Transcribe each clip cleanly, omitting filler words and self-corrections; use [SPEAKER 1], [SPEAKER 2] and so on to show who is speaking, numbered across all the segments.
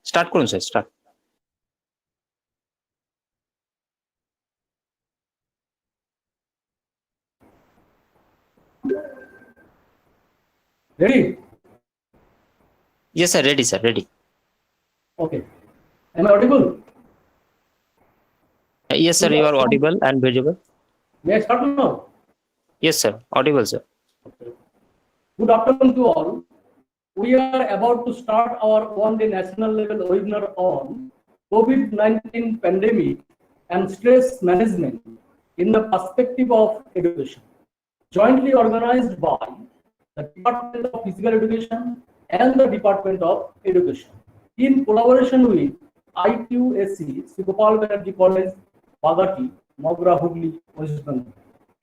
[SPEAKER 1] Start করুন sir, start.
[SPEAKER 2] Ready?
[SPEAKER 1] Yes sir, ready sir, ready.
[SPEAKER 2] Okay. Am I audible?
[SPEAKER 1] Yes sir, you are audible and visible.
[SPEAKER 2] May I start now?
[SPEAKER 1] Yes sir, audible sir.
[SPEAKER 2] Okay. Good afternoon to all. We are about to start our one-day national level webinar on COVID-19 pandemic and stress management in the perspective of education, jointly organized by the Department of Physical Education and the Department of Education in collaboration with IQAC, Sreegopal Banerjee College, Bagati, Mogra, Hooghly, West Bengal.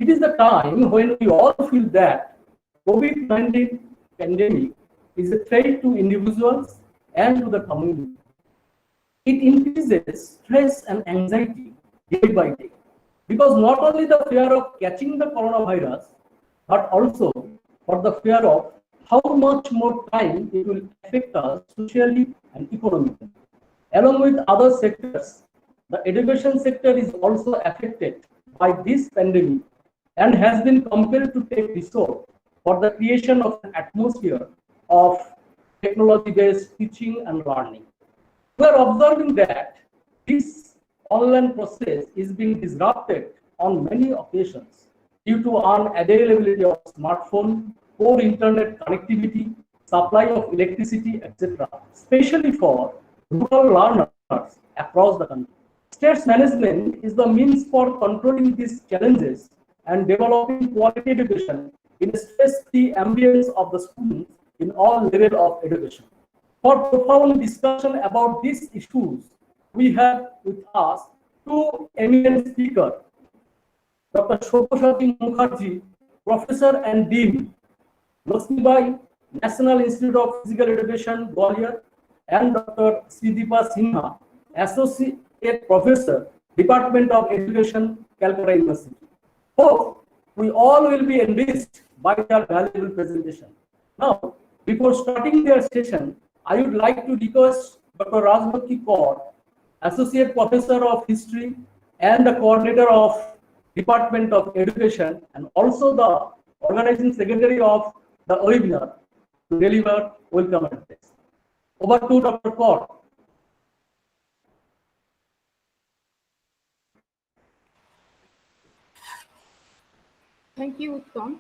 [SPEAKER 2] It is the time when we all feel that COVID-19 pandemic is a threat to individuals and to the community. It increases stress and anxiety day by day because not only the fear of catching the coronavirus, but also for the fear of how much more time it will affect us socially and economically. Along with other sectors, the education sector is also affected by this pandemic and has been compelled to take resource for the creation of an atmosphere of technology-based teaching and learning. We are observing that this online process is being disrupted on many occasions due to unavailability of smartphone, poor internet connectivity, supply of electricity, etc., especially for rural learners across the country. Stress management is the means for controlling these challenges and developing quality education in a stress-free ambience of the students in all levels of education. For profound discussion about these issues, we have with us two eminent speakers, Dr. Sreegopal Mukherjee, Professor and Dean, Lakshmibai, National Institute of Physical Education, Gwalior, and Dr. Sreegopal Sinha, Associate Professor, Department of Education, Calcutta University. Hope we all will be enriched by their valuable presentation. Now, before starting their session, I would like to request Dr. Rajbakti Kaur, Associate Professor of History and the Coordinator of Department of Education and also the Organizing Secretary of the webinar, to deliver welcome address. Over to Dr. Kaur.
[SPEAKER 3] Thank you, Uttam.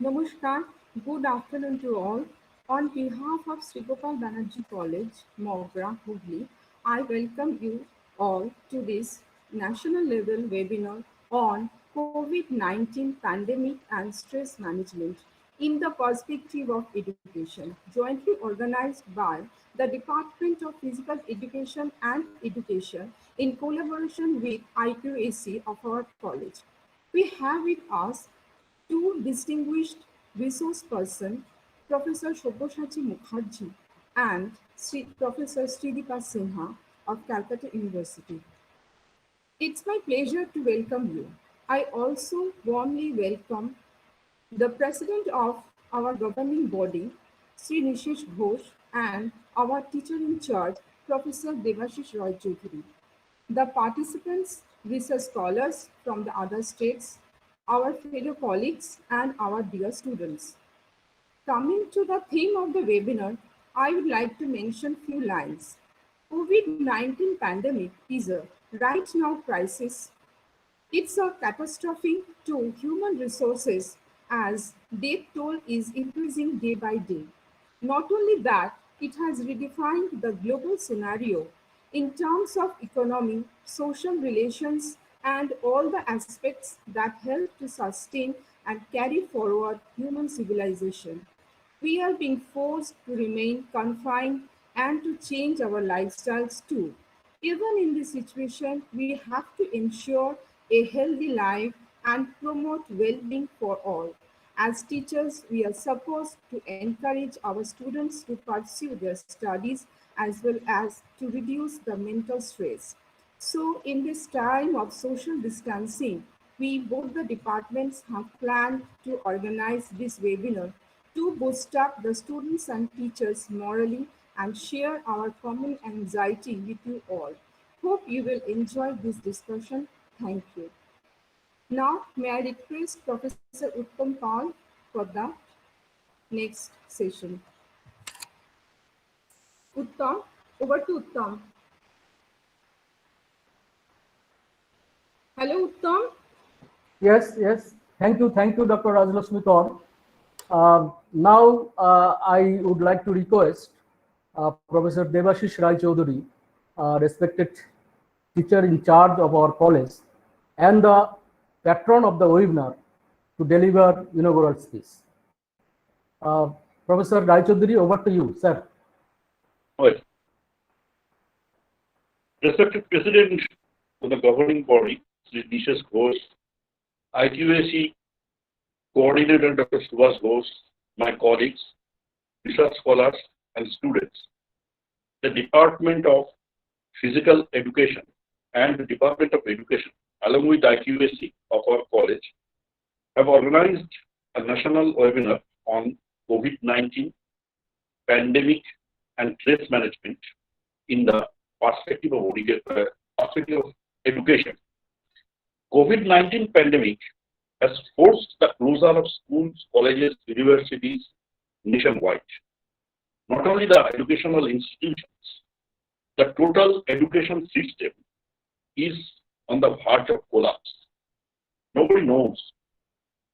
[SPEAKER 3] Namaskar. Good afternoon to all. On behalf of Sreegopal Banerjee College, Mogra, Hooghly, I welcome you all to this national level webinar on COVID-19 pandemic and stress management in the perspective of education, jointly organized by the Department of Physical Education and Education in collaboration with IQAC of our college. We have with us two distinguished resource persons, Professor Sreegopal Mukherjee and Professor Sreegopal Sinha of Calcutta University. It's my pleasure to welcome you. I also warmly welcome the President of our governing body, Sri Nishish Ghosh, and our teacher in charge, Professor Devashish Roy Choudhury, the participants, research scholars from the other states, our fellow colleagues, and our dear students. Coming to the theme of the webinar, I would like to mention few lines. COVID-19 pandemic is a right now crisis. It's a catastrophe to human resources as death toll is increasing day by day. Not only that, it has redefined the global scenario in terms of economy, social relations, and all the aspects that help to sustain and carry forward human civilization. We are being forced to remain confined and to change our lifestyles too. Even in this situation, we have to ensure a healthy life and promote well-being for all. As teachers, we are supposed to encourage our students to pursue their studies as well as to reduce the mental stress. So, in this time of social distancing, we both the departments have planned to organize this webinar to boost up the students and teachers morally and share our common anxiety with you all. Hope you will enjoy this discussion. Thank you. Now, may I request Professor Uttam Pal for the next session. Uttam, over to Uttam. Hello, Uttam.
[SPEAKER 2] Yes, yes. Thank you, Dr. Rajlakshmi Kaur. Now, I would like to request Professor Devashish Rai Chaudhary, respected teacher in charge of our college and the patron of the webinar, to deliver inaugural speech. Professor Rai Chaudhary, over to you, sir.
[SPEAKER 4] Right. Respected President of the governing body, Sri Nishesh Ghosh, IQAC Coordinator Dr. Subhash Ghosh, my colleagues, research scholars, and students, the Department of Physical Education and the Department of Education, along with IQAC of our college, have organized a national webinar on COVID-19 pandemic and stress management in the perspective of education. COVID-19 pandemic has forced the closure of schools, colleges, universities nationwide. Not only the educational institutions, the total education system is on the verge of collapse. Nobody knows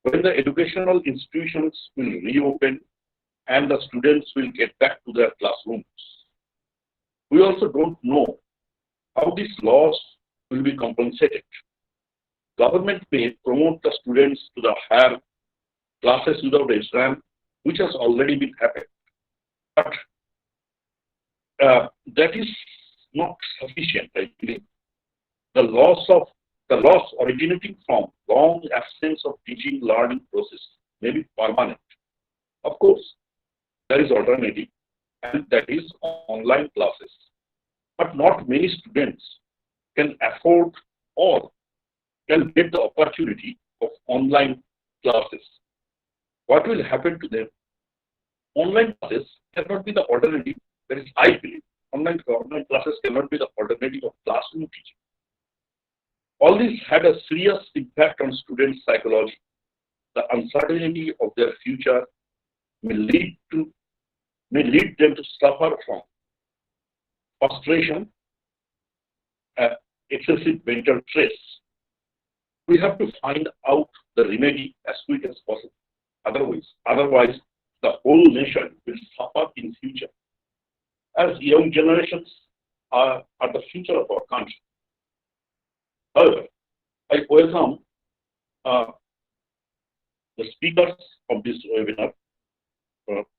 [SPEAKER 4] when the educational institutions will reopen and the students will get back to their classrooms. We also don't know how this loss will be compensated. Government may promote the students to the higher classes without exam, which has already been happened. But that is not sufficient, I believe. The loss originating from long absence of teaching learning process may be permanent. Of course, there is alternative, and that is online classes. But not many students can afford or can get the opportunity of online classes. What will happen to them? Online classes cannot be the alternative. That is, I believe, online classes cannot be the alternative of classroom teaching. All this had a serious impact on students' psychology. The uncertainty of their future may lead them to suffer from frustration, excessive mental stress. We have to find out the remedy as quick as possible. Otherwise, the whole nation will suffer in future, as young generations are the future of our country. However, I welcome the speakers of this webinar,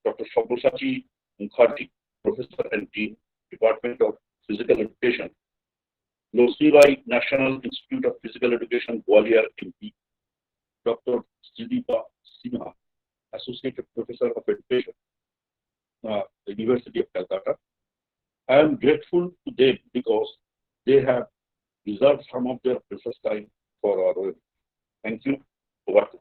[SPEAKER 4] Dr. Sabyasachi Mukherjee, Professor and Dean, Department of Physical Education, Loshibai National Institute of Physical Education, Gwalior, MP, Dr. Sreegopal, Associate Professor of Education, the University of Calcutta. I am grateful to them because they have reserved some of their precious time for our webinar. Thank you. Over to you.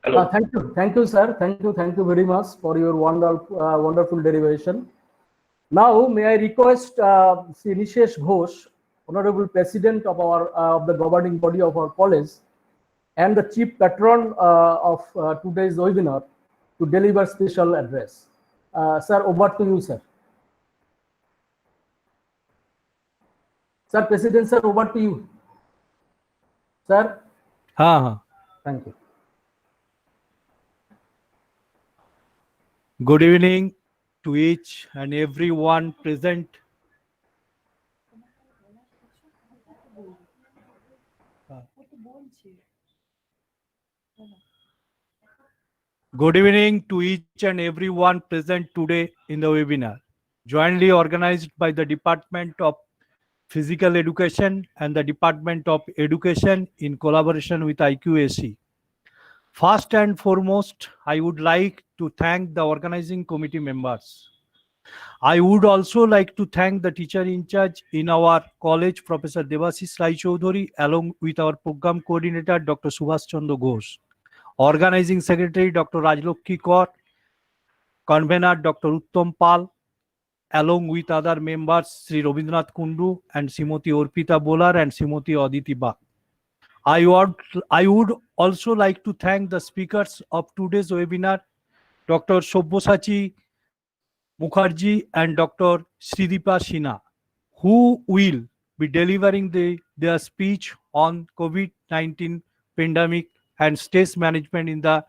[SPEAKER 4] Hello.
[SPEAKER 2] Thank you, sir. Thank you very much for your wonderful derivation. Now, may I request Sri Nishesh Ghosh, Honorable President of the governing body of our college, and the Chief Patron of today's webinar, to deliver special address. Sir, over to you, sir. Sir, President, sir, over to you. Sir. Thank you.
[SPEAKER 5] Good evening to each and everyone present. Good evening to each and everyone present today in the webinar, jointly organized by the Department of Physical Education and the Department of Education in collaboration with IQAC. First and foremost, I would like to thank the organizing committee members. I would also like to thank the teacher in charge in our college, Professor Debashish Rai Choudhury, along with our program coordinator, Dr. Subhash Chandra Ghosh, organizing secretary, Dr. Rajlokhi Kaur, convener, Dr. Uttam Pal, along with other members, Sri Robindranath Kundu and Srimati Orpita Bolar and Srimati Aditi Bak. I would also like to thank the speakers of today's webinar, Dr. Sobbosachi Mukherjee and Dr. Sridipa Sinha, who will be delivering their speech on COVID-19 pandemic and stress management in the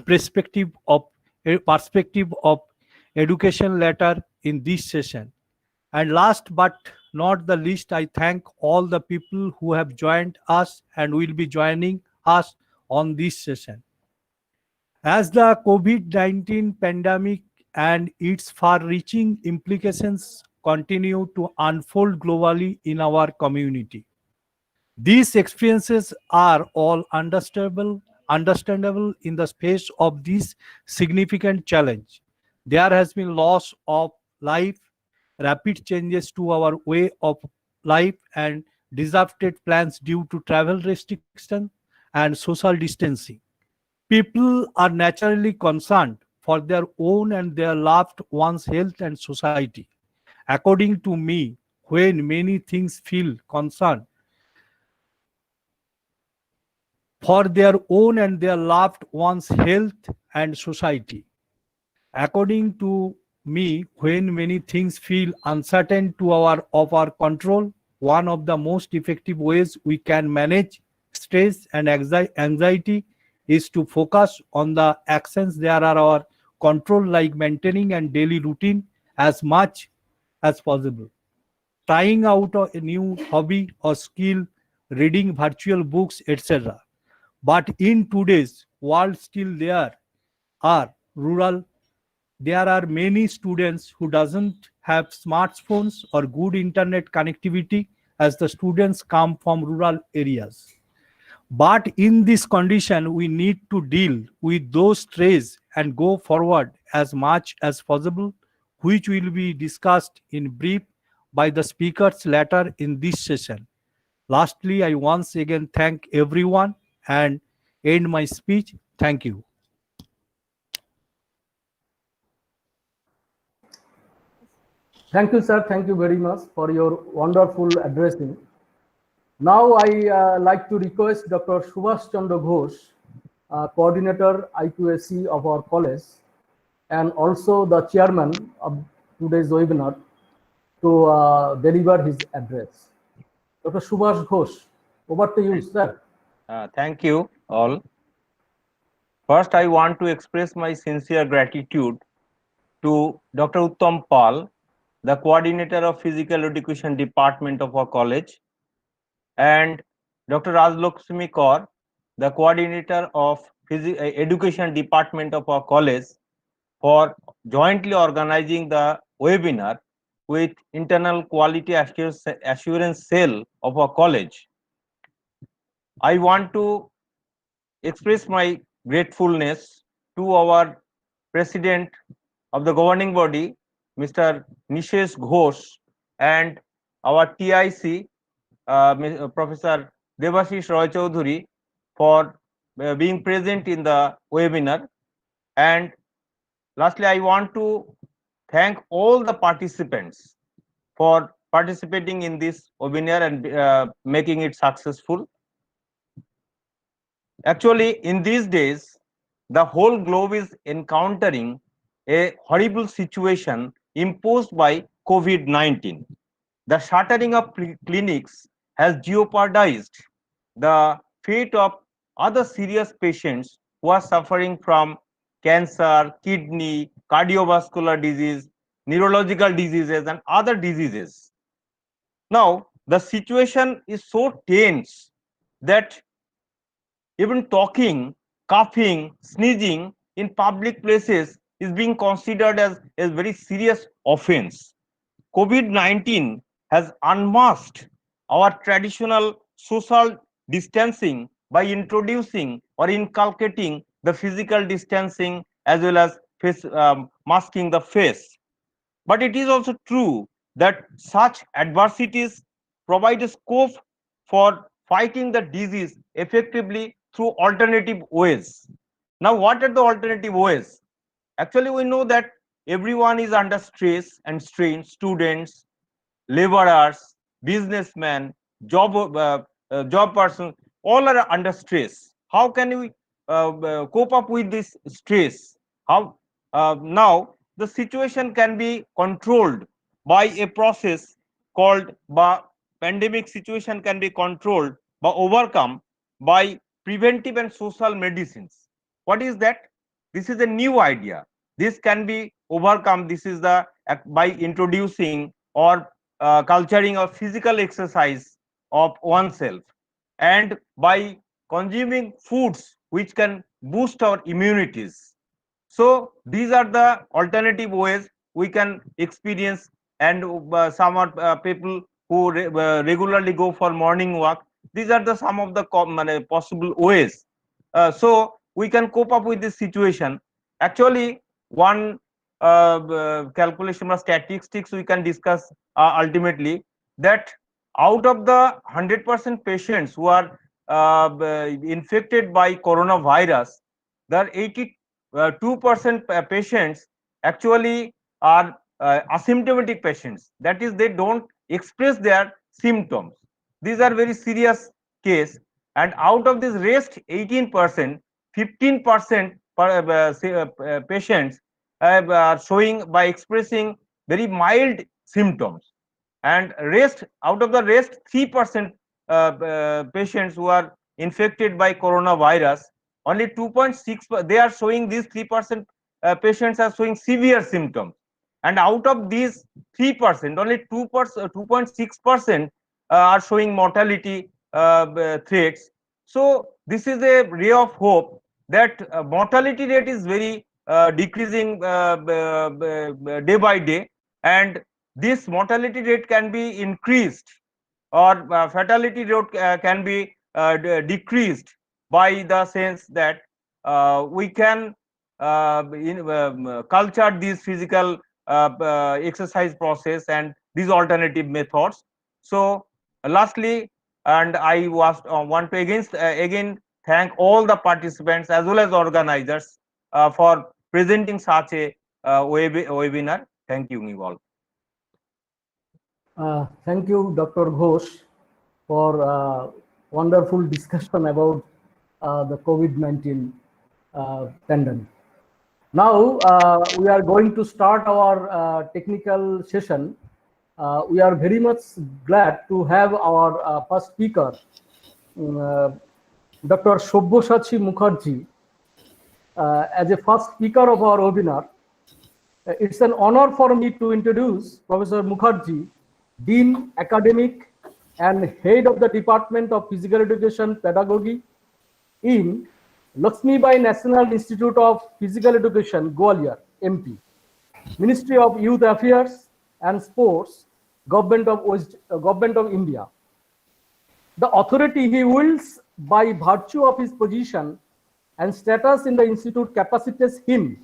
[SPEAKER 5] perspective of education later in this session. And last but not the least, I thank all the people who have joined us and will be joining us on this session. As the COVID-19 pandemic and its far-reaching implications continue to unfold globally in our community, these experiences are all understandable in the space of this significant challenge. There has been loss of life, rapid changes to our way of life, and disrupted plans due to travel restriction and social distancing. People are naturally concerned for their own and their loved ones' health and society. According to me, when many things feel concerned for their own and their loved ones' health and society. According to me, when many things feel uncertain to our control, one of the most effective ways we can manage stress and anxiety is to focus on the actions that are our control, like maintaining and daily routine as much as possible. Trying out a new hobby or skill, reading virtual books, etc. But in today's world, still are rural. There are many students who doesn't have smartphones or good internet connectivity, as the students come from rural areas. But in this condition, we need to deal with those strays and go forward as much as possible, which will be discussed in brief by the speakers later in this session. Lastly, I once again thank everyone and end my speech. Thank you.
[SPEAKER 2] Thank you, sir. Thank you very much for your wonderful addressing. Now I like to request Dr. Subhash Chandra Ghosh, coordinator IQAC of our college, and also the chairman of today's webinar, to deliver his address. Dr. Subhash Ghosh, over to you, sir.
[SPEAKER 6] Thank you all. First, I want to express my sincere gratitude to Dr. Uttam Pal, the coordinator of Physical Education Department of our college, and Dr. Rajlokshmi Kaur, the coordinator of Education Department of our college, for jointly organizing the webinar with Internal Quality Assurance Cell of our college. I want to express my gratefulness to our President of the governing body, Mr. Nishesh Ghosh, and our TIC, Professor Debashish Rai Choudhury, for being present in the webinar. And lastly, I want to thank all the participants for participating in this webinar and making it successful. Actually, in these days, the whole globe is encountering a horrible situation imposed by COVID-19. The shuttering of clinics has jeopardized the fate of other serious patients who are suffering from cancer, kidney, cardiovascular disease, neurological diseases, and other diseases. Now, the situation is so tense that even talking, coughing, sneezing in public places is being considered as a very serious offense. COVID-19 has unmasked our traditional social distancing by introducing or inculcating the physical distancing as well as masking the face. But it is also true that such adversities provide a scope for fighting the disease effectively through alternative ways. Now, what are the alternative ways? Actually, we know that everyone is under stress and strain: students, laborers, businessmen, job person, all are under stress. How can we cope up with this stress? How now the situation can be controlled by a process called pandemic situation can be controlled by overcome by preventive and social medicines. What is that? This is a new idea. This can be overcome. This is the by introducing or culturing of physical exercise of oneself, and by consuming foods which can boost our immunities. So these are the alternative ways we can experience, and some are people who regularly go for morning walk. These are the some of the possible ways. So we can cope up with this situation. Actually, one calculation or statistics we can discuss ultimately, that out of the 100% patients who are infected by coronavirus, there are 82% patients actually are asymptomatic patients. That is, they don't express their symptoms. These are very serious case, and out of this rest 18%, 15% patients are showing by expressing very mild symptoms, and rest out of the rest 3% patients who are infected by coronavirus, only 2.6 they are showing, these 3% patients are showing severe symptoms, and out of these 3% only 2.6% are showing mortality threats. So this is a ray of hope that mortality rate is very decreasing day by day, and this mortality rate can be increased, or fatality rate can be decreased by the sense that we can culture this physical exercise process and these alternative methods. So lastly, and I want to again thank all the participants as well as organizers for presenting such a webinar. Thank you all.
[SPEAKER 2] Thank you, Dr. Ghosh, for wonderful discussion about the COVID-19 pandemic. Now we are going to start our technical session. We are very much glad to have our first speaker, Dr. Sabyasachi Mukherjee, as a first speaker of our webinar. It's an honor for me to introduce Professor Mukherjee, Dean Academic and Head of the Department of Physical Education Pedagogy in Lakshmibai National Institute of Physical Education, Gwalior, MP, Ministry of Youth Affairs and Sports, Government of India. The authority he wields by virtue of his position and status in the institute capacitates him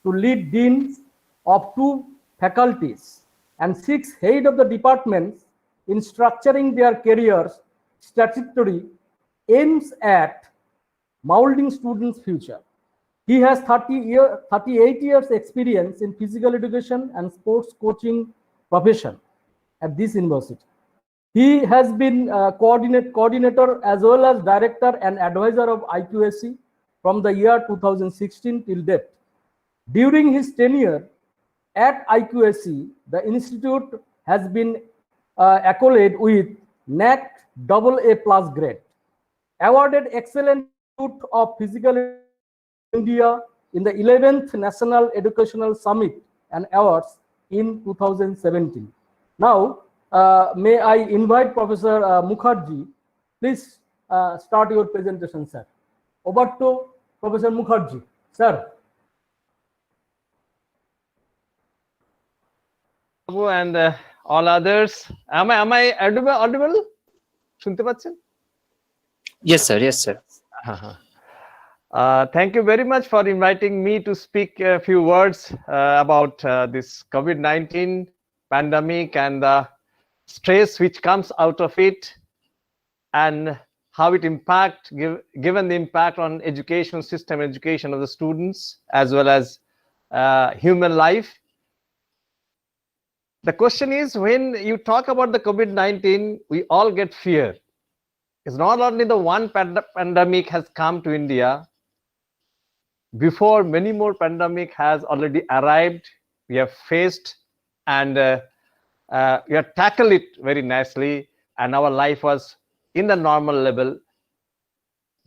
[SPEAKER 2] to lead deans of 2 faculties and 6 head of the departments in structuring their careers. Statutory aims at molding students' future. He has 38 years experience in physical education and sports coaching profession at this university. He has been coordinator as well as director and advisor of IQAC from the year 2016 till date. During his tenure at IQAC, the institute has been accolade with NAC AA+ grade, awarded Excellent Institute of Physical India in the 11th National Educational Summit and Awards in 2017. Now, may I invite Professor Mukherjee. Please start your presentation, sir. Over to Professor Mukherjee, sir.
[SPEAKER 6] And
[SPEAKER 7] all others. Am I audible? শুনতে পাচ্ছেন?
[SPEAKER 1] Yes, sir. Yes, sir.
[SPEAKER 7] Thank you very much for inviting me to speak a few words about this COVID-19 pandemic and the stress which comes out of it, and how it given the impact on education system, education of the students, as well as human life. The question is, when you talk about the COVID-19, we all get fear. It's not only the one pandemic has come to India. Before, many more pandemic has already arrived. We have faced and we have tackled it very nicely, and our life was in the normal level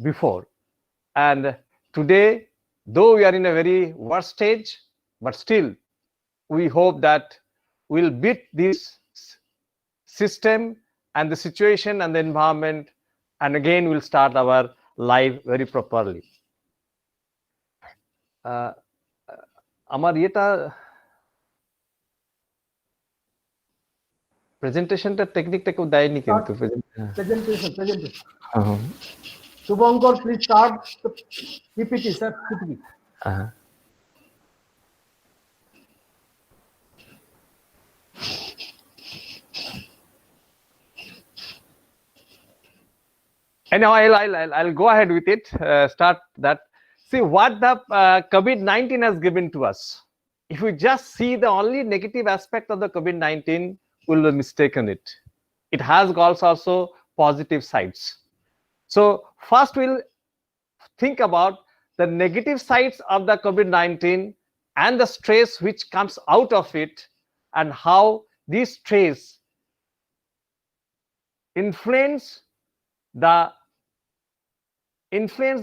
[SPEAKER 7] before. And today, though we are in a very worst stage, but still we hope that we'll beat this system and the situation and the environment, and again we'll start our life very properly. আমার এটা প্রেজেন্টেশনটা টেকনিকটা কেউ দেয়নি কিন্তু
[SPEAKER 2] Presentation. Shubhankar, please start the PPT, sir. PPT.
[SPEAKER 7] Anyhow, I'll go ahead with it. Start that. See what the COVID-19 has given to us. If we just see the only negative aspect of the COVID-19, we'll be mistaken it. It has also positive sides. So first we'll think about the negative sides of the COVID-19 and the stress which comes out of it, and how this stress influence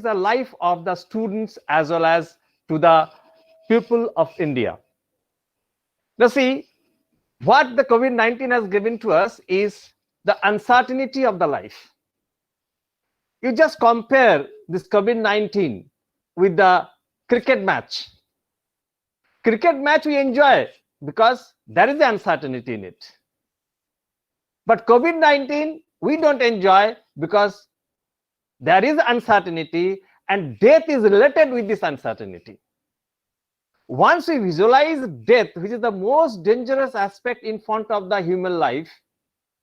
[SPEAKER 7] the life of the students as well as to the people of India. Now see, what the COVID-19 has given to us is the uncertainty of the life. You just compare this COVID-19 with the cricket match. Cricket match we enjoy because there is the uncertainty in it. But COVID-19 we don't enjoy because there is uncertainty, and death is related with this uncertainty. Once we visualize death, which is the most dangerous aspect in front of the human life,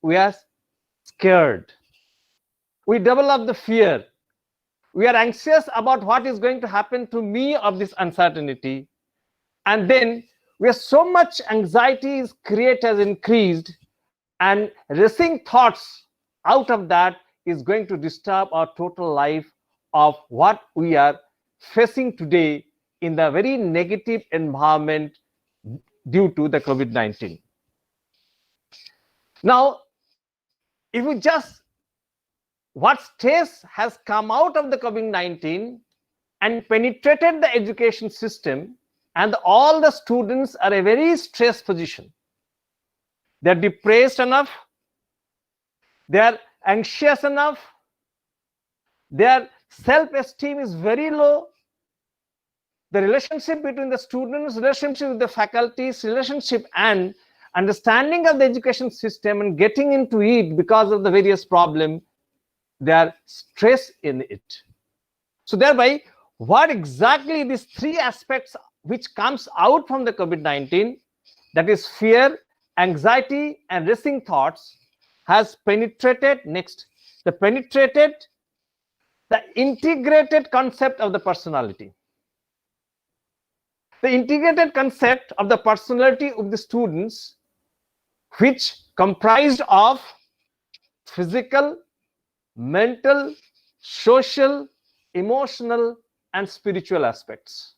[SPEAKER 7] we are scared. We develop the fear. We are anxious about what is going to happen to me of this uncertainty. And then where so much anxiety is has increased, and racing thoughts out of that is going to disturb our total life of what we are facing today in the very negative environment due to the COVID-19. Now, if we just, what stress has come out of the COVID-19 and penetrated the education system, and all the students are a very stressed position. They're depressed enough, they're anxious enough, their self-esteem is very low. The relationship between the students, relationship with the faculties, relationship and understanding of the education system and getting into it because of the various problems, they are stressed in it. So thereby, what exactly these three aspects which comes out from the COVID-19, that is fear, anxiety and racing thoughts, has penetrated the integrated concept of the personality. The integrated concept of the personality of the students, which comprised of physical, mental, social, emotional and spiritual aspects.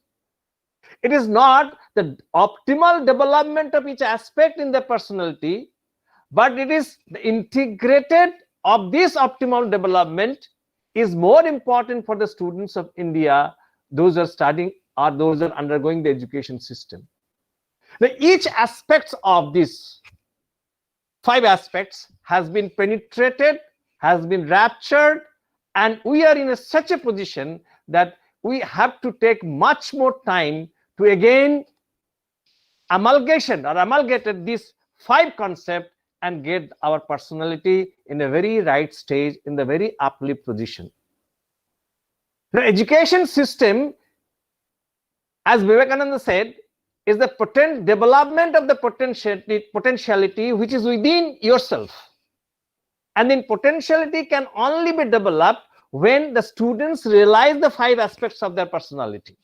[SPEAKER 7] It is not the optimal development of each aspect in the personality, but it is the integrated of this optimal development is more important for the students of India, those who are studying or those who are undergoing the education system. Now, each aspect of this 5 aspects has been penetrated, has been raptured, and we are in such a position that we have to take much more time to again amalgate these 5 concepts and get our personality in a very right stage, in the very uplift position. The education system, as Vivekananda said, is the development of the potentiality which is within yourself. And then potentiality can only be developed when the students realize the 5 aspects of their personality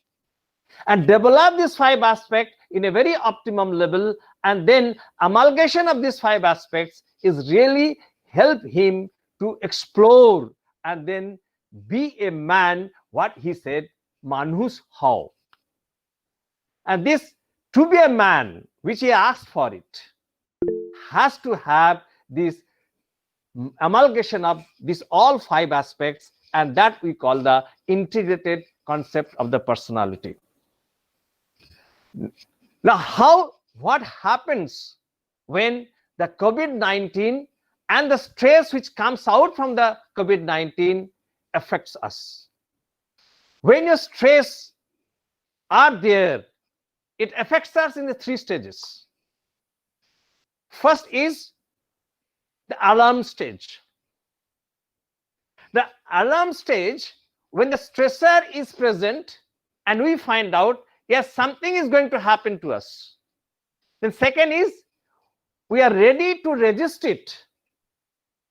[SPEAKER 7] and develop these 5 aspects in a very optimum level, and then amalgamation of these 5 aspects is really help him to explore and then be a man, what he said, manus how. And this, to be a man, which he asked for it, has to have this amalgamation of these all 5 aspects, and that we call the integrated concept of the personality. Now, what happens when the COVID-19 and the stress which comes out from the COVID-19 affects us? When your stress are there, it affects us in the 3 stages. First is the alarm stage. The alarm stage, when the stressor is present and we find out, yes, something is going to happen to us. Then second is, we are ready to resist it.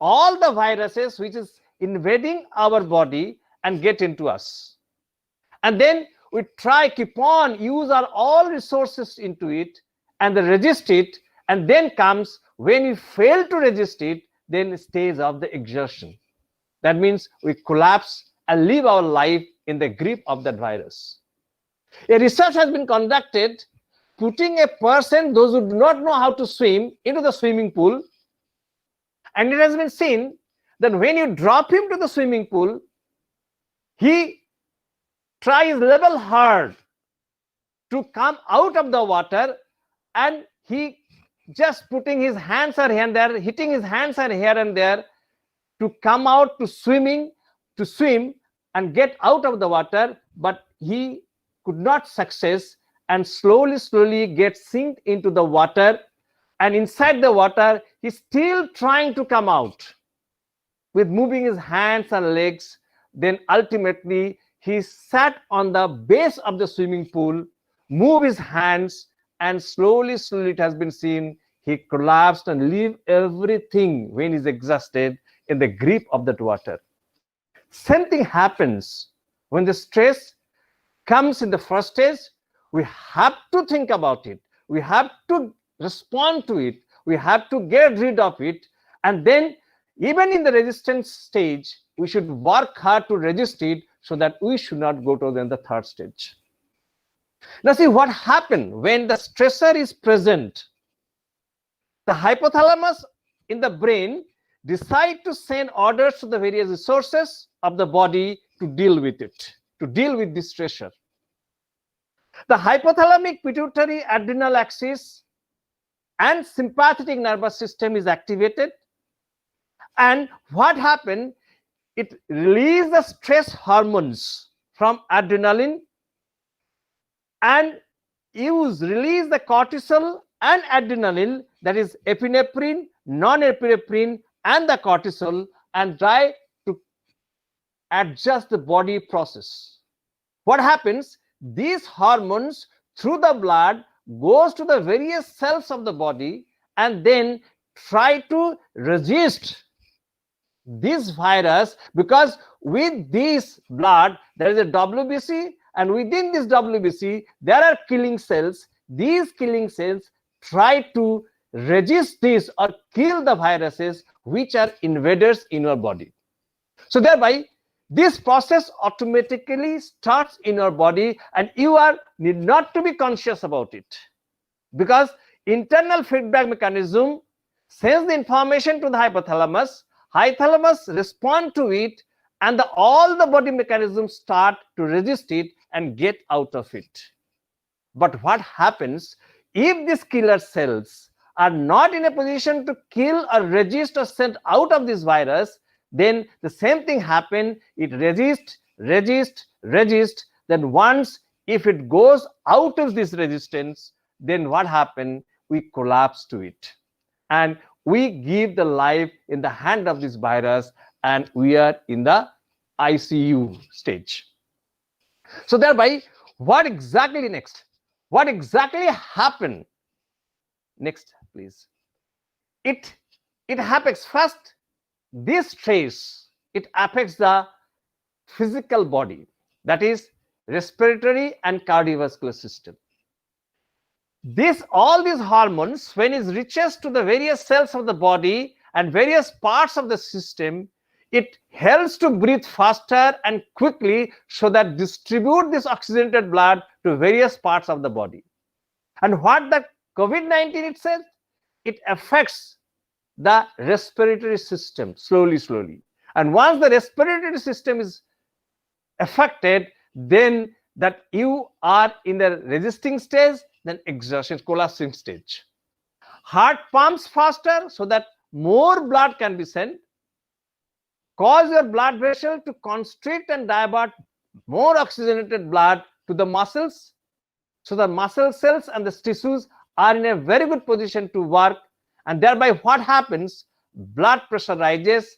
[SPEAKER 7] All the viruses which is invading our body and get into us. And then we try, keep on, use our all resources into it and then resist it. And then comes, when we fail to resist it, then stage of the exertion. That means we collapse and live our life in the grip of that virus. A research has been conducted putting a person, those who do not know how to swim, into the swimming pool, and it has been seen that when you drop him to the swimming pool, he tries level hard to come out of the water, and he just putting his hands are here and there, hitting his hands are here and there to come out to swim and get out of the water, but he could not success and slowly gets sink into the water, and inside the water he's still trying to come out with moving his hands and legs. Then ultimately he sat on the base of the swimming pool, move his hands, and slowly it has been seen he collapsed and leave everything when he's exhausted in the grip of that water. Same thing happens when the stress comes in the first stage. We have to think about it. We have to respond to it. We have to get rid of it. And then even in the resistance stage, we should work hard to resist it so that we should not go to the 3rd stage. Now see what happens when the stressor is present. The hypothalamus in the brain decide to send orders to the various resources of the body to deal with it, to deal with this stressor. The hypothalamic pituitary adrenal axis and sympathetic nervous system is activated, and what happened, it releases the stress hormones from adrenaline and release the cortisol and adrenaline, that is epinephrine, non-epinephrine, and the cortisol, and try to adjust the body process. What happens? These hormones through the blood goes to the various cells of the body and then try to resist this virus, because with this blood there is a WBC, and within this WBC there are killing cells. These killing cells try to resist this or kill the viruses which are invaders in your body. So thereby this process automatically starts in your body, and you need not to be conscious about it, because internal feedback mechanism sends the information to the hypothalamus. Hypothalamus respond to it, and all the body mechanisms start to resist it and get out of it. But what happens if these killer cells are not in a position to kill or resist or send out of this virus? Then the same thing happen. It resist. Then once if it goes out of this resistance, then what happen? We collapse to it. and we give the life in the hand of this virus, and we are in the ICU stage. So thereby, what exactly next? What exactly happened? Next, please. It happens first. This stress, it affects the physical body, that is respiratory and cardiovascular system. All these hormones, when it reaches to the various cells of the body and various parts of the system, it helps to breathe faster and quickly, so that distribute this oxygenated blood to various parts of the body. And what the COVID-19 it says, it affects the respiratory system slowly. And once the respiratory system is affected, then that you are in the resisting stage, then exhaustion, collapsing stage. Heart pumps faster so that more blood can be sent, cause your blood vessel to constrict and divert more oxygenated blood to the muscles, so the muscle cells and the tissues are in a very good position to work, and thereby what happens, blood pressure rises,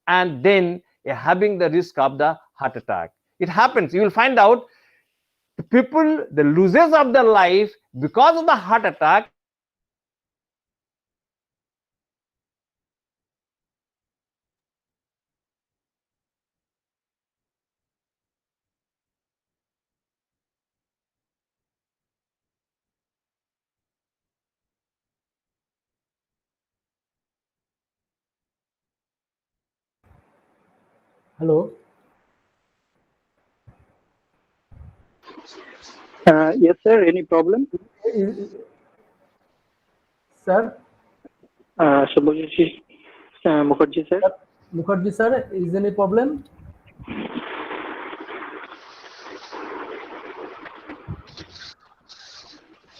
[SPEAKER 7] and then having the risk of the heart attack. It happens, you will find out people, the losses of their life because of the heart attack.
[SPEAKER 2] Hello.
[SPEAKER 8] Yes, sir. Any problem?
[SPEAKER 2] Sir,
[SPEAKER 8] Subhajit Mukherjee, sir.
[SPEAKER 2] Mukherjee sir, is any problem?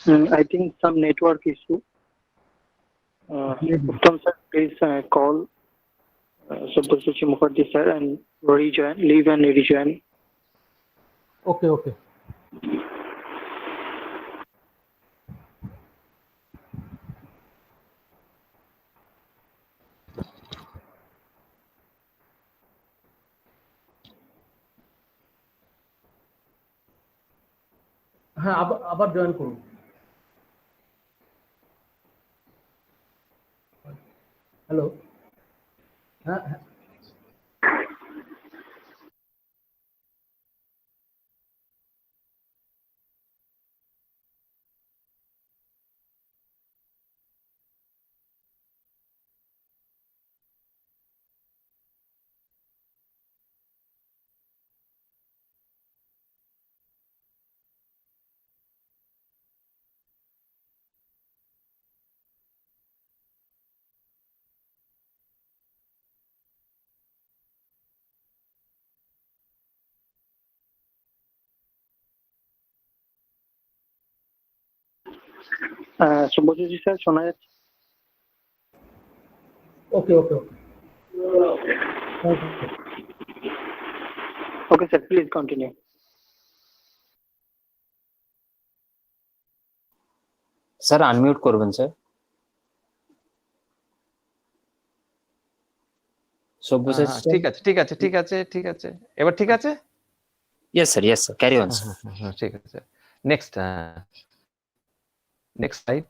[SPEAKER 8] I think some network issue. Uttam sir, please call Subhajit Mukherjee, sir, and rejoin, leave and rejoin.
[SPEAKER 2] Okay. হ্যাঁ আবার join করুন। Hello, হ্যাঁ।
[SPEAKER 8] Subhajit sir, শোনা যাচ্ছে?
[SPEAKER 2] Okay.
[SPEAKER 8] Okay, sir. Please continue.
[SPEAKER 1] Sir unmute করবেন sir. Sabyasachi sir.
[SPEAKER 7] ঠিক আছে এবার ঠিক আছে?
[SPEAKER 1] Yes sir, carry on sir.
[SPEAKER 7] ঠিক আছে, next slide.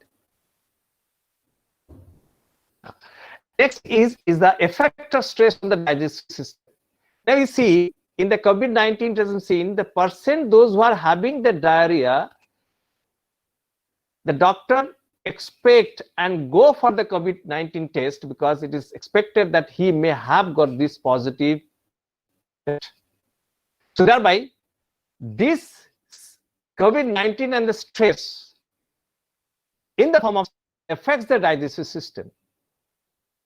[SPEAKER 7] Next is the effect of stress on the digestive system. Now you see, in the COVID-19 doesn't seen the percent those who are having the diarrhea, the doctor expect and go for the COVID-19 test, because it is expected that he may have got this positive. So thereby, this COVID-19 and the stress in the form of affects the digestive system.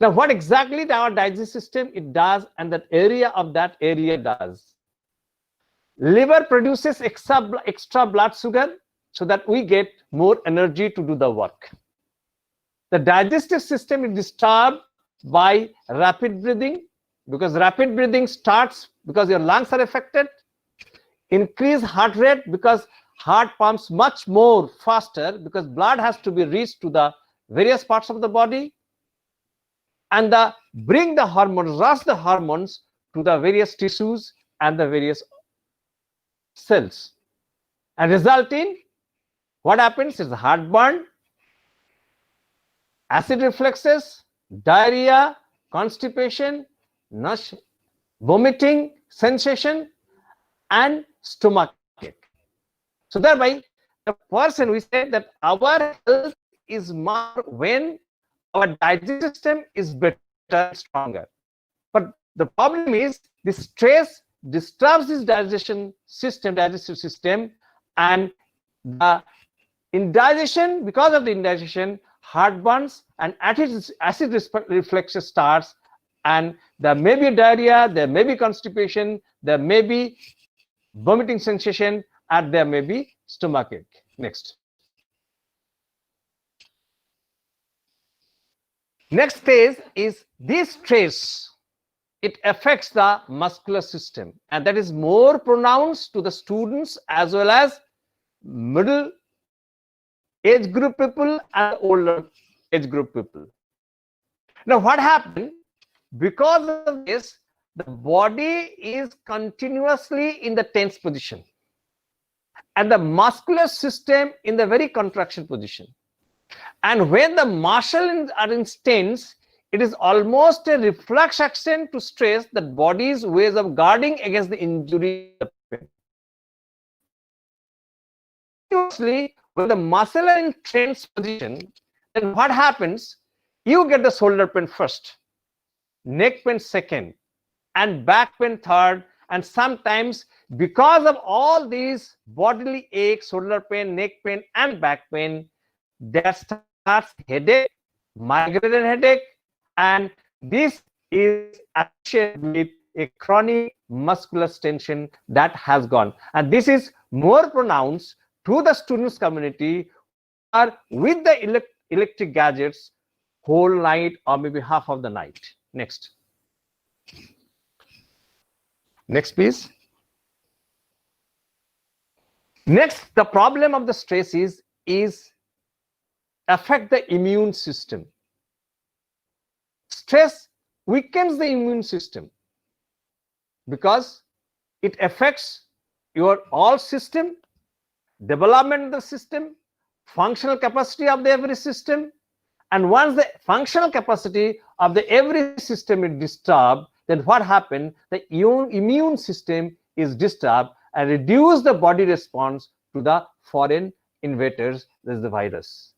[SPEAKER 7] Now, what exactly our digestive system it does, and that area of that area does. Liver produces extra blood sugar, so that we get more energy to do the work. The digestive system is disturbed by rapid breathing, because rapid breathing starts because your lungs are affected. Increase heart rate, because heart pumps much more faster, because blood has to be reached to the various parts of the body. and bring the hormones, rush the hormones to the various tissues and the various cells, and result in what happens is heartburn, acid reflexes, diarrhea, constipation, vomiting sensation, and stomachache. So thereby, the person, we said that our health is more when our digestive system is better and stronger. But the problem is the stress disturbs this digestive system, and the indigestion, because of the indigestion, heartburns and acid reflexes starts, and there may be diarrhea, there may be constipation, there may be vomiting sensation, and there may be stomachache. Next. Next phase is this stress. It affects the muscular system, and that is more pronounced to the students as well as middle age group people and older age group people. Now, what happened? Because of this, the body is continuously in the tense position, and the muscular system in the very contraction position. And when the muscles are in tense, it is almost a reflex action to stress that body's ways of guarding against the injury. When the muscle are in tense position, then what happens? You get the shoulder pain first, neck pain second, and back pain third. And sometimes, because of all these bodily aches, shoulder pain, neck pain, and back pain, there starts headache, migraine headache, and this is associated with a chronic muscular tension that has gone. And this is more pronounced to the students community who are with the electric gadgets whole night or maybe half of the night. Next. Next, please. Next, the problem of the stress is affect the immune system. Stress weakens the immune system because it affects your all system, development of the system, functional capacity of the every system. And once the functional capacity of the every system is disturbed, then what happens? The immune system is disturbed and reduce the body response to the foreign invaders, that is the virus.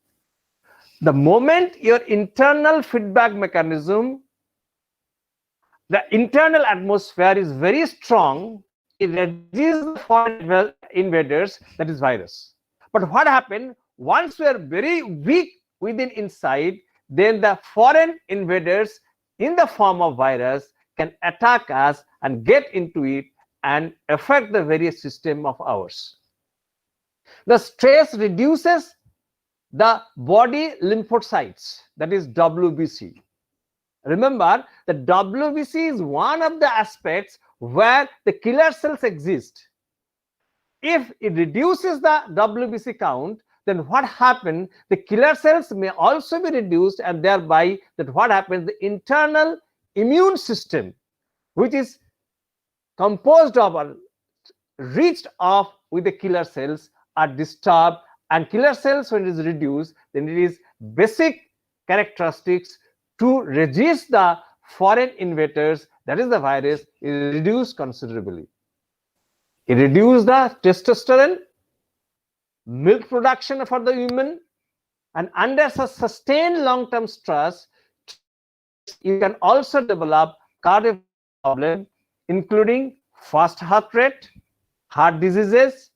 [SPEAKER 7] The moment your internal feedback mechanism, the internal atmosphere is very strong, it reduces the foreign invaders, that is virus. But what happened? Once we are very weak within inside, then the foreign invaders in the form of virus can attack us and get into it and affect the various system of ours. The stress reduces the body lymphocytes, that is WBC. Remember that WBC is one of the aspects where the killer cells exist. If it reduces the WBC count, then what happens? The killer cells may also be reduced, and thereby that what happens? The internal immune system, which is composed of or reached off with the killer cells, are disturbed, and killer cells, when it is reduced, then it is basic characteristics to resist the foreign invaders, that is the virus, is reduced considerably. It reduces the testosterone, milk production for the women, and under sustained long-term stress, you can also develop cardiac problems, including fast heart rate, heart diseases,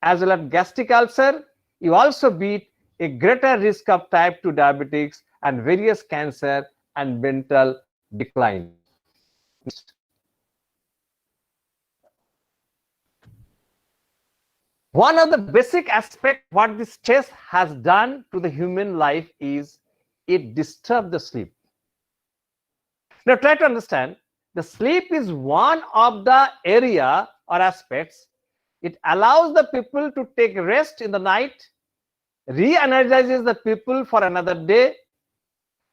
[SPEAKER 7] as well as gastric ulcer. You also beat a greater risk of type 2 diabetics and various cancer and mental decline. One of the basic aspects what this stress has done to the human life is it disturbs the sleep. Now try to understand, the sleep is one of the area or aspects. It allows the people to take rest in the night, re-energizes the people for another day,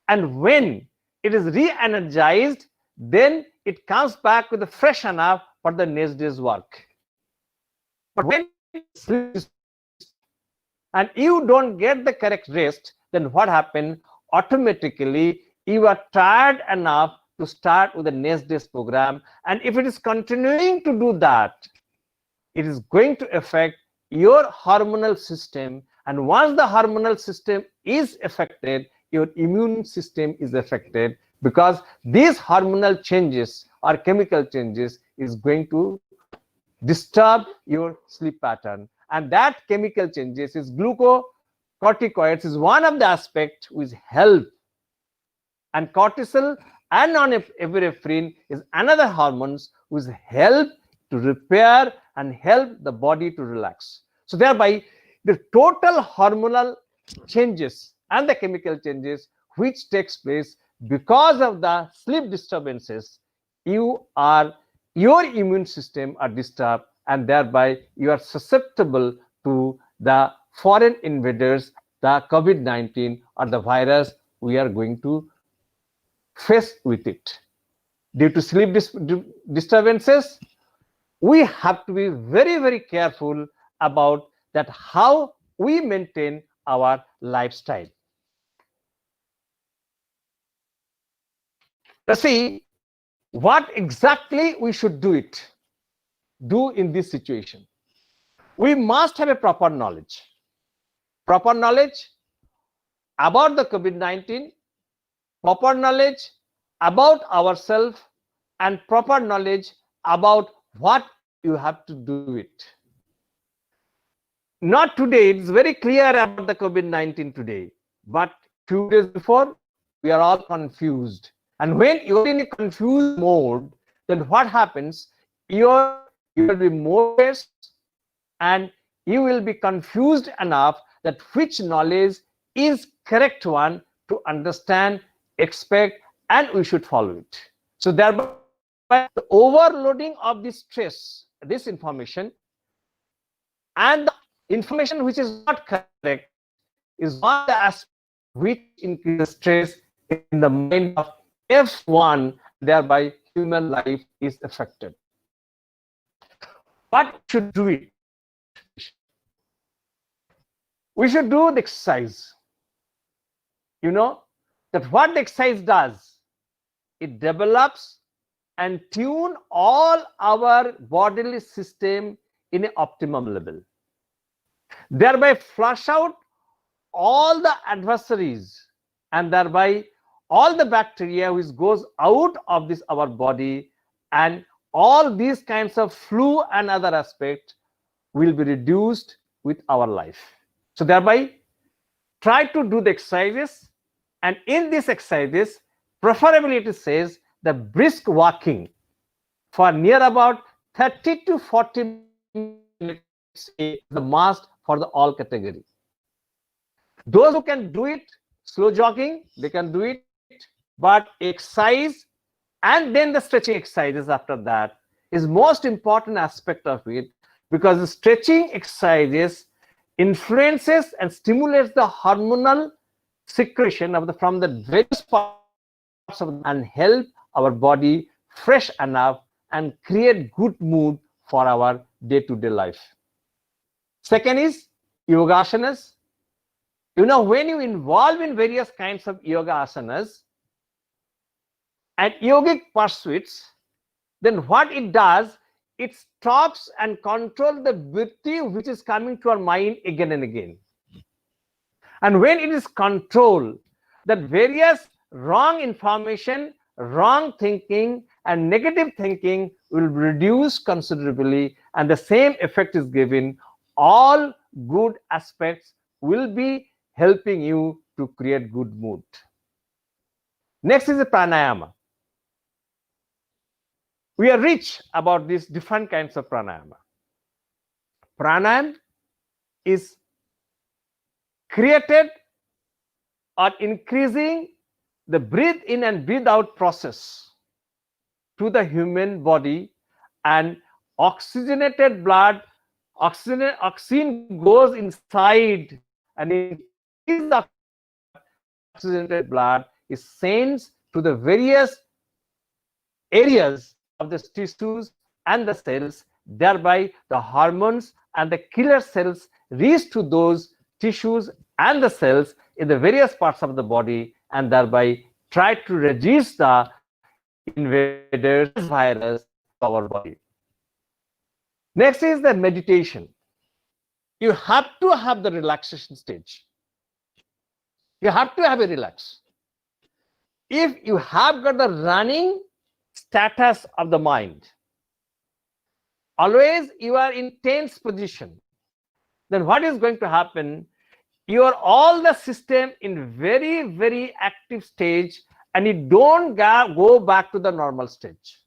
[SPEAKER 7] and when it is re-energized, then it comes back with a fresh enough for the next day's work. But when and you don't get the correct rest, then what happens? Automatically, you are tired enough to start with the next day's program. And if it is continuing to do that, it is going to affect your hormonal system. And once the hormonal system is affected, your immune system is affected, because these hormonal changes or chemical changes is going to disturb your sleep pattern. And that chemical changes is glucocorticoids is one of the aspects which help, and cortisol and norepinephrine is another hormones which help to repair and help the body to relax. So thereby the total hormonal changes and the chemical changes which takes place because of the sleep disturbances, your immune system are disturbed, and thereby you are susceptible to the foreign invaders, the COVID-19 or the virus we are going to face with it. Due to sleep disturbances, we have to be very, very careful about that how we maintain our lifestyle. Let's see what exactly we should do in this situation. We must have a proper knowledge about the COVID-19, proper knowledge about ourselves, and proper knowledge about what you have to do it. Not today, it's very clear about the COVID-19 today, but 2 days before, we are all confused. And when you're in a confused mode, then what happens? You will be more stressed, and you will be confused enough that which knowledge is correct one to understand, expect, and we should follow it. So thereby the overloading of this stress, this information, and the information which is not correct is one of the aspects which increases stress in the mind of everyone, thereby human life is affected. What should do it? We should do the exercise. You know that what the exercise does, it develops and tune all our bodily system in an optimum level, thereby flush out all the adversaries, and thereby all the bacteria which goes out of this our body, and all these kinds of flu and other aspects will be reduced with our life. So thereby try to do the exercises, and in these exercises preferably it says the brisk walking for near about 30 to 40 minutes is the must for the all category. Those who can do it, slow jogging, they can do it, but exercise and then the stretching exercises after that is most important aspect of it, because the stretching exercises influences and stimulates the hormonal secretion of from the various parts of and help our body fresh enough and create good mood for our day-to-day life. Second is yoga asanas. You know, when you involve in various kinds of yoga asanas and yogic pursuits, then what it does, it stops and controls the vritti which is coming to our mind again and again. And when it is controlled, that various wrong information, wrong thinking, and negative thinking will reduce considerably, and the same effect is given. All good aspects will be helping you to create good mood. Next is the pranayama. We are rich about these different kinds of pranayama. Pranayama is created or increasing the breathe in and breathe out process to the human body, and oxygenated blood, oxygen goes inside, and in oxygenated blood is sent to the various areas of the tissues and the cells, thereby the hormones and the killer cells reach to those tissues and the cells in the various parts of the body, and thereby try to resist the invaders virus to our body. Next is the meditation. You have to have the relaxation stage. You have to have a relax. If you have got the running status of the mind, always you are in tense position, then what is going to happen? Your all the system in very active stage, and it don't go back to the normal stage.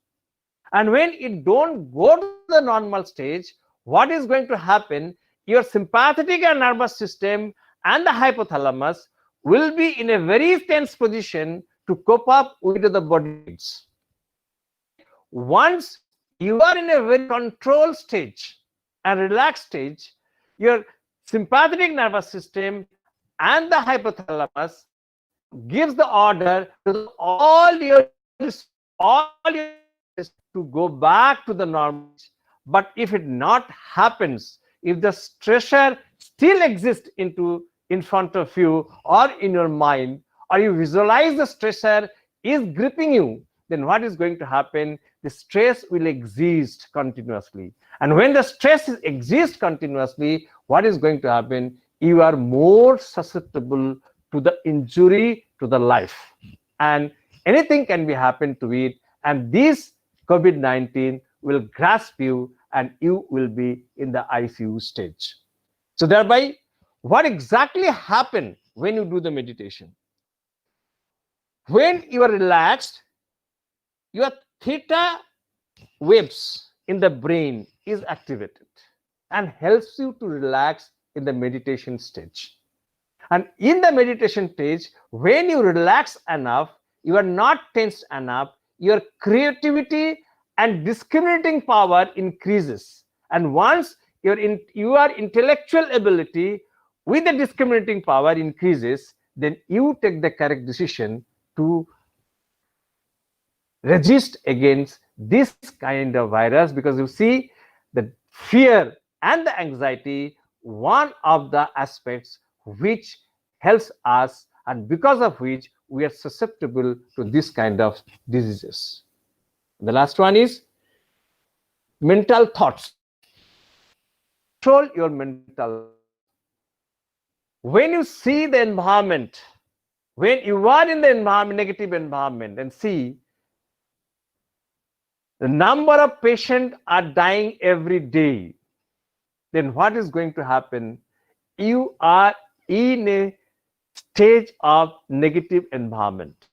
[SPEAKER 7] And when it don't go to the normal stage, what is going to happen? Your sympathetic and nervous system and the hypothalamus will be in a very tense position to cope up with the body needs. Once you are in a very controlled stage and relaxed stage, your sympathetic nervous system and the hypothalamus gives the order to all your to go back to the normal. But if it not happens, if the stressor still exists in front of you or in your mind, or you visualize the stressor is gripping you, then what is going to happen? The stress will exist continuously. And when the stress exists continuously, what is going to happen? You are more susceptible to the injury to the life. And anything can be happen to it. And this COVID-19 will grasp you and you will be in the ICU stage. So thereby, what exactly happens when you do the meditation? When you are relaxed, your theta waves in the brain is activated and helps you to relax in the meditation stage. And in the meditation stage, when you relax enough, you are not tensed enough, your creativity and discriminating power increases. And once your intellectual ability with the discriminating power increases, then you take the correct decision to resist against this kind of virus, because you see the fear and the anxiety, one of the aspects which helps us and because of which we are susceptible to this kind of diseases. The last one is mental thoughts. Control your mental. When you see the environment, when you are in the environment, negative environment, and see the number of patients are dying every day, then what is going to happen? You are in a stage of negative environment.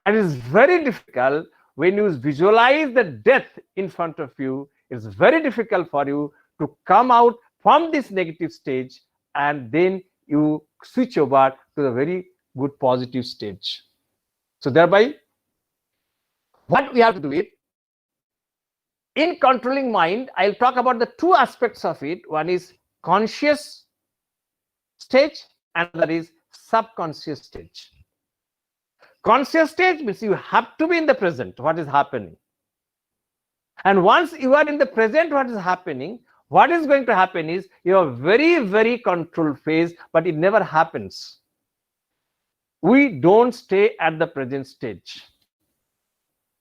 [SPEAKER 7] And it's very difficult when you visualize the death in front of you. It's very difficult for you to come out from this negative stage, and then you switch over to the very good positive stage. So thereby, what we have to do it in controlling mind, I'll talk about the two aspects of it. One is conscious stage, and that is subconscious stage. Conscious stage means you have to be in the present, what is happening. And once you are in the present, what is happening, what is going to happen is you are very controlled phase, but it never happens. We don't stay at the present stage.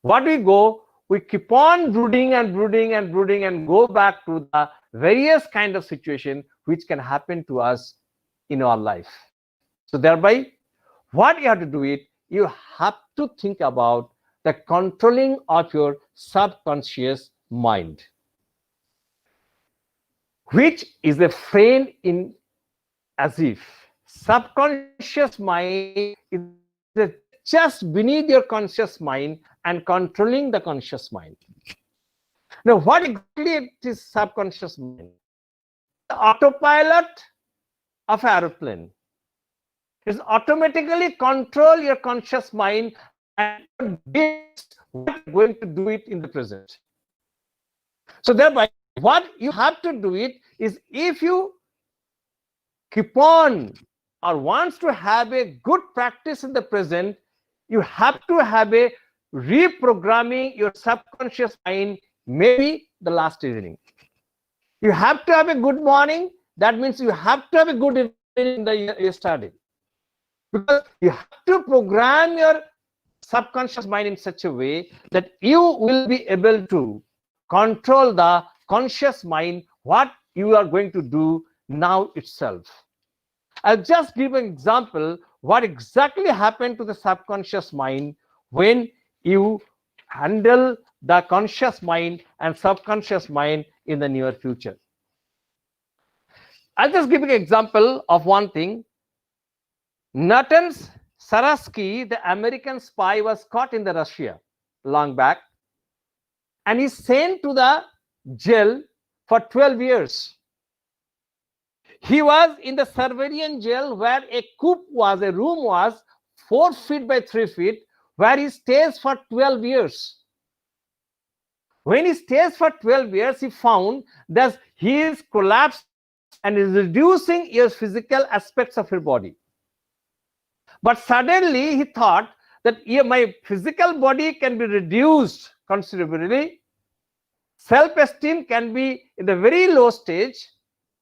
[SPEAKER 7] What we keep on brooding and go back to the various kind of situation which can happen to us in our life. So thereby, what you have to do it, you have to think about the controlling of your subconscious mind, which is a friend in as if. Subconscious mind is just beneath your conscious mind and controlling the conscious mind. Now, what exactly is subconscious mind? The autopilot of an aeroplane. It's automatically control your conscious mind and what you're going to do it in the present. So thereby, what you have to do it is, if you keep on or wants to have a good practice in the present, you have to have a reprogramming your subconscious mind, maybe the last evening. You have to have a good morning. That means you have to have a good evening in the yesterday. Because you have to program your subconscious mind in such a way that you will be able to control the conscious mind, what you are going to do now itself. I'll just give an example what exactly happened to the subconscious mind when you handle the conscious mind and subconscious mind in the near future. I'll just give an example of one thing. Nathan Sarasky, the American spy, was caught in the Russia long back, and he's sent to the jail for 12 years. He was in the Serbian jail where a room was 4 feet by 3 feet, where he stays for 12 years. When he stays for 12 years, he found that he is collapsed and is reducing your physical aspects of your body. But suddenly he thought that my physical body can be reduced considerably. Self-esteem can be in the very low stage.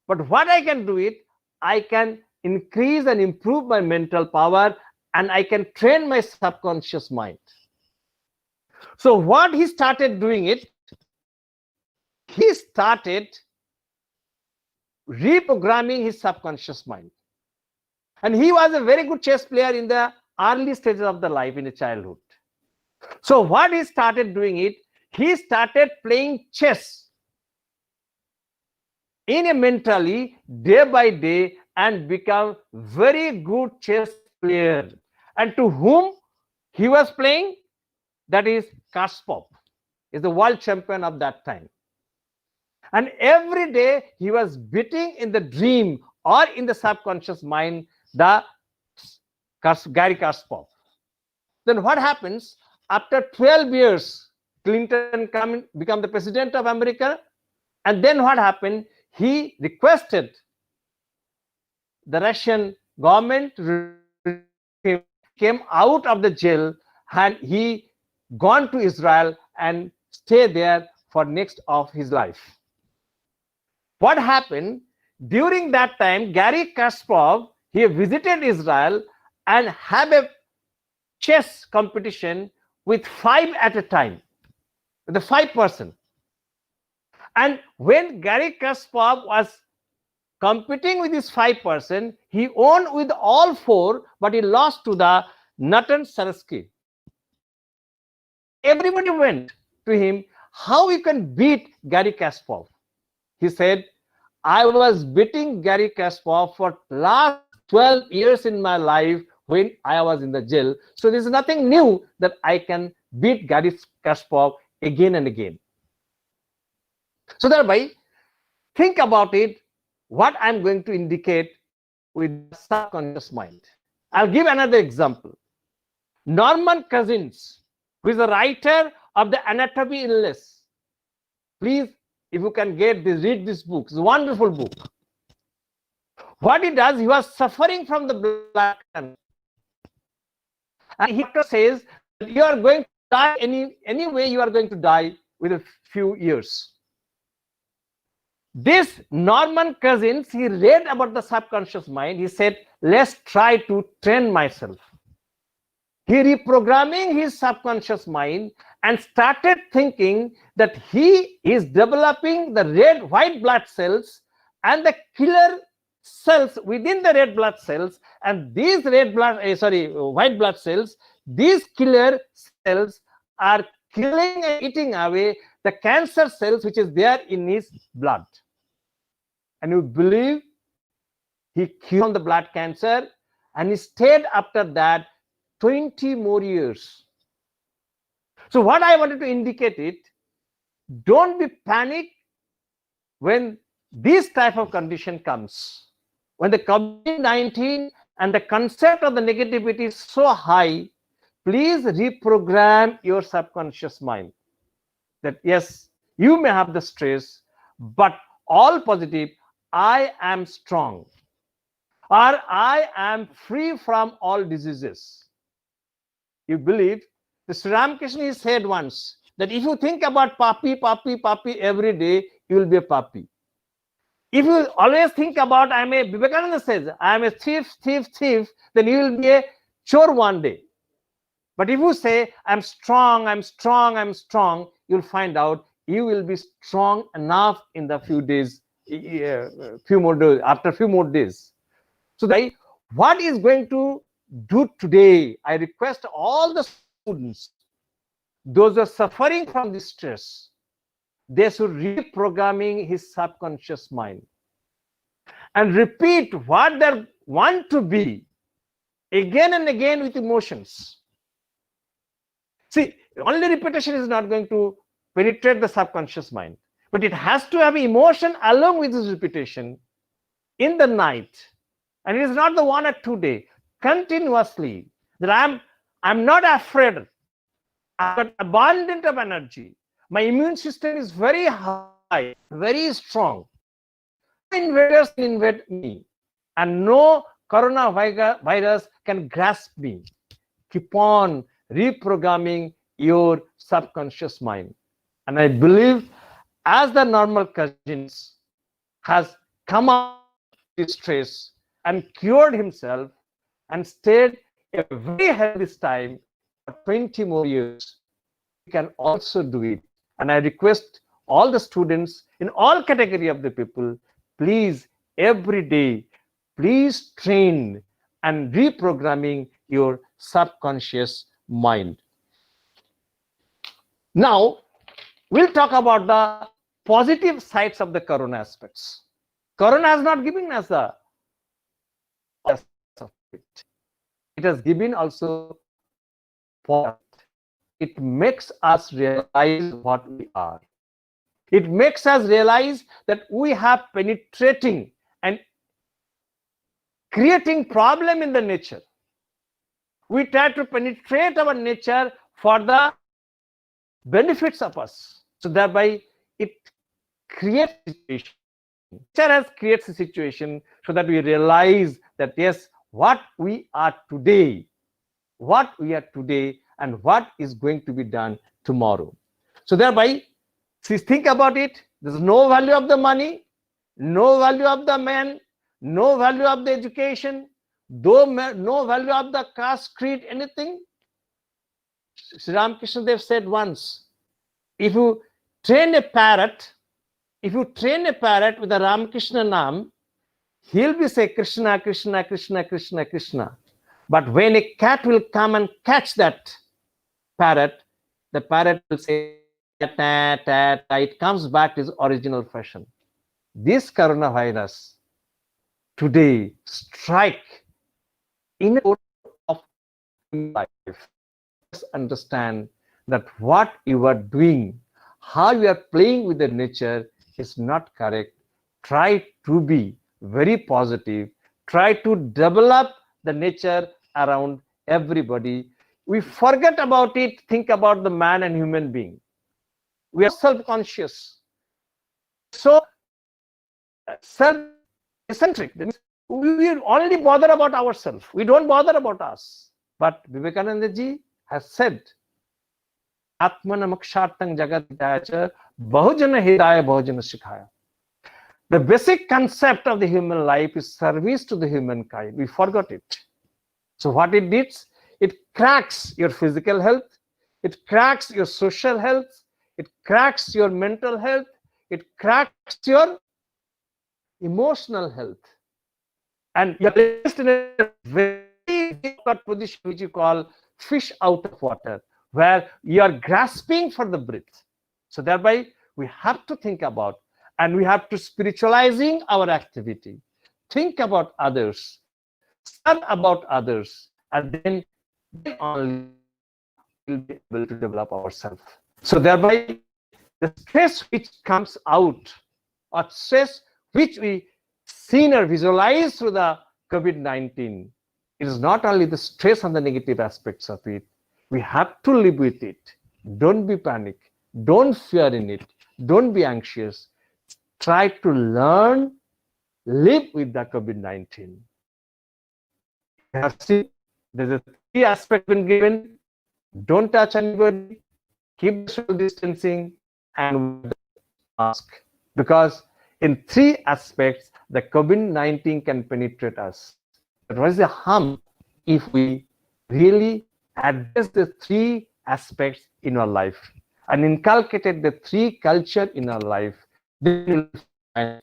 [SPEAKER 7] But what I can do it, I can increase and improve my mental power, and I can train my subconscious mind. So what he started doing it, he started reprogramming his subconscious mind. And he was a very good chess player in the early stages of the life in the childhood. So what he started doing it, he started playing chess in a mentally day by day and become very good chess player. And to whom he was playing, that is Kasparov, is the world champion of that time. And every day he was beating in the dream or in the subconscious mind the Garry Kasparov. Then what happens? After 12 years, Clinton become the president of America. And then what happened? He requested the Russian government came out of the jail, and he gone to Israel and stay there for next of his life. What happened? During that time, Garry Kasparov, he visited Israel and have a chess competition with 5 at a time, the 5 person. And when Garry Kasparov was competing with his 5 person, he won with all 4, but he lost to the Nathan Sarasky. Everybody went to him, how you can beat Garry Kasparov? He said, I was beating Garry Kasparov for last 12 years in my life when I was in the jail. So there's nothing new that I can beat Garry Kasparov again and again. So thereby, think about it, what I'm going to indicate with the subconscious mind. I'll give another example. Norman Cousins, who is a writer of the Anatomy Illness. Please, if you can get this, read this book. It's a wonderful book. What he does, he was suffering from the blood cancer. And he says that you are going to die anyway, you are going to die with a few years. This Norman Cousins, he read about the subconscious mind. He said, let's try to train myself. He reprogramming his subconscious mind and started thinking that he is developing the white blood cells and the killer cells within the red blood cells, and these white blood cells, these killer cells are killing and eating away the cancer cells which is there in his blood. And you believe he cured the blood cancer, and he stayed after that 20 more years. So what I wanted to indicate it, don't be panicked when this type of condition comes. When the COVID-19 and the concept of the negativity is so high, please reprogram your subconscious mind. That yes, you may have the stress, but all positive, I am strong, or I am free from all diseases. you believe, the Sri Ramakrishna he said once that if you think about papi, papi, papi every day, you will be a papi. If you always think about Vivekananda says, I am a thief, thief, thief, then you will be a chore one day. But if you say, I'm strong, I'm strong, I'm strong, you'll find out you will be strong enough in the few days, few more days, after few more days. So what is going to do today, I request all the students, those who are suffering from this stress, they should reprogramming his subconscious mind and repeat what they want to be again and again with emotions. See, only repetition is not going to penetrate the subconscious mind, but it has to have emotion along with this repetition in the night. And it is not the 1 or 2 days, continuously, that I'm not afraid. I've got abundant of energy. My immune system is very high, very strong. Invaders can invade me, and no coronavirus can grasp me. Keep on reprogramming your subconscious mind. And I believe as the normal cousins has come out of this stress and cured himself and stayed a very healthy time for 20 more years, you can also do it. And I request all the students in all category of the people, please every day, please train and reprogramming your subconscious mind. Now, we'll talk about the positive sides of the corona aspects. Corona has not given us the it has given also point. It makes us realize what we are. It makes us realize that we have penetrating and creating problem in the nature. We try to penetrate our nature for the benefits of us. So thereby it creates a situation. Nature has creates a situation so that we realize that yes, what we are today and what is going to be done tomorrow. So thereby, please think about it. There's no value of the money, no value of the man, no value of the education, no value of the caste, creed, anything. Sri Ramakrishna Dev said once, if you train a parrot with the Ramakrishna Nam, he'll be say Krishna, Krishna, Krishna, Krishna, Krishna. But when a cat will come and catch that parrot, the parrot will say, ta, ta, ta. It comes back to its original fashion. This coronavirus today strike in a core of life. Just understand that what you are doing, how you are playing with the nature is not correct. Try to be very positive. Try to develop the nature around everybody. We forget about it, think about the man and human being. We are self-conscious. So self-centric. We only bother about ourselves. We don't bother about us. But Vivekananda ji has said, Atmana mokshartang jagat hitaya bahujana hidaya bahujana shikhaya. The basic concept of the human life is service to the humankind. We forgot it. So what it did, it cracks your physical health, it cracks your social health, it cracks your mental health, it cracks your emotional health. And you're placed in a very difficult position which you call fish out of water, where you are grasping for the breath. So thereby we have to think about, and we have to spiritualizing our activity. Think about others, serve about others, and then only will be able to develop ourselves. So thereby the stress which comes out, or stress which we seen or visualize through the COVID-19, it is not only the stress and the negative aspects of it. We have to live with it. Don't be panic. Don't fear in it. Don't be anxious. Try to learn, live with the COVID-19. You have seen there's a 3 aspects been given. don't touch anybody, keep social distancing, and wear the mask. Because in three aspects, the COVID-19 can penetrate us. But what is the harm if we really address the three aspects in our life and inculcated the three culture in our life? Then you will find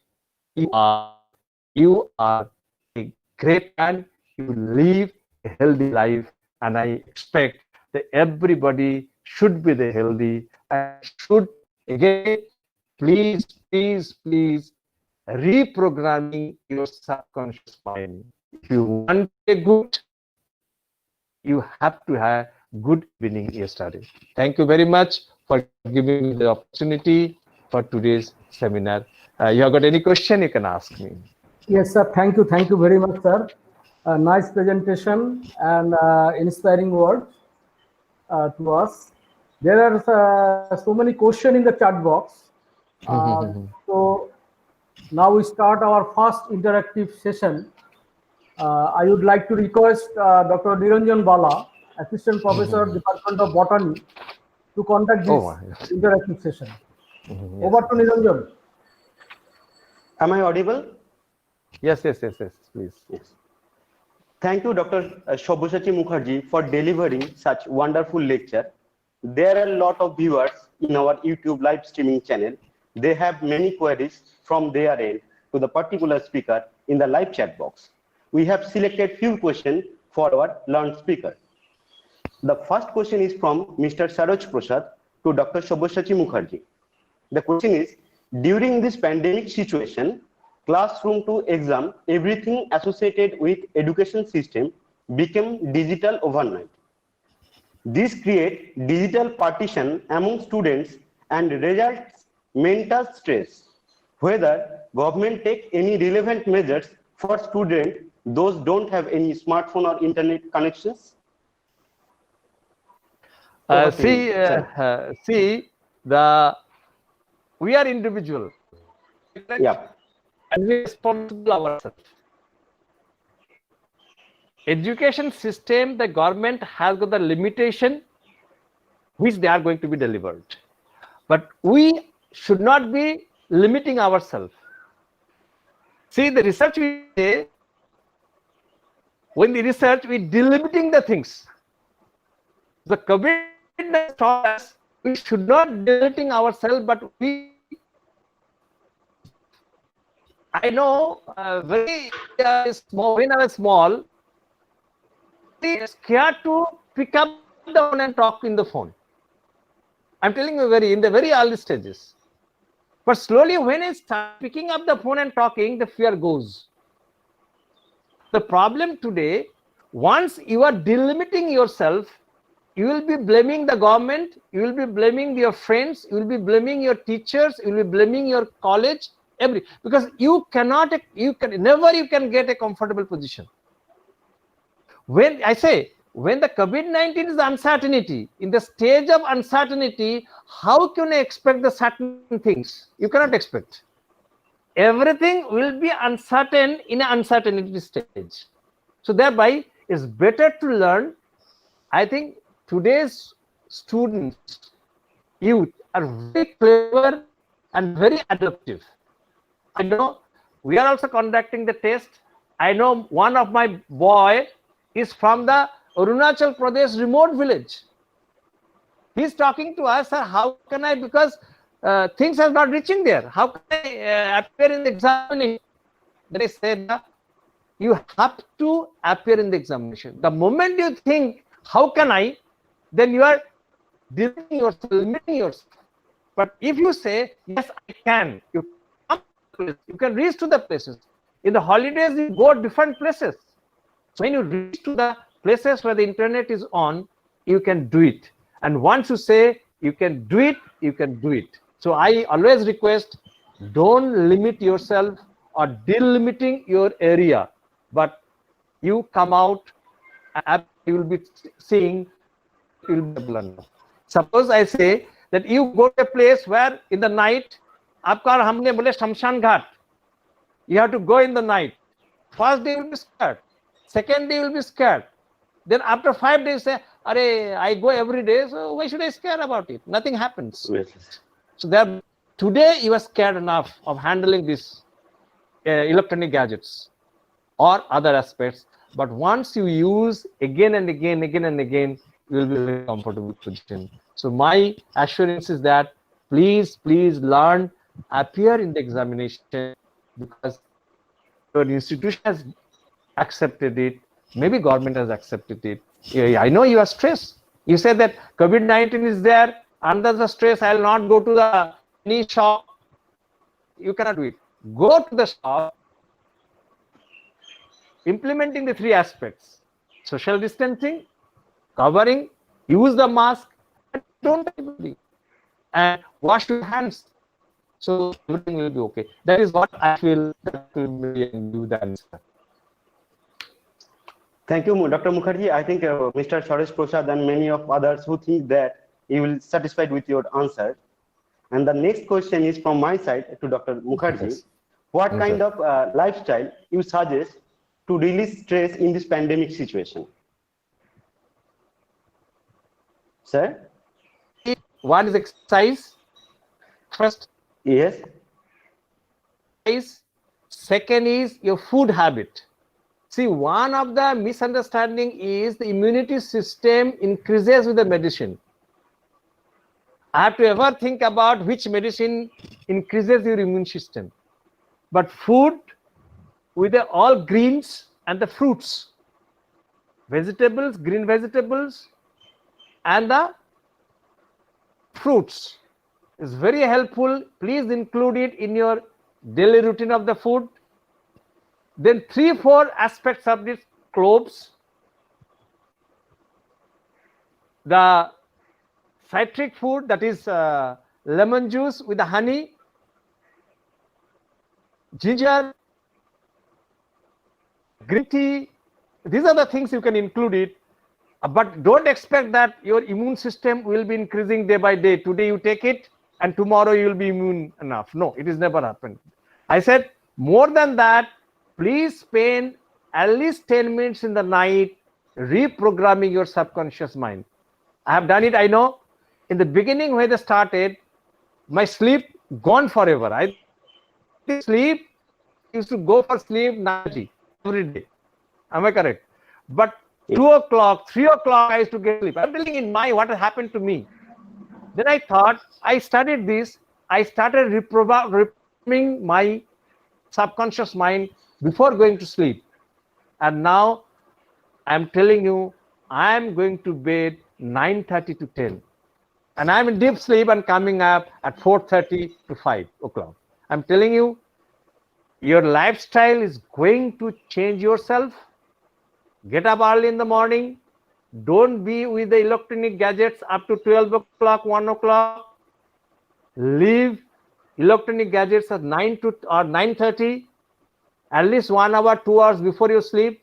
[SPEAKER 7] you are a great man. You live a healthy life, and I expect that everybody should be the healthy and should again please reprogramming your subconscious mind. If you want a good, you have to have good evening yesterday. Thank you very much for giving me the opportunity for today's seminar. You have got any question, you can ask me.
[SPEAKER 2] Yes, sir. Thank you. Thank you very much, sir. Nice presentation and inspiring words to us. There are so many questions in the chat box. So now we start our first interactive session. I would like to request Dr. Niranjan Bala, Assistant Professor, Department of Botany, to conduct this interactive session. Over to Niranjan.
[SPEAKER 9] Am I audible?
[SPEAKER 7] Yes, please.
[SPEAKER 9] Yes. Thank you, Dr. Sabyasachi Mukherjee, for delivering such wonderful lecture. There are a lot of viewers in our YouTube live streaming channel. They have many queries from their end to the particular speaker in the live chat box. We have selected few questions for our learned speaker. The first question is from Mr. Saroj Prasad to Dr. Sabyasachi Mukherjee. The question is, during this pandemic situation, classroom to exam, everything associated with education system became digital overnight. This creates digital partition among students and results mental stress. Whether government take any relevant measures for students, those don't have any smartphone or internet connections?
[SPEAKER 7] We are individual.
[SPEAKER 9] Yeah.
[SPEAKER 7] And we are responsible ourselves. Education system, the government has got the limitation which they are going to be delivered. But we should not be limiting ourselves. See, the research we say, when the research, we delimiting the things. The COVID taught us we should not delimiting ourselves, but I know very small, when I was small, I was scared to pick up the phone and talk in the phone. I'm telling you, in the very early stages. But slowly, when I start picking up the phone and talking, the fear goes. The problem today, once you are delimiting yourself, you will be blaming the government, you will be blaming your friends, you will be blaming your teachers, you will be blaming your college, because you can never get a comfortable position. When the COVID-19 is uncertainty, in the stage of uncertainty, how can you expect the certain things? You cannot expect. Everything will be uncertain in an uncertainty stage. So thereby, it's better to learn. I think today's students, youth, are very clever and very adaptive. I know we are also conducting the test. I know one of my boy is from the Arunachal Pradesh remote village. He's talking to us, sir, how can I, because things are not reaching there. How can I appear in the examination? They said, you have to appear in the examination. The moment you think, how can I, then you are limiting yourself. But if you say, yes, I can, you can reach to the places. In the holidays, you go different places. So when you reach to the places where the internet is on, you can do it. And once you say you can do it, you can do it. So I always request, don't limit yourself or delimiting your area, but you come out and you will be seeing, you will be able to learn. Suppose I say that you go to a place where in the night, you have to go in the night. First day you will be scared. Second day you will be scared. Then after 5 days, say, I go every day, so why should I scare about it? Nothing happens.
[SPEAKER 9] Yes.
[SPEAKER 7] So there, today you are scared enough of handling these electronic gadgets or other aspects. But once you use again and again, you will be in a very comfortable position. So my assurance is that please learn, appear in the examination, because your institution has accepted it, maybe government has accepted it. Yeah, I know you are stressed. You said that COVID-19 is there, under the stress I will not go to the any shop. You cannot do it. Go to the shop, implementing the 3 aspects: social distancing, covering, use the mask, and don't touch anybody, and wash your hands. So everything will be okay. That is what I feel that will be do the answer.
[SPEAKER 9] Thank you, Dr. Mukherjee. I think Mr. Suresh Prasad and many of others who think that you will satisfied with your answer. And the next question is from my side to Dr. Mukherjee.
[SPEAKER 7] Yes.
[SPEAKER 9] What
[SPEAKER 7] Yes,
[SPEAKER 9] kind
[SPEAKER 7] sir.
[SPEAKER 9] of lifestyle you suggest to release stress in this pandemic situation? Sir?
[SPEAKER 7] One is exercise. First
[SPEAKER 9] Yes.
[SPEAKER 7] is, second is your food habit. See, one of the misunderstanding is the immunity system increases with the medicine. I have to ever think about which medicine increases your immune system. But food with the all greens and the fruits, vegetables, green vegetables, and the fruits is very helpful. Please include it in your daily routine of the food. Then 3-4 aspects of this: cloves, the citric food, that is lemon juice with the honey, ginger, green tea. These are the things you can include it. But don't expect that your immune system will be increasing day by day. Today you take it and tomorrow you will be immune enough. No, it has never happened. I said more than that, please spend at least 10 minutes in the night reprogramming your subconscious mind. I have done it, I know. In the beginning when I started, my sleep gone forever. I sleep, used to go for sleep 90 every day. Am I correct? But 2 o'clock, 3 o'clock, I used to get sleep. I'm telling in my what happened to me. Then I thought, I studied this. I started reprogramming my subconscious mind before going to sleep. And now I'm telling you, I'm going to bed 9:30 to 10. And I'm in deep sleep and coming up at 4:30 to 5 o'clock. I'm telling you, your lifestyle is going to change yourself. Get up early in the morning. Don't be with the electronic gadgets up to 12 o'clock, 1 o'clock. Leave electronic gadgets at 9 to or 9:30, at least 1 hour, 2 hours before you sleep.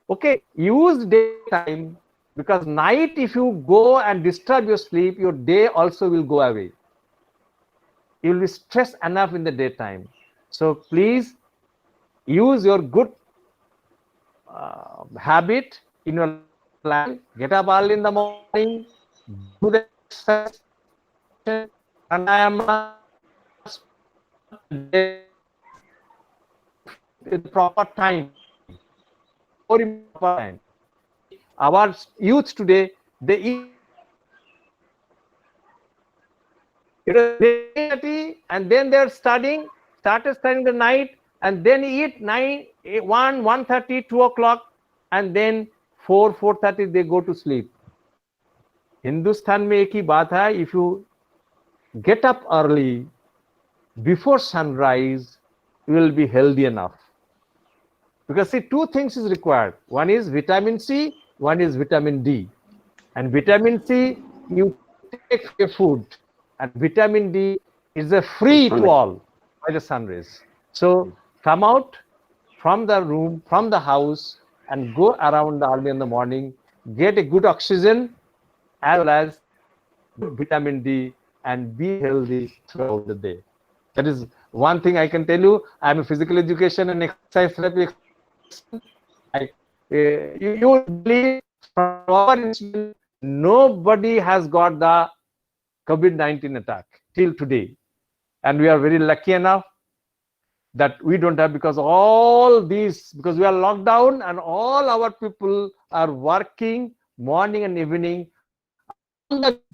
[SPEAKER 7] Okay, use daytime, because night, if you go and disturb your sleep, your day also will go away. You will be stressed enough in the daytime. So please use your good habit in your life. Get up early in the morning, do the exercise, and I am in proper time. Our youth today, they eat and then they're studying, started studying the night, and then eat 1:30, 2 o'clock, and then 4:30 they go to sleep. Hindustan mein ek hi baat hai, if you get up early before sunrise, you will be healthy enough. Because see, 2 things is required. One is vitamin C, one is vitamin D. And vitamin C you take your food, and vitamin D is a free to all by the sun rays. So come out from the room, from the house, and go around early in the morning, get a good oxygen as well as vitamin D, and be healthy throughout the day. That is one thing I can tell you. I am a physical education and exercise therapy. You believe from our institution, nobody has got the COVID-19 attack till today. And we are very lucky enough that we don't have, because all these, because we are locked down and all our people are working morning and evening,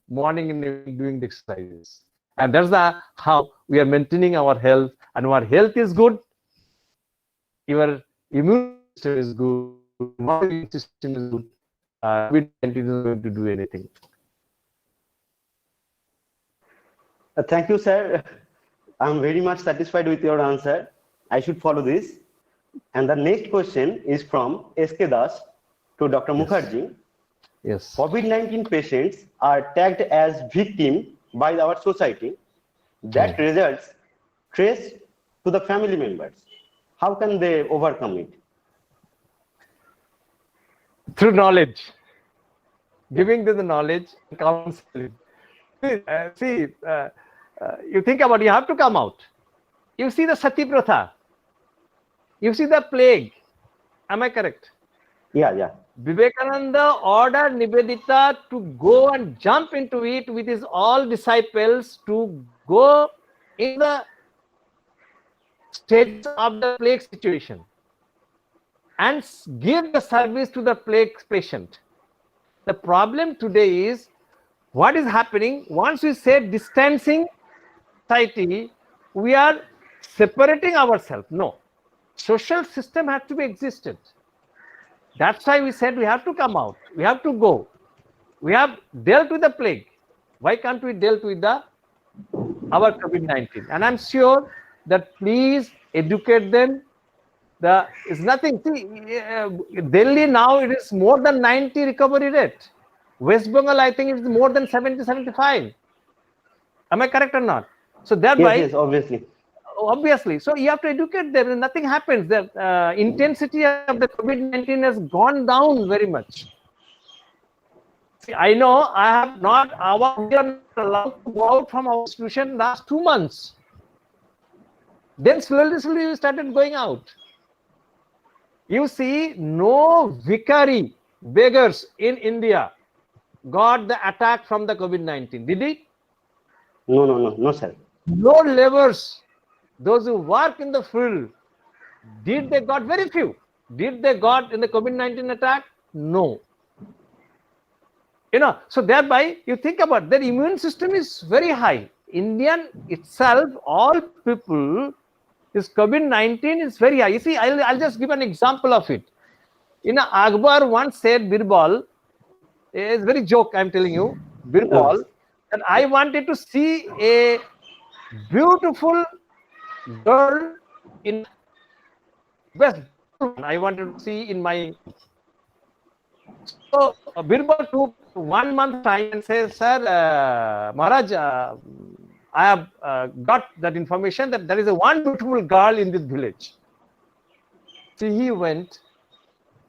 [SPEAKER 7] morning and evening doing the exercises. And that's how we are maintaining our health. And our health is good, your immune system is good, my immune system is good. COVID-19 is going to do anything.
[SPEAKER 9] Thank you, sir. I'm very much satisfied with your answer. I should follow this. And the next question is from SK Das to Dr. Mukherjee.
[SPEAKER 7] Yes.
[SPEAKER 9] COVID-19 patients are tagged as victim by our society. That results stress to the family members. How can they overcome it?
[SPEAKER 7] Through knowledge, giving them the knowledge, counseling. You think about it, you have to come out. You see the Sati Pratha. You see the plague. Am I correct?
[SPEAKER 9] Yeah.
[SPEAKER 7] Vivekananda ordered Nivedita to go and jump into it with his all disciples to go in the stage of the plague situation and give the service to the plague patient. The problem today is what is happening. Once we say distancing society, we are separating ourselves. No, social system has to be existed. That's why we said we have to come out. We have to go. We have dealt with the plague. Why can't we deal with our COVID-19? And I'm sure that please educate them. It's nothing. See, Delhi now it is more than 90 recovery rate. West Bengal, I think, is more than 70, 75. Am I correct or not? So thereby,
[SPEAKER 9] yes,
[SPEAKER 7] obviously. So you have to educate them. Nothing happens. The intensity of the COVID-19 has gone down very much. See, I know we are not allowed to go out from our institution last 2 months. Then slowly we started going out. You see, no vicary beggars in India got the attack from the COVID-19. Did it?
[SPEAKER 9] No, sir.
[SPEAKER 7] No laborers, those who work in the field, did they got very few? Did they got in the COVID-19 attack? No. So thereby you think about their immune system is very high. Indian itself, all people, this COVID-19 is very high. You see, I'll just give an example of it. Akbar once said, Birbal, it's very joke I'm telling you, Birbal, that I wanted to see a beautiful girl in West. I wanted to see in my. So Birbal took 1 month time and says, Sir, Maharaj, I have got that information that there is one beautiful girl in this village. So he went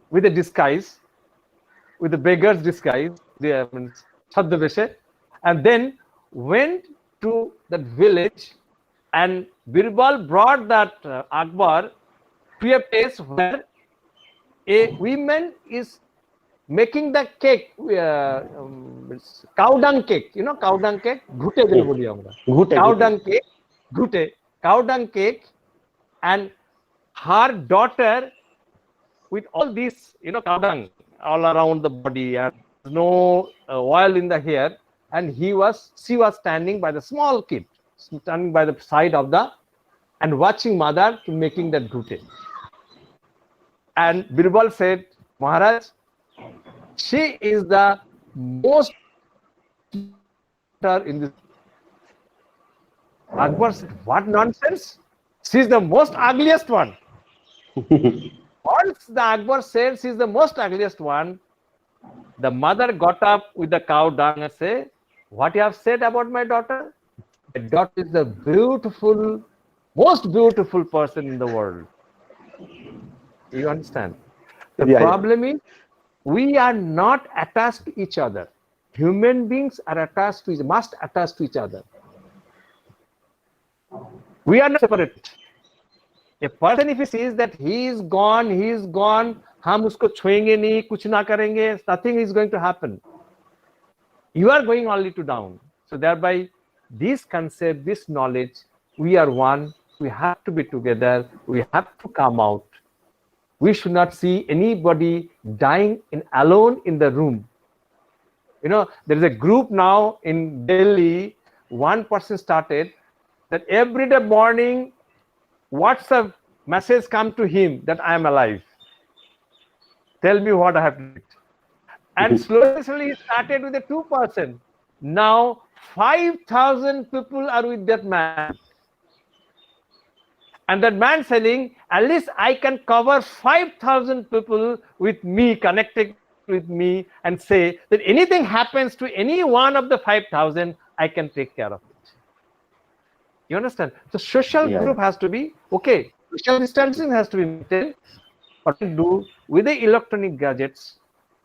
[SPEAKER 7] with a disguise, with a beggar's disguise, and then went to that village, and Birbal brought that Akbar to a place where a woman is making the cake, cow dung cake, cow dung cake, cow dung cake, and her daughter with all this, cow dung all around the body and no oil in the hair, and she was standing by the small kid, standing by the side of and watching mother to making that ghute. And Birbal said, Maharaj, she is the most in this. Akbar said, what nonsense? She is the most ugliest one. Once the Akbar said she is the most ugliest one, the mother got up with the cow dung and said, what you have said about my daughter? My daughter is the most beautiful person in the world. You understand? The problem is, we are not attached to each other. Human beings are must attach to each other. We are not separate. A person, if he sees that he is gone हम उसको छुएंगे नहीं, कुछ ना करेंगे, nothing is going to happen. You are going only to down. So thereby, this concept, this knowledge, we are one, we have to be together, we have to come out. We should not see anybody dying alone in the room. You know, there is a group now in Delhi, one person started that every day morning, WhatsApp message come to him that I am alive. Tell me what I have to do. And slowly he started with a 2%. Now 5,000 people are with that man. And that man saying, at least I can cover 5,000 people with me, connected with me, and say that anything happens to any one of the 5,000, I can take care of it. You understand? So social group has to be, okay, social distancing has to be maintained. What we do with the electronic gadgets,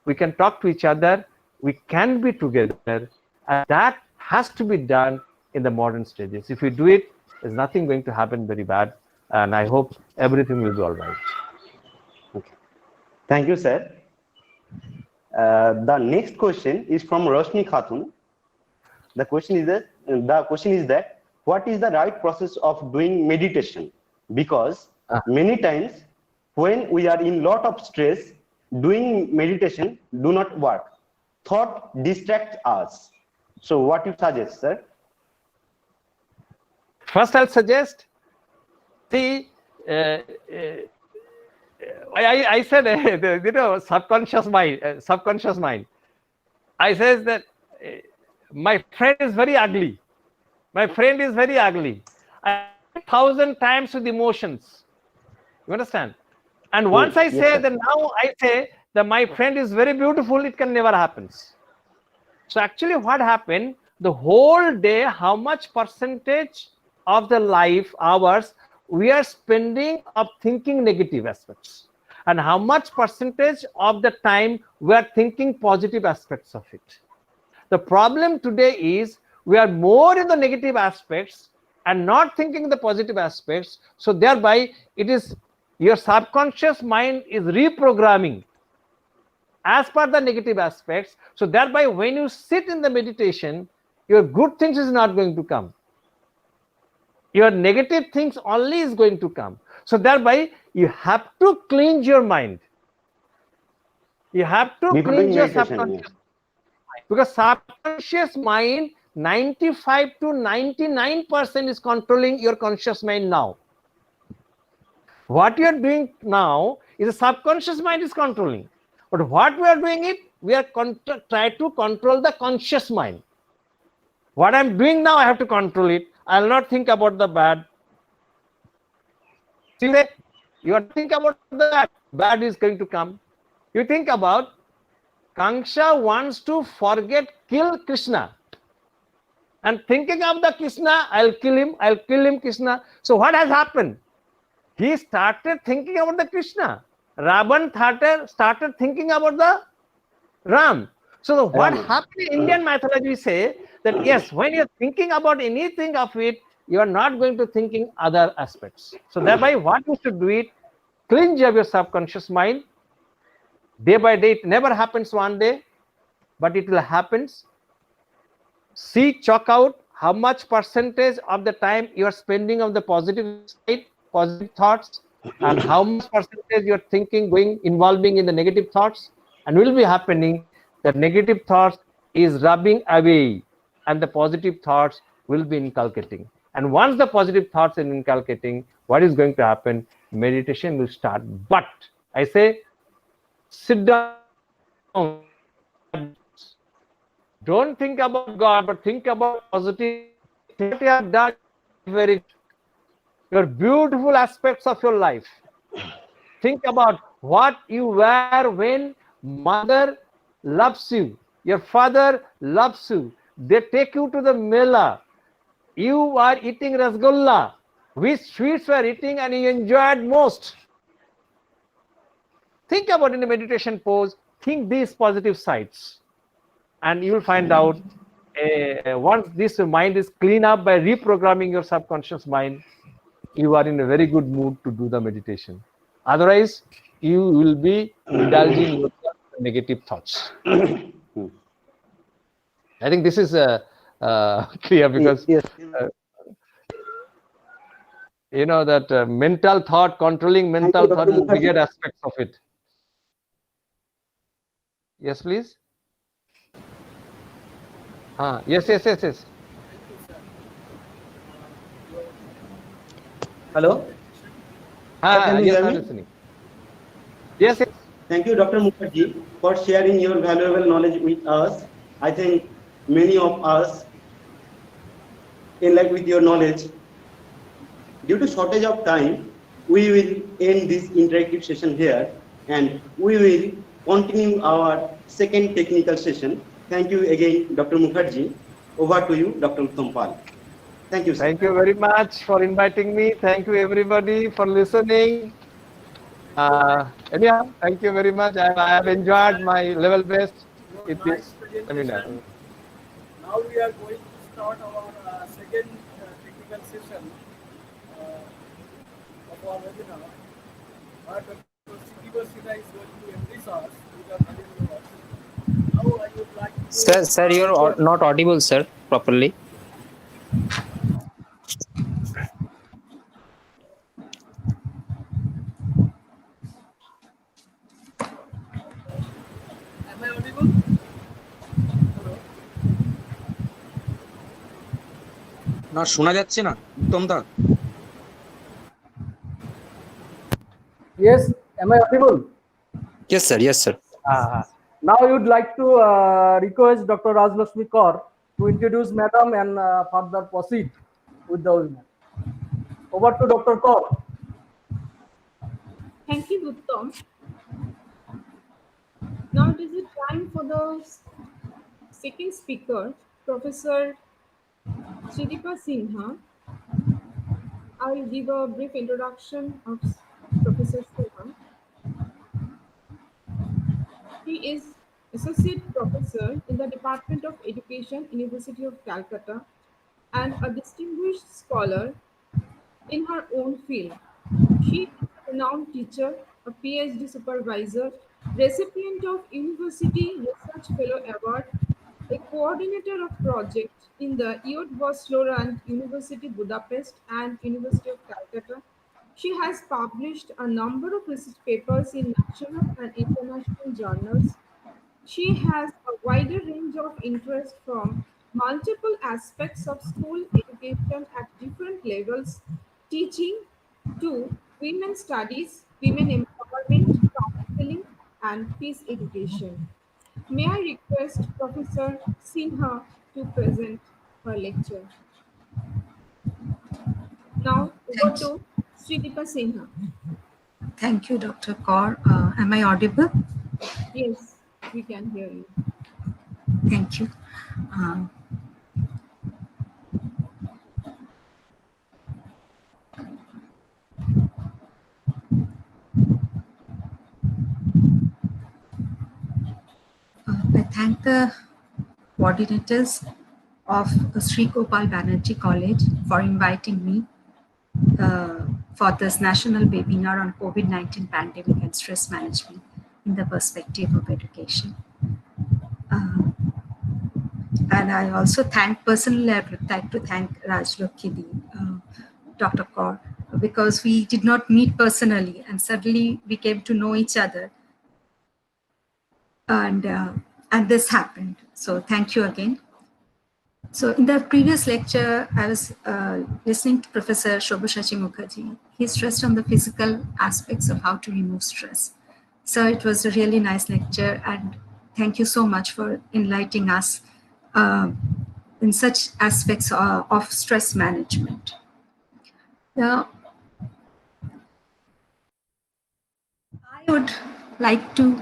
[SPEAKER 7] we can talk to each other, we can be together, and that has to be done in the modern stages. If we do it, there's nothing going to happen very bad, and I hope everything will be all right.
[SPEAKER 9] Okay. Thank you, sir. The next question is from Roshni Khatun. The question is that what is the right process of doing meditation? Because many times when we are in lot of stress, doing meditation do not work. Thought distracts us. So what you suggest, sir?
[SPEAKER 7] First, I'll suggest, see, I said, you know, subconscious mind. I says that my friend is very ugly. My friend is very ugly. I 1,000 times with emotions. You understand? And once I say that, now I say that my friend is very beautiful, it can never happen. So actually what happened, the whole day, how much percentage of the life hours we are spending of thinking negative aspects, and how much percentage of the time we are thinking positive aspects of it. The problem today is we are more in the negative aspects and not thinking the positive aspects. So thereby it is your subconscious mind is reprogramming as per the negative aspects. So thereby when you sit in the meditation, your good things is not going to come. Your negative things only is going to come. So thereby you have to cleanse your mind. You have to cleanse your subconscious mind. Because subconscious mind, 95 to 99% is controlling your conscious mind now. What you are doing now is the subconscious mind is controlling. But what we are doing it, we are try to control the conscious mind. What I'm doing now, I have to control it. I'll not think about the bad. See, you are thinking about the bad. Bad is going to come. You think about Kangsha wants to kill Krishna. And thinking of the Krishna, I'll kill him, Krishna. So what has happened? He started thinking about the Krishna. Ravan started thinking about the Ram. So what happened in Indian mythology say that yes, when you're thinking about anything of it, you are not going to thinking other aspects. So thereby what you should do it, cleanse your subconscious mind. Day by day, it never happens one day, but it will happen. See, chalk out how much percentage of the time you are spending on the positive side, positive thoughts, and how much percentage you are thinking, involving in the negative thoughts, and will be happening that negative thoughts is rubbing away and the positive thoughts will be inculcating. And once the positive thoughts are inculcating, what is going to happen? Meditation will start. But I say, sit down. Don't think about God, but think about positive things you have done. Your beautiful aspects of your life. Think about what you were when mother loves you, your father loves you. They take you to the mela. You are eating rasgulla. Which sweets you are eating and you enjoyed most? Think about in a meditation pose. Think these positive sides. And you will find out once this mind is cleaned up by reprogramming your subconscious mind, you are in a very good mood to do the meditation. Otherwise, you will be indulging yourself in negative thoughts. I think this is clear because
[SPEAKER 9] Yes.
[SPEAKER 7] you know that mental thought, controlling
[SPEAKER 9] Thank
[SPEAKER 7] mental
[SPEAKER 9] you,
[SPEAKER 7] thought
[SPEAKER 9] Dr.
[SPEAKER 7] is the
[SPEAKER 9] Mukherjee.
[SPEAKER 7] bigger aspects of it. Yes, please. Yes.
[SPEAKER 9] Hello. Sir, can you
[SPEAKER 7] Yes,
[SPEAKER 9] hear
[SPEAKER 7] I'm
[SPEAKER 9] me?
[SPEAKER 7] listening. Yes.
[SPEAKER 9] Thank you, Dr. Mukherjee, for sharing your valuable knowledge with us. I think many of us enlightened with your knowledge. Due to shortage of time, we will end this interactive session here and we will continue our second technical session. Thank you again, Dr. Mukherjee. Over to you, Dr. Uttam Pal. Thank you, sir.
[SPEAKER 7] Thank you very much for inviting me. Thank you everybody for listening. Anyhow, thank you very much. I have enjoyed my level best in this seminar.
[SPEAKER 2] Now we are going to start our second technical session of our webinar. Dr. Sreegopal is going to enrich us with our valuable words. Now I would like to
[SPEAKER 1] Sir, you're not audible, sir, properly.
[SPEAKER 2] Am I audible?
[SPEAKER 10] না শোনা যাচ্ছে না উত্তম দা
[SPEAKER 2] Yes, am I audible?
[SPEAKER 1] Yes, sir. Yes, sir.
[SPEAKER 2] Now I would like to request Dr. Rajlakshmi Kaur to introduce Madam and further proceed with the webinar. Over to Dr. Kaur.
[SPEAKER 3] Thank you, Uttam. Now it is the time for the second speaker, Professor Sreegopal Sinha. I will give a brief introduction of Professor Sinha. He is Associate Professor in the Department of Education, University of Calcutta, and a distinguished scholar in her own field. She is a renowned teacher, a PhD supervisor, recipient of University Research Fellow Award, a coordinator of projects in the Youth Boslorand University Budapest and University of Calcutta. She has published a number of research papers in national and international journals. She has a wider range of interest from multiple aspects of school education at different levels, teaching to women studies, women empowerment, counseling, and peace education. May I request Professor Sinha to present her lecture. Now, over to Sreegopal Sinha.
[SPEAKER 11] Thank you, Dr. Kaur. Am I audible?
[SPEAKER 3] Yes, we can hear you.
[SPEAKER 11] Thank you. I thank the coordinators of Sreegopal Banerjee College for inviting me for this national webinar on COVID-19 pandemic and stress management in the perspective of education. And I also personally, I would like to thank Rajlakshmi, Dr. Kaur, because we did not meet personally and suddenly we came to know each other. And this happened. So thank you again. So in the previous lecture, I was listening to Professor Shobusachi Mukherjee. He stressed on the physical aspects of how to remove stress. So it was a really nice lecture, and thank you so much for enlightening us in such aspects of stress management. Now, I would like to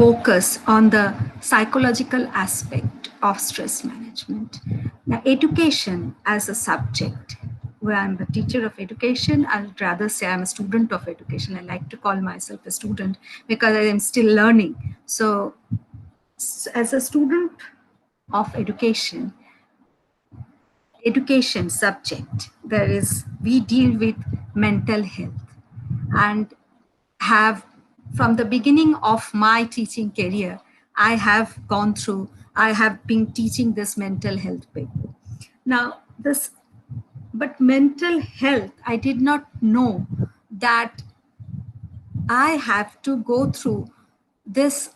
[SPEAKER 11] focus on the psychological aspect of stress management. Now, education as a subject, where I'm a teacher of education, I'd rather say I'm a student of education. I like to call myself a student because I am still learning. So as a student of education subject, we deal with mental health and have from the beginning of my teaching career, I have been teaching this mental health paper. Now, but mental health, I did not know that I have to go through this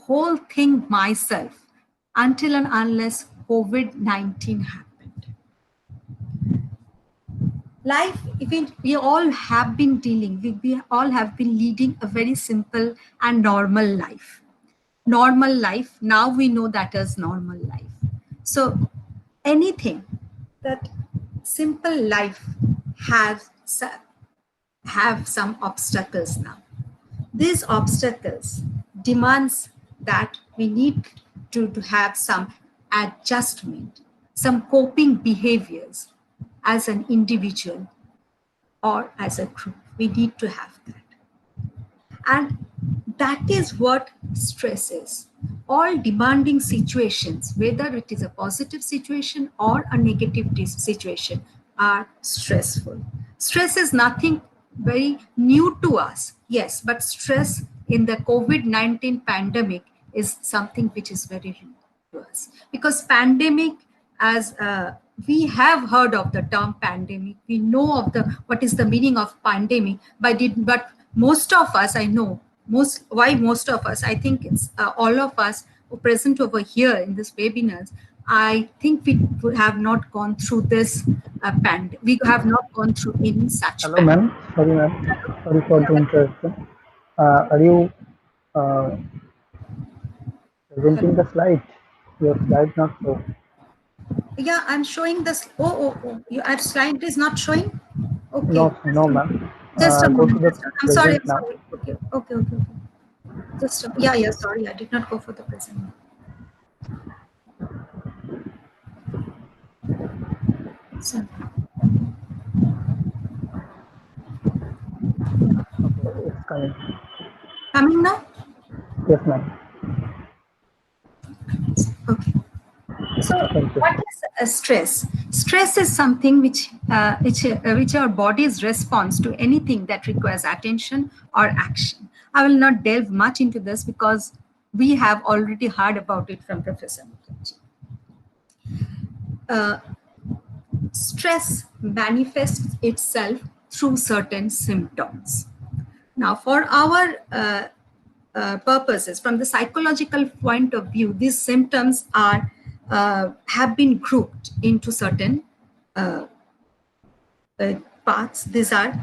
[SPEAKER 11] whole thing myself until and unless COVID-19 happened. Life, we all have been we all have been leading a very simple and normal life. Normal life, now we know that is normal life. So anything that simple life have some obstacles now. These obstacles demands that we need to have some adjustment, some coping behaviors as an individual or as a group. We need to have that. And that is what stress is. All demanding situations, whether it is a positive situation or a negative situation, are stressful. Stress is nothing very new to us, yes, but stress in the COVID-19 pandemic is something which is very new to us. Because pandemic, as we have heard of the term pandemic, we know of what is the meaning of pandemic, but most of us, I know, most of us, I think it's all of us who are present over here in this webinars, I think we would have not gone through this pandemic. We have not gone through any such
[SPEAKER 12] Hello, ma'am. Sorry, ma'am. Sorry for the interruption. Are you presenting the slide? Your slide not so.
[SPEAKER 11] Yeah, I'm showing this. Your slide is not showing? Okay.
[SPEAKER 12] No, ma'am.
[SPEAKER 11] Just a
[SPEAKER 12] Go to
[SPEAKER 11] moment.
[SPEAKER 12] the
[SPEAKER 11] I'm sorry.
[SPEAKER 12] present now.
[SPEAKER 11] Okay. Just yeah. Sorry, I did not go for the present. So.
[SPEAKER 12] Okay, it's coming.
[SPEAKER 11] Coming now?
[SPEAKER 12] Yes, ma'am.
[SPEAKER 11] Okay. So, what is stress? Stress is something which our body's response to anything that requires attention or action. I will not delve much into this because we have already heard about it from Professor Mukherjee. Stress manifests itself through certain symptoms. Now, for our purposes, from the psychological point of view, these symptoms have been grouped into certain parts. These are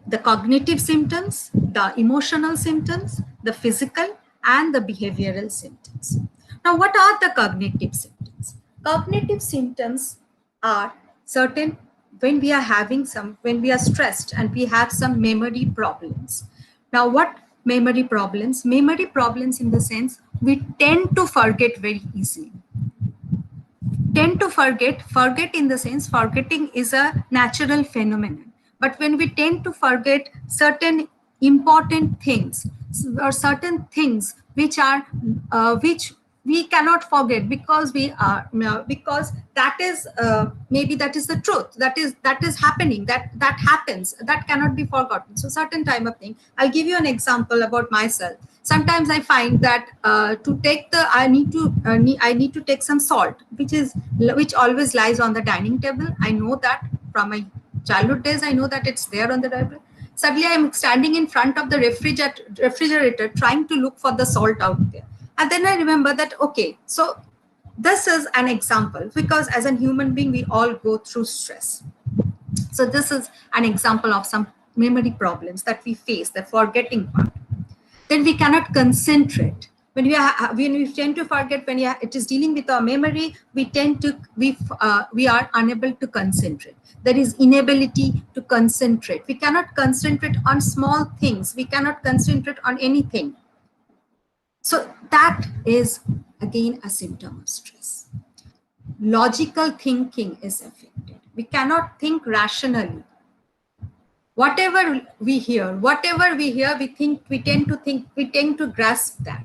[SPEAKER 11] the cognitive symptoms, the emotional symptoms, the physical, and the behavioral symptoms. Now, what are the cognitive symptoms? Cognitive symptoms are certain when we are stressed and we have some memory problems. Now, what memory problems? Memory problems in the sense we tend to forget very easily. Forget in the sense forgetting is a natural phenomenon. But when we tend to forget certain important things or certain things which we cannot forget because because that is maybe that is the truth, that is happening, that happens, that cannot be forgotten. So certain time of thing. I'll give you an example about myself. Sometimes I find that I need to take some salt, which always lies on the dining table. I know that from my childhood days. I know that it's there on the table. Suddenly, I'm standing in front of the refrigerator trying to look for the salt out there. And then I remember that, okay, so this is an example because as a human being, we all go through stress. So this is an example of some memory problems that we face, the forgetting part. Then we cannot concentrate. When we tend to forget, when it is dealing with our memory, we are unable to concentrate. There is inability to concentrate. We cannot concentrate on small things. We cannot concentrate on anything. So that is again a symptom of stress. Logical thinking is affected. We cannot think rationally. Whatever we hear, we tend to grasp that.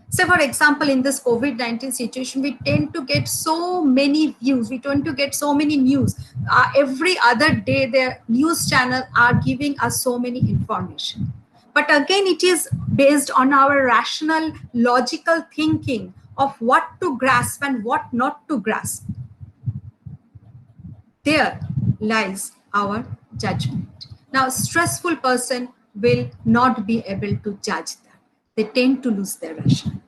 [SPEAKER 11] So for example, in this COVID-19 situation, we tend to get so many views. We tend to get so many news. Every other day, the news channel are giving us so many information. But again, it is based on our rational, logical thinking of what to grasp and what not to grasp. There lies our judgment. Now, a stressful person will not be able to judge that. They tend to lose their rationality.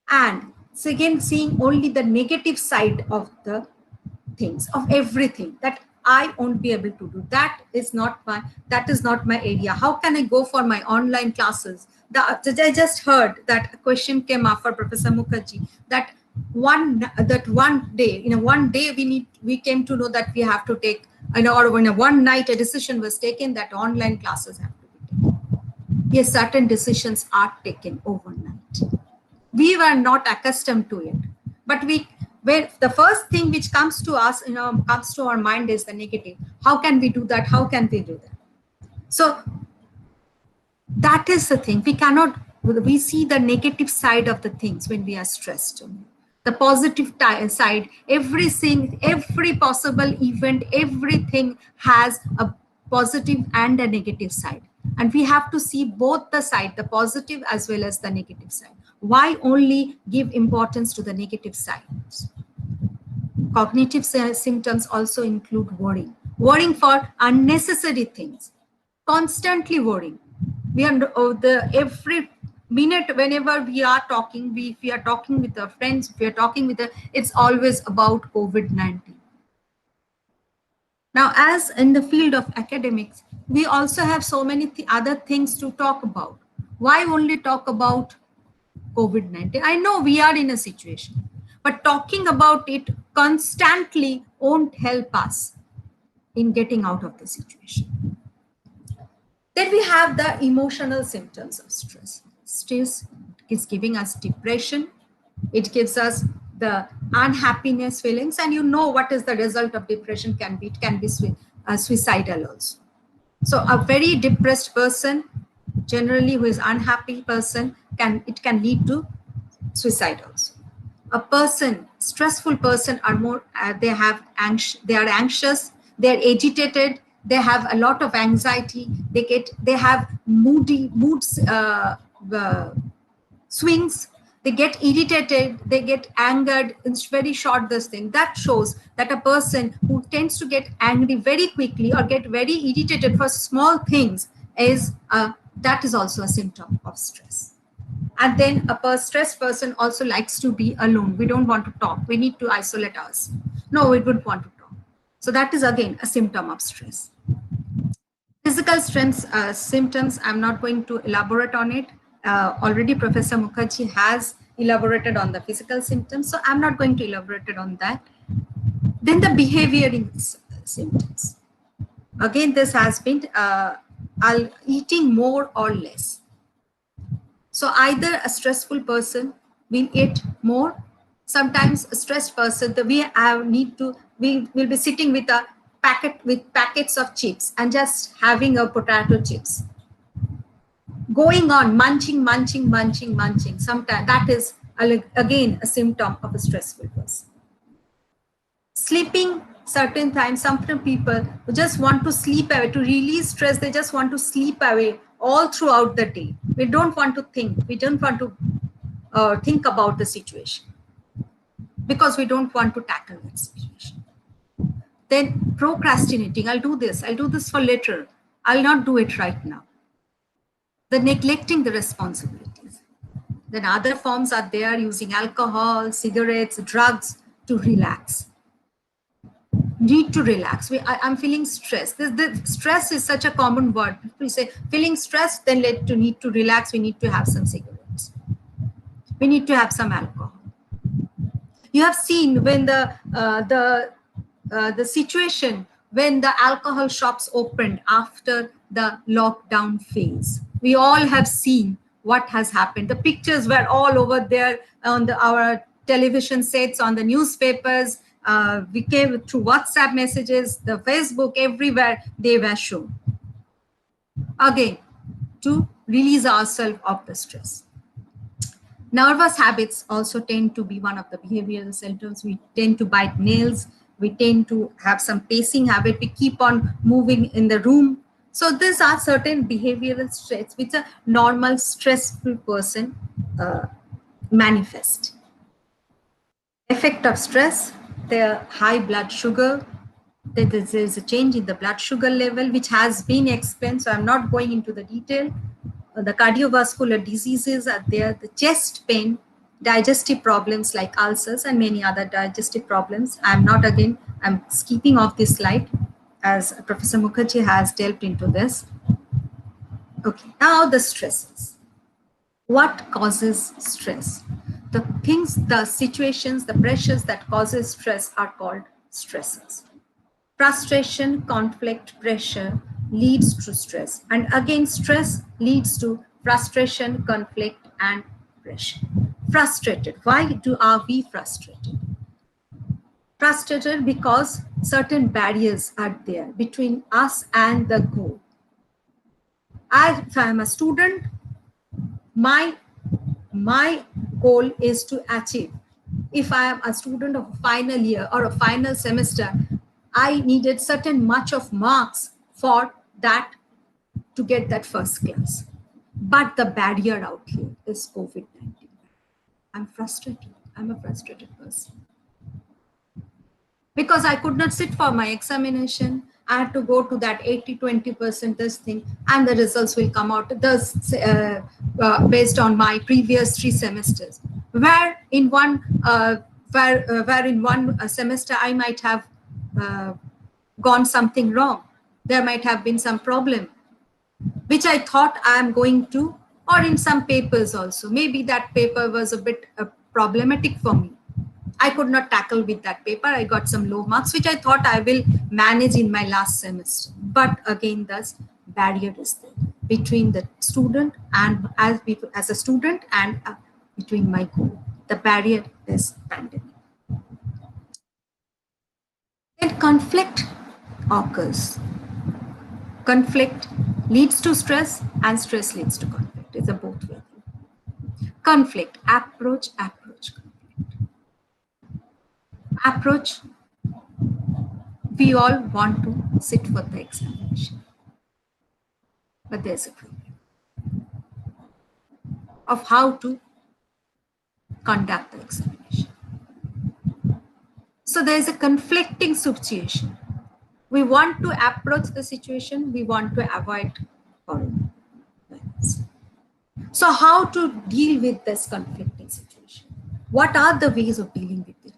[SPEAKER 11] And so again, seeing only the negative side of the things, of everything, that I won't be able to do. That is not my area. How can I go for my online classes? I just heard that a question came up for Professor Mukherjee that one day we came to know that we have to take, or when one night a decision was taken that online classes have to be taken. Yes, certain decisions are taken overnight. We were not accustomed to it, but where the first thing which comes to us, comes to our mind is the negative. How can we do that? How can we do that? So that is the thing. We see the negative side of the things when we are stressed. The positive side, every possible event, everything has a positive and a negative side. And we have to see both the side, the positive as well as the negative side. Why only give importance to the negative sides? Cognitive symptoms also include worrying for unnecessary things, constantly worrying. We are every minute whenever we are talking, if we are talking with our friends, if we are talking with it's always about COVID-19. Now, as in the field of academics, we also have so many other things to talk about. Why only talk about COVID-19? I know we are in a situation, but talking about it constantly won't help us in getting out of the situation. Then we have the emotional symptoms of stress. Stress is giving us depression. It gives us the unhappiness feelings, and you know what is the result of depression can be. It can be suicidal also. So a very depressed person, generally who is unhappy person, it can lead to suicide also. A stressful person are more, they are anxious, they are agitated, they have a lot of anxiety, they have mood swings, they get irritated, they get angered. It's very short, this thing. That shows that a person who tends to get angry very quickly or get very irritated for small things that is also a symptom of stress. And then a stressed person also likes to be alone. We don't want to talk. We need to isolate us. No, we don't want to talk. So that is again a symptom of stress. Physical symptoms, I'm not going to elaborate on it. Already Professor Mukherjee has elaborated on the physical symptoms, so I'm not going to elaborate on that. Then the behavioral symptoms. Again, this has been eating more or less. So either a stressful person will eat more. Sometimes a stressed person, we will be sitting with packets of chips and just having a potato chips. Going on munching. Sometimes that is again a symptom of a stressful person. Sleeping certain times, some people who just want to sleep away, to release stress, they just want to sleep away all throughout the day. We don't want to think. We don't want to think about the situation because we don't want to tackle that situation. Then procrastinating. I'll do this for later. I'll not do it right now. The neglecting the responsibilities. Then other forms are there, using alcohol, cigarettes, drugs to relax. Need to relax. I'm feeling stressed. The stress is such a common word. People say feeling stressed, then need to relax. We need to have some cigarettes. We need to have some alcohol. You have seen when the situation when the alcohol shops opened after the lockdown phase. We all have seen what has happened. The pictures were all over there on our television sets, on the newspapers. We came through WhatsApp messages, the Facebook, everywhere they were shown. Again, to release ourselves of the stress. Nervous habits also tend to be one of the behavioral symptoms. We tend to bite nails. We tend to have some pacing habit. We keep on moving in the room. So these are certain behavioral traits which a normal stressful person manifest. Effect of stress, the high blood sugar, there is a change in the blood sugar level, which has been explained, so I'm not going into the detail. The cardiovascular diseases are there, the chest pain, digestive problems like ulcers and many other digestive problems. I'm skipping off this slide as Professor Mukherjee has delved into this. Okay, now the stresses. What causes stress? The things, the situations, the pressures that causes stress are called stresses. Frustration, conflict, pressure leads to stress. And again, stress leads to frustration, conflict, and pressure. Frustrated. Why are we frustrated? Frustrated because certain barriers are there between us and the goal. If I am a student, my goal is to achieve. If I am a student of a final year or a final semester, I needed certain much of marks for that to get that first class. But the barrier out here is COVID-19. I'm frustrated. I'm a frustrated person. Because I could not sit for my examination. I had to go to that 80-20% this thing, and the results will come out based on my previous 3 semesters. Where in one semester I might have gone something wrong. There might have been some problem, which I thought I am going to, or in some papers also. Maybe that paper was a bit problematic for me. I could not tackle with that paper. I got some low marks, which I thought I will manage in my last semester. But again, thus barrier is there between the student and as a student and between my goal. The barrier is pandemic. Then conflict occurs. Conflict leads to stress and stress leads to conflict. It's a both way. Conflict, approach. Approach, we all want to sit for the examination, but there's a problem of how to conduct the examination. So there's a conflicting situation. We want to approach the situation, we want to avoid coronavirus. So how to deal with this conflicting situation? What are the ways of dealing with this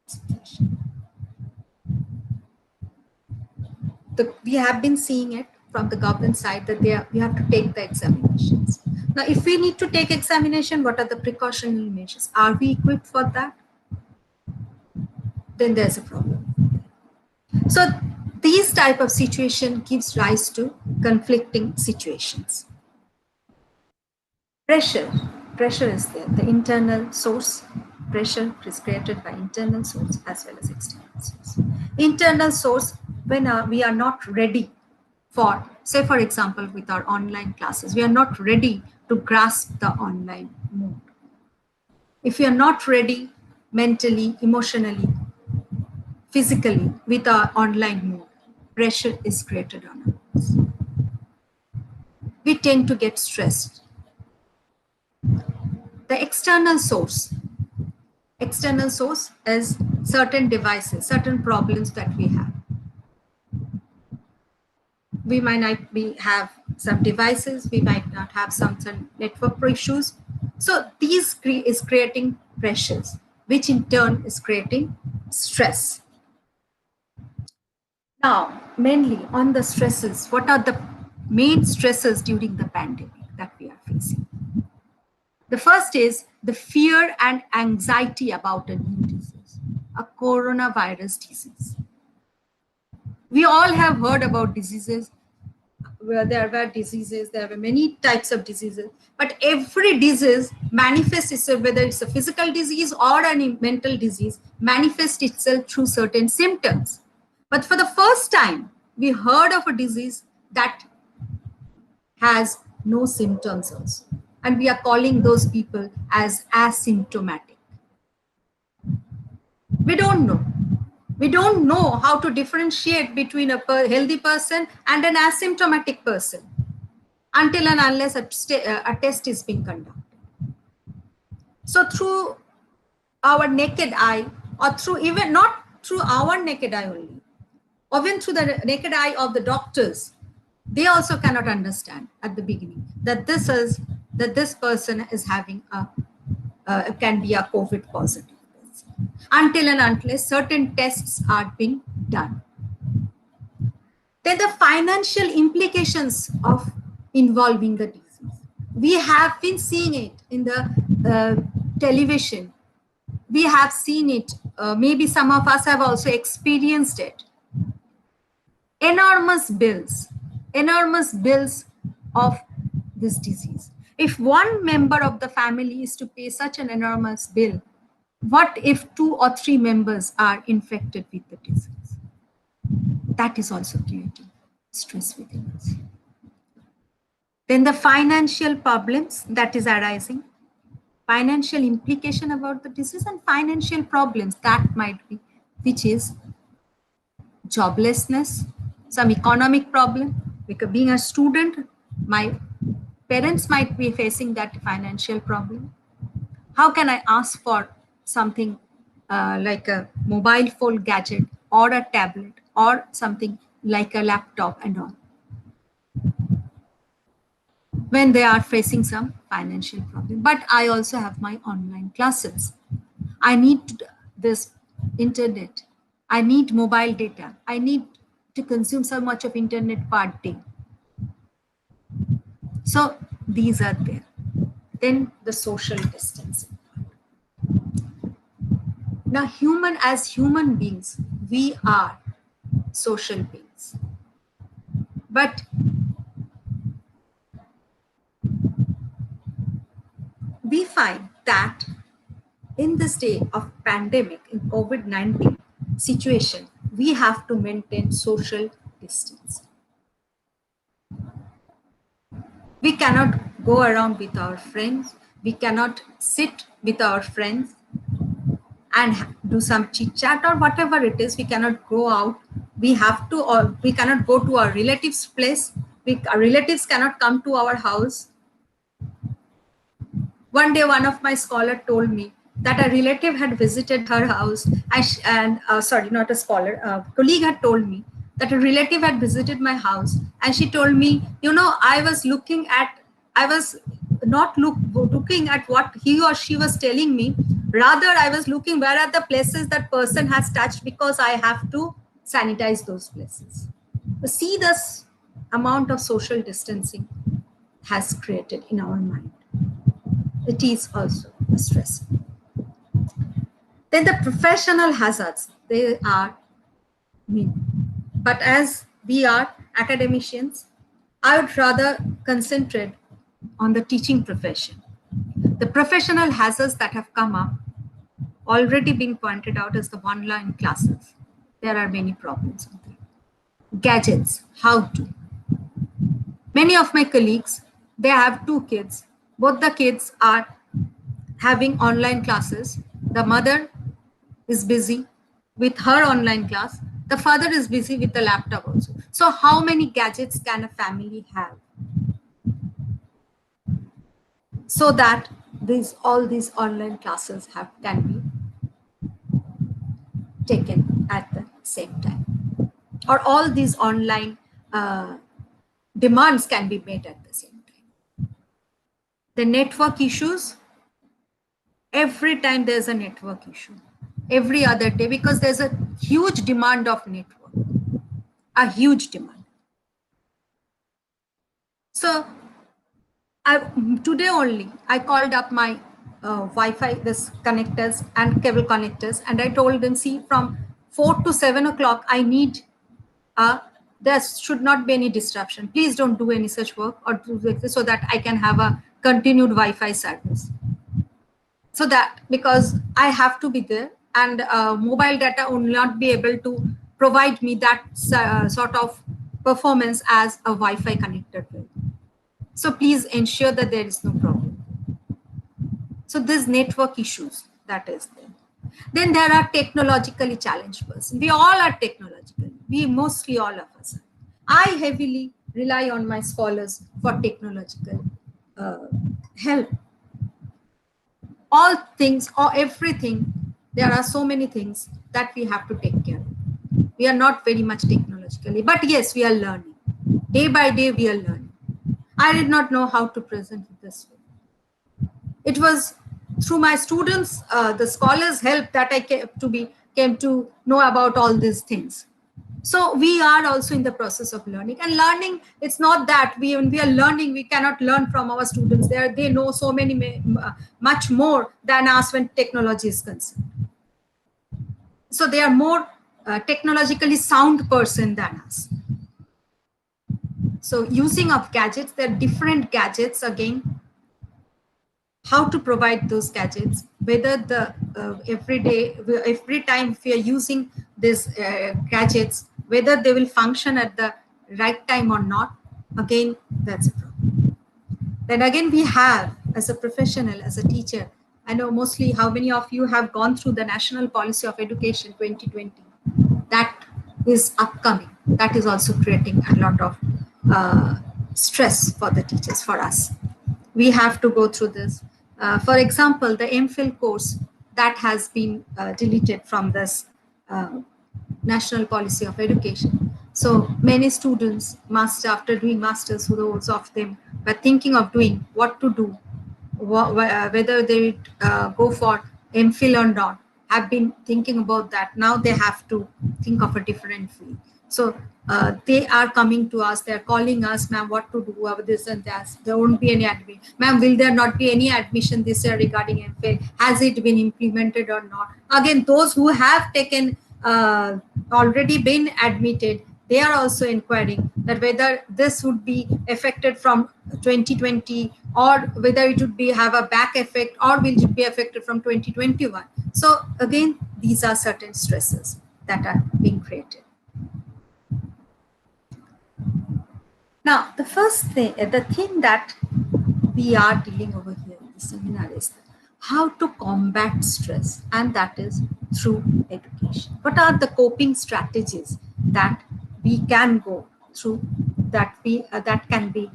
[SPEAKER 11] situation? We have been seeing it from the government side that we have to take the examinations. Now, if we need to take examination, what are the precautionary measures? Are we equipped for that? Then there's a problem. So these type of situation gives rise to conflicting situations. Pressure is there. The internal source, pressure is created by internal source as well as external source. Internal source, when we are not ready for, say for example, with our online classes, we are not ready to grasp the online mode. If we are not ready mentally, emotionally, physically with our online mode, pressure is created on us. We tend to get stressed. The external source is certain devices, certain problems that we have. We might not have some devices, we might not have some network issues. So these is creating pressures, which in turn is creating stress. Now, mainly on the stresses, what are the main stresses during the pandemic that we are facing? The first is the fear and anxiety about a new disease, a coronavirus disease. We all have heard about diseases, where there were diseases, there were many types of diseases, but every disease manifests itself, whether it's a physical disease or a mental disease, manifests itself through certain symptoms. But for the first time, we heard of a disease that has no symptoms also. And we are calling those people as asymptomatic. We don't know. We don't know how to differentiate between a healthy person and an asymptomatic person until and unless a test is being conducted. So through our naked eye, or through even not through our naked eye only, even through the naked eye of the doctors, they also cannot understand at the beginning that this person is having can be a COVID positive person, until and unless certain tests are being done. Then the financial implications of involving the disease. We have been seeing it in the television. We have seen it. Maybe some of us have also experienced it. Enormous bills of this disease. If one member of the family is to pay such an enormous bill, what if 2 or 3 members are infected with the disease? That is also creating stress within us. Then the financial problems that is arising, financial implication about the disease, and financial problems that might be, which is joblessness, some economic problem. Because being a student, my parents might be facing that financial problem. How can I ask for something like a mobile phone gadget or a tablet or something like a laptop and all, when they are facing some financial problem? But I also have my online classes. I need this internet. I need mobile data. I need to consume so much of internet per day. So these are there. Then the social distancing. Now, as human beings, we are social beings. But we find that in this day of pandemic, in COVID-19 situation, we have to maintain social distance. We cannot go around with our friends. We cannot sit with our friends and do some chit chat or whatever it is. We cannot go out. We have to, or we cannot go to our relatives' place. Our relatives cannot come to our house. One day, one of my scholars told me that a relative had visited her house, sorry, not a scholar, a colleague had told me that a relative had visited my house, and she told me, I was not looking at what he or she was telling me. Rather, I was looking where are the places that person has touched, because I have to sanitize those places. See, this amount of social distancing has created in our mind. It is also a stress. Then the professional hazards, they are mean. But as we are academicians, I would rather concentrate on the teaching profession. The professional hazards that have come up, already being pointed out as the online classes. There are many problems with that. Gadgets, how to. Many of my colleagues, they have 2 kids. Both the kids are having online classes. The mother is busy with her online class. The father is busy with the laptop also. So how many gadgets can a family have? So that all these online classes can be taken at the same time. Or all these online demands can be made at the same time. The network issues, every time there's a network issue, every other day, because there's a huge demand of network, a huge demand. So today only, I called up my Wi-Fi, this connectors and cable connectors, and I told them, see, from 4 to 7 o'clock, I need, there should not be any disruption. Please don't do any such work, or do this, so that I can have a continued Wi-Fi service. So that, because I have to be there, and mobile data will not be able to provide me that sort of performance as a Wi-Fi connected will. So please ensure that there is no problem. So these network issues, that is there. Then there are technologically challenged persons. We all are technological. We mostly all of us are. I heavily rely on my scholars for technological help. All things or everything, there are so many things that we have to take care of. We are not very much technologically, but yes, we are learning. Day by day, we are learning. I did not know how to present it this way. It was through my students, the scholars' help, that I came to know about all these things. So we are also in the process of learning, and learning, it's not that when we are learning, we cannot learn from our students. They know so many, much more than us when technology is concerned. So they are more technologically sound person than us. So using of gadgets, there are different gadgets again, how to provide those gadgets, whether the every time we are using these gadgets, whether they will function at the right time or not, again, that's a problem. Then again, we have, as a professional, as a teacher, I know mostly how many of you have gone through the National Policy of Education 2020. That is upcoming. That is also creating a lot of stress for the teachers, for us. We have to go through this. For example, the MPhil course that has been deleted from this National Policy of Education. So many students, after doing masters, those of them were thinking of doing what to do, whether they go for MPhil or not, have been thinking about that. Now they have to think of a different field. So they are coming to us, they're calling us, ma'am, what to do about this and that. There won't be any admission. Ma'am, will there not be any admission this year regarding MPhil? Has it been implemented or not? Again, those who have taken, already been admitted, they are also inquiring that whether this would be affected from 2020 or whether it would be have a back effect or will it be affected from 2021. So again, these are certain stresses that are being created. Now, the first thing, the thing that we are dealing over here in the seminar is how to combat stress, and that is through education. What are the coping strategies that we can go through, that can be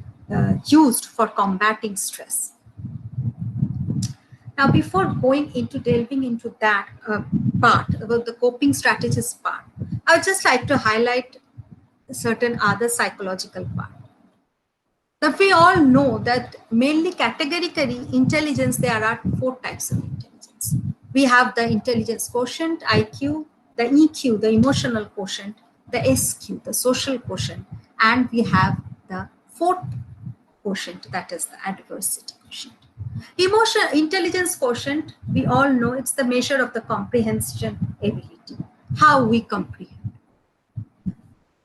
[SPEAKER 11] used for combating stress? Now, before delving into that part about the coping strategies part, I would just like to highlight certain other psychological part. That we all know that mainly categorically intelligence, there are 4 types of intelligence. We have the intelligence quotient, IQ, the EQ, the emotional quotient, the SQ, the social quotient, and we have the 4th quotient, that is the adversity quotient. Intelligence quotient, we all know it's the measure of the comprehension ability, how we comprehend.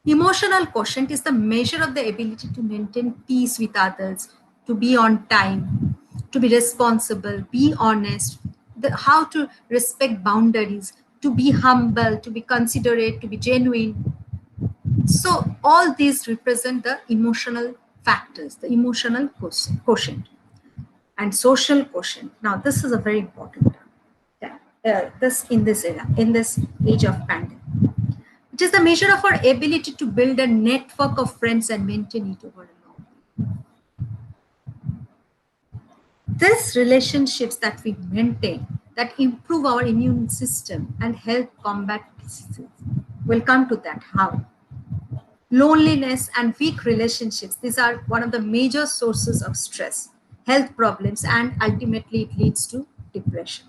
[SPEAKER 11] Emotional quotient is the measure of the ability to maintain peace with others, to be on time, to be responsible, be honest, how to respect boundaries, to be humble, to be considerate, to be genuine. So all these represent the emotional factors, the emotional quotient. And social quotient. Now, this is a very important term. In this era, in this age of pandemic. It is the measure of our ability to build a network of friends and maintain it over a long time. These relationships that we maintain, that improve our immune system and help combat diseases. We'll come to that, how. Loneliness and weak relationships, these are one of the major sources of stress, health problems, and ultimately it leads to depression.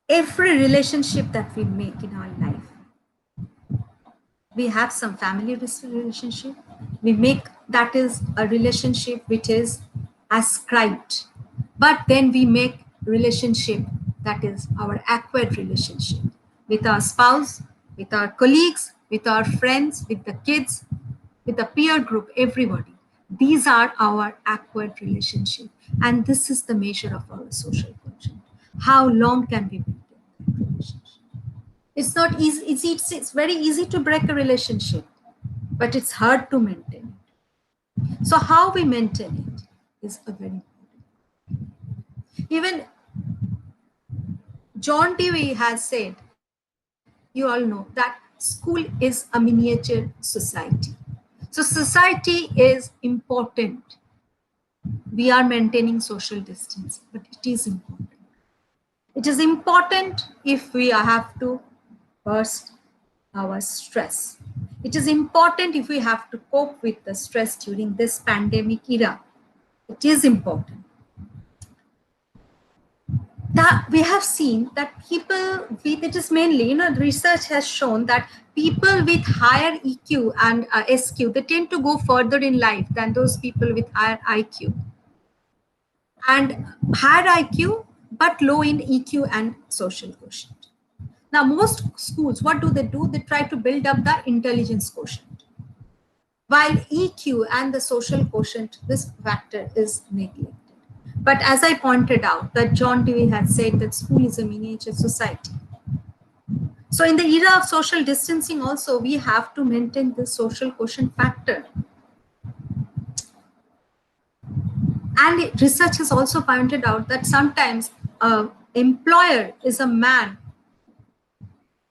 [SPEAKER 11] Every relationship that we make in our life, we have some family relationship, we make, that is a relationship which is ascribed, but then we make relationship that is our acquired relationship with our spouse, with our colleagues, with our friends, with the kids, with the peer group, everybody. These are our acquired relationship, and this is the measure of our social quotient. How long can we maintain that relationship? It's not easy. It's very easy to break a relationship, but it's hard to maintain it. So how we maintain it is a very important. Even John Dewey has said, you all know, that school is a miniature society. So society is important. We are maintaining social distance, but it is important. It is important if we have to burst our stress. It is important if we have to cope with the stress during this pandemic era. It is important. That we have seen that people with, it is mainly, research has shown that people with higher EQ and SQ, they tend to go further in life than those people with higher IQ. And higher IQ, but low in EQ and social quotient. Now, most schools, what do? They try to build up the intelligence quotient. While EQ and the social quotient, this factor is neglected. But as I pointed out, that John Dewey has said that school is a miniature society. So in the era of social distancing also, we have to maintain the social quotient factor. And research has also pointed out that sometimes an employer is a man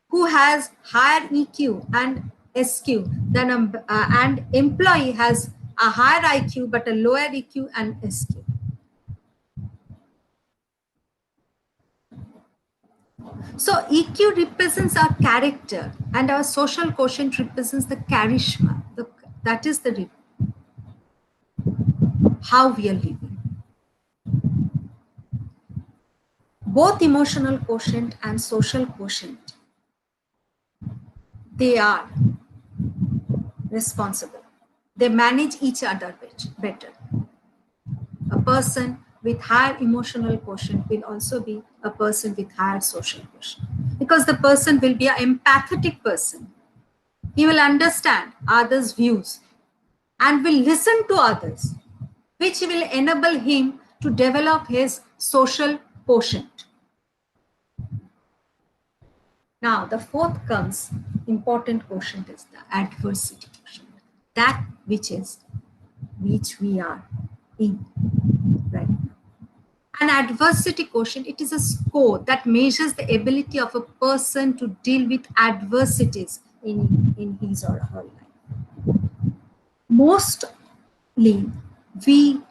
[SPEAKER 11] who has higher EQ and SQ than and employee has a higher IQ but a lower EQ and SQ. So EQ represents our character and our social quotient represents the charisma. That is the how we are living. Both emotional quotient and social quotient, they are responsible. They manage each other better. A person with higher emotional quotient will also be a person with higher social quotient, because the person will be an empathetic person. He will understand others' views and will listen to others, which will enable him to develop his social quotient. Now, the fourth comes, important quotient is the adversity quotient, that which we are in right now. An adversity quotient, it is a score that measures the ability of a person to deal with adversities in his or her life. Mostly, we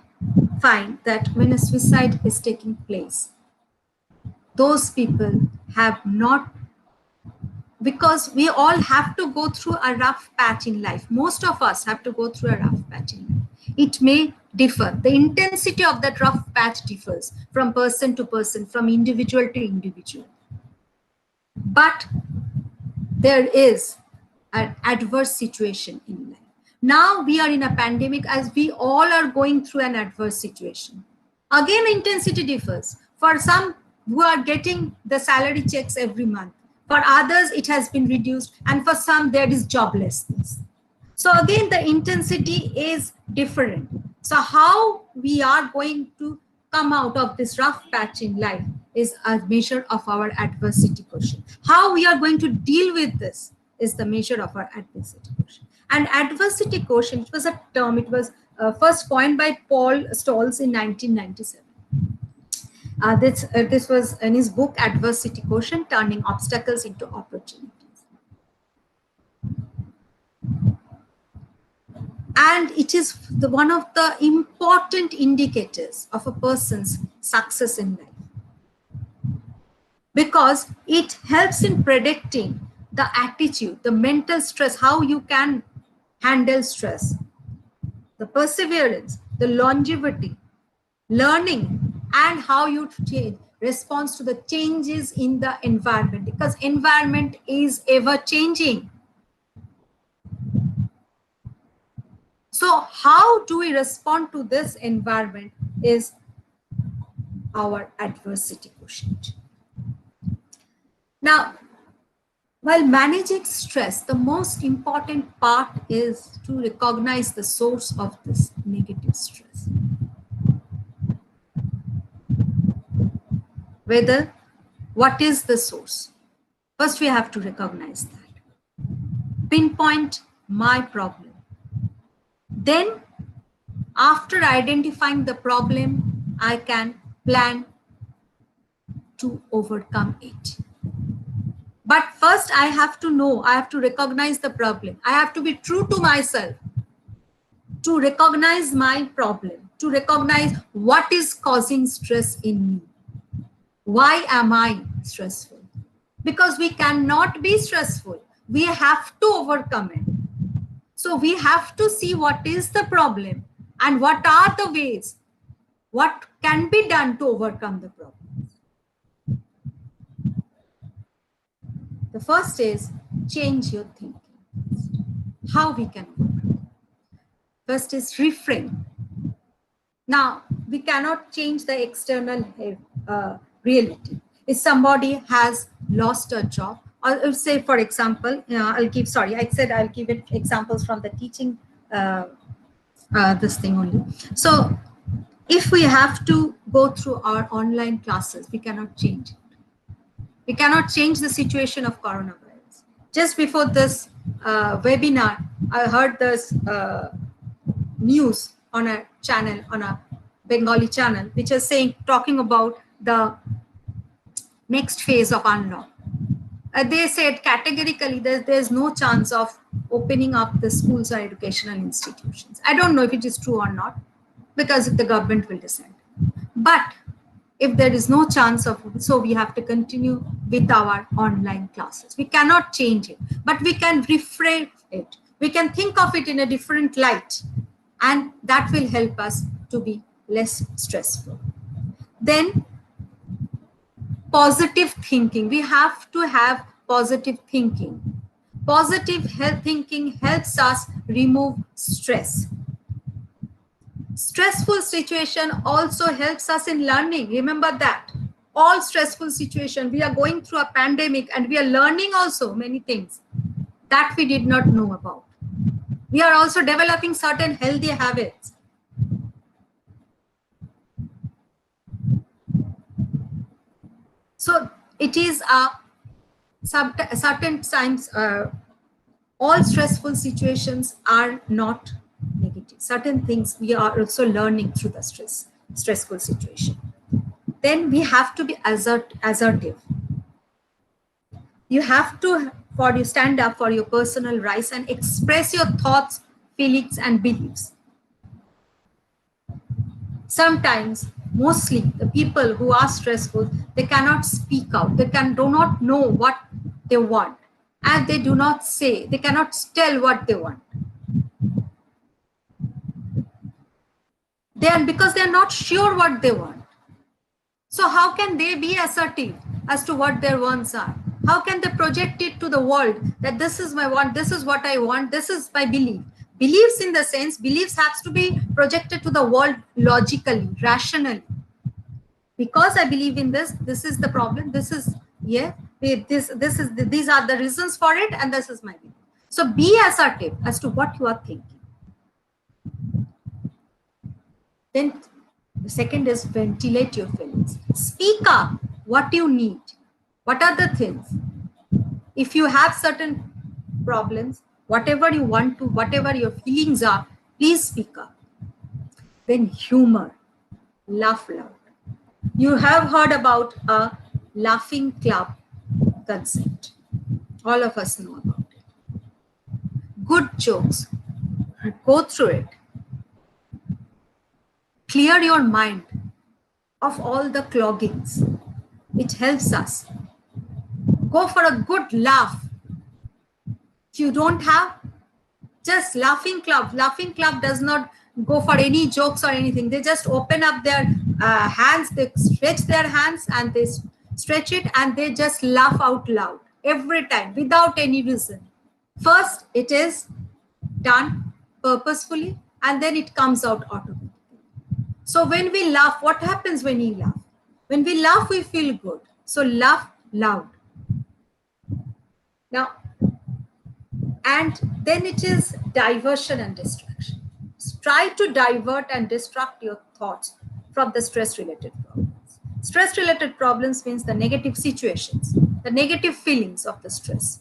[SPEAKER 11] find that when a suicide is taking place, those people have not, because we all have to go through a rough patch in life. Most of us have to go through a rough patch in life. It may differ. The intensity of that rough patch differs from person to person, from individual to individual. But there is an adverse situation in life. Now we are in a pandemic, as we all are going through an adverse situation. Again, intensity differs. For some who are getting the salary checks every month, for others it has been reduced, and for some there is joblessness. So again, the intensity is different. So how we are going to come out of this rough patch in life is a measure of our adversity quotient. How we are going to deal with this is the measure of our adversity quotient. And adversity quotient, it was a term, it was first coined by Paul Stolz in 1997. This was in his book, Adversity Quotient, Turning Obstacles into Opportunities. And it is one of the important indicators of a person's success in life, because it helps in predicting the attitude, the mental stress, how you can handle stress, the perseverance, the longevity, learning, and how you change response to the changes in the environment, because environment is ever changing. So how do we respond to this environment is our adversity quotient. Now, while managing stress, the most important part is to recognize the source of this negative stress. What is the source? First, we have to recognize that. Pinpoint my problem. Then, after identifying the problem, I can plan to overcome it. But first I have to know, I have to recognize the problem. I have to be true to myself, to recognize my problem, to recognize what is causing stress in me. Why am I stressful? Because we cannot be stressful. We have to overcome it. So we have to see what is the problem and what are the ways, what can be done to overcome the problem. The first is change your thinking. How we can overcome? First is reframe. Now, we cannot change the external reality. If somebody has lost a job, or say, for example, I'll give it examples from the teaching, this thing only. So if we have to go through our online classes, we cannot change it. We cannot change the situation of coronavirus. Just before this webinar, I heard this news on a channel, on a Bengali channel, which is talking about the next phase of unlock. They said categorically there's no chance of opening up the schools or educational institutions. I don't know if it is true or not, because the government will decide. But if there is no chance of, so we have to continue with our online classes. We cannot change it, but we can reframe it. We can think of it in a different light, and that will help us to be less stressful. Then positive thinking. We have to have positive thinking. Positive thinking helps us remove stress. Stressful situation also helps us in learning. Remember that. All stressful situation, we are going through a pandemic and we are learning also many things that we did not know about. We are also developing certain healthy habits. So it is certain times, all stressful situations are not negative. Certain things we are also learning through the stressful situation. Then we have to be assertive. You have to stand up for your personal rights and express your thoughts, feelings, and beliefs. Sometimes, mostly the people who are stressful, they cannot speak out. They do not know what they want, and they do not say. They cannot tell what they want. Because they are not sure what they want. So how can they be assertive as to what their wants are? How can they project it to the world that this is my want, this is what I want, this is my belief? Beliefs, in the sense, beliefs have to be projected to the world logically, rationally. Because I believe in this, this is the problem, this is, these are the reasons for it, and this is my belief. So be assertive as to what you are thinking. Then the second is ventilate your feelings. Speak up what you need. What are the things? If you have certain problems, whatever you want to, whatever your feelings are, please speak up. Then humor, laugh loud. You have heard about a laughing club concept. All of us know about it. Good jokes, go through it. Clear your mind of all the cloggings. It helps us. Go for a good laugh. If you don't have, just laughing club. Laughing club does not go for any jokes or anything. They just open up their hands, they stretch their hands and they stretch it, and they just laugh out loud every time without any reason. First, it is done purposefully, and then it comes out automatically. So when we laugh, what happens when we laugh? When we laugh, we feel good. So laugh loud. Now, and then it is diversion and distraction. Try to divert and distract your thoughts from the stress-related problems. Stress-related problems means the negative situations, the negative feelings of the stress.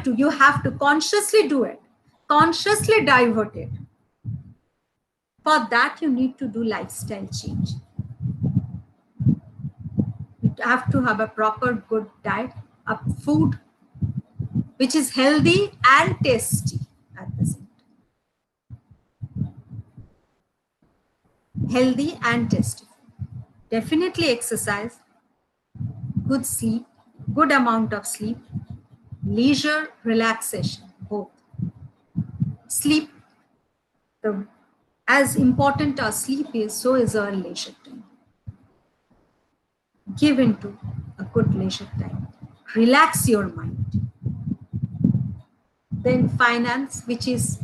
[SPEAKER 11] You have to consciously do it, consciously divert it. For that, you need to do lifestyle change. have to have a proper good diet, a food which is healthy and tasty at the same time. Healthy and tasty. Definitely exercise, good sleep, good amount of sleep, leisure, relaxation, both. Sleep, as important as sleep is, so is our leisure time. Give into a good leisure time. Relax your mind. Then finance, which is,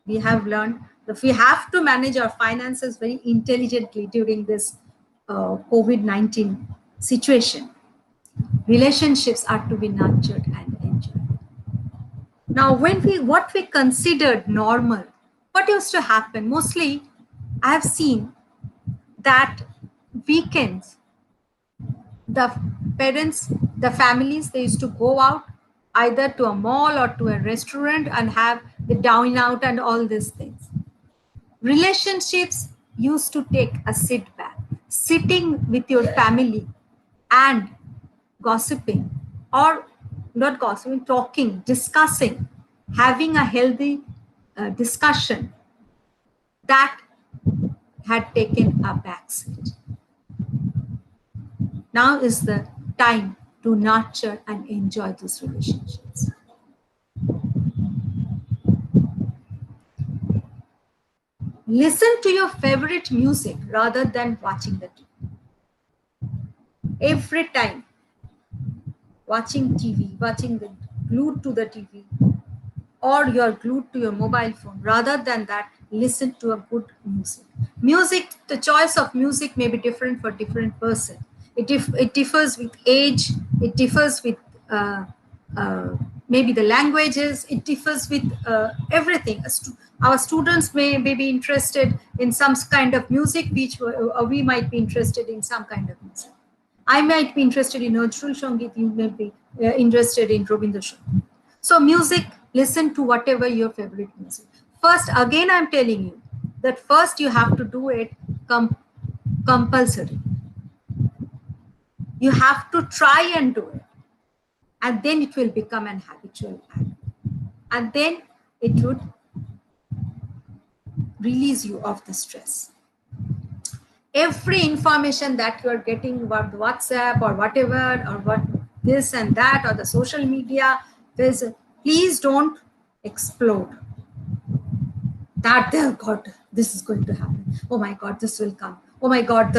[SPEAKER 11] we have learned that we have to manage our finances very intelligently during this COVID-19 situation. Relationships are to be nurtured and enjoyed. Now, what we considered normal, what used to happen? Mostly, I have seen that weekends, the parents, the families, they used to go out either to a mall or to a restaurant and have the dine out and all these things. Relationships used to take a sit back, sitting with your family and gossiping, or not gossiping, talking, discussing, having a healthy discussion, that had taken a backseat. Now is the time to nurture and enjoy these relationships. Listen to your favorite music rather than watching the TV. Every time watching TV, glued to the TV, or you're glued to your mobile phone, rather than that, listen to a good music. Music, the choice of music may be different for different person. It differs with age, it differs with maybe the languages, it differs with everything. Our students may be interested in some kind of music, which we might be interested in some kind of music. I might be interested in Nazrul Sangeet, you may be interested in Rabindra Sangeet. So music, listen to whatever your favorite music. First, again, I'm telling you that first you have to do it compulsory. You have to try and do it. And then it will become an habitual act. And then it would release you of the stress. Every information that you are getting about WhatsApp or whatever, or what this and that, or the social media, please don't explode. That, oh God, this is going to happen. Oh my God, this will come. Oh my God,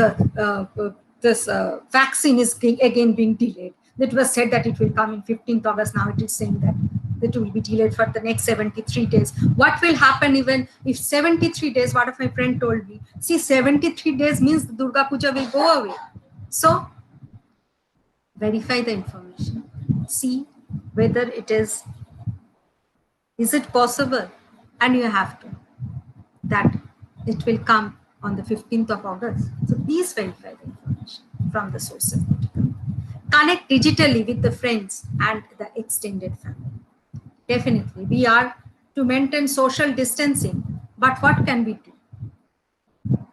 [SPEAKER 11] this vaccine is again being delayed. It was said that it will come in 15th August. Now it is saying that it will be delayed for the next 73 days. What will happen even if 73 days, what my friend told me, see, 73 days means the Durga Puja will go away. So verify the information. See whether is it possible, and you have to, that it will come on the 15th of August. So please verify the information from the sources. Connect digitally with the friends and the extended family. Definitely, we are to maintain social distancing, but what can we do?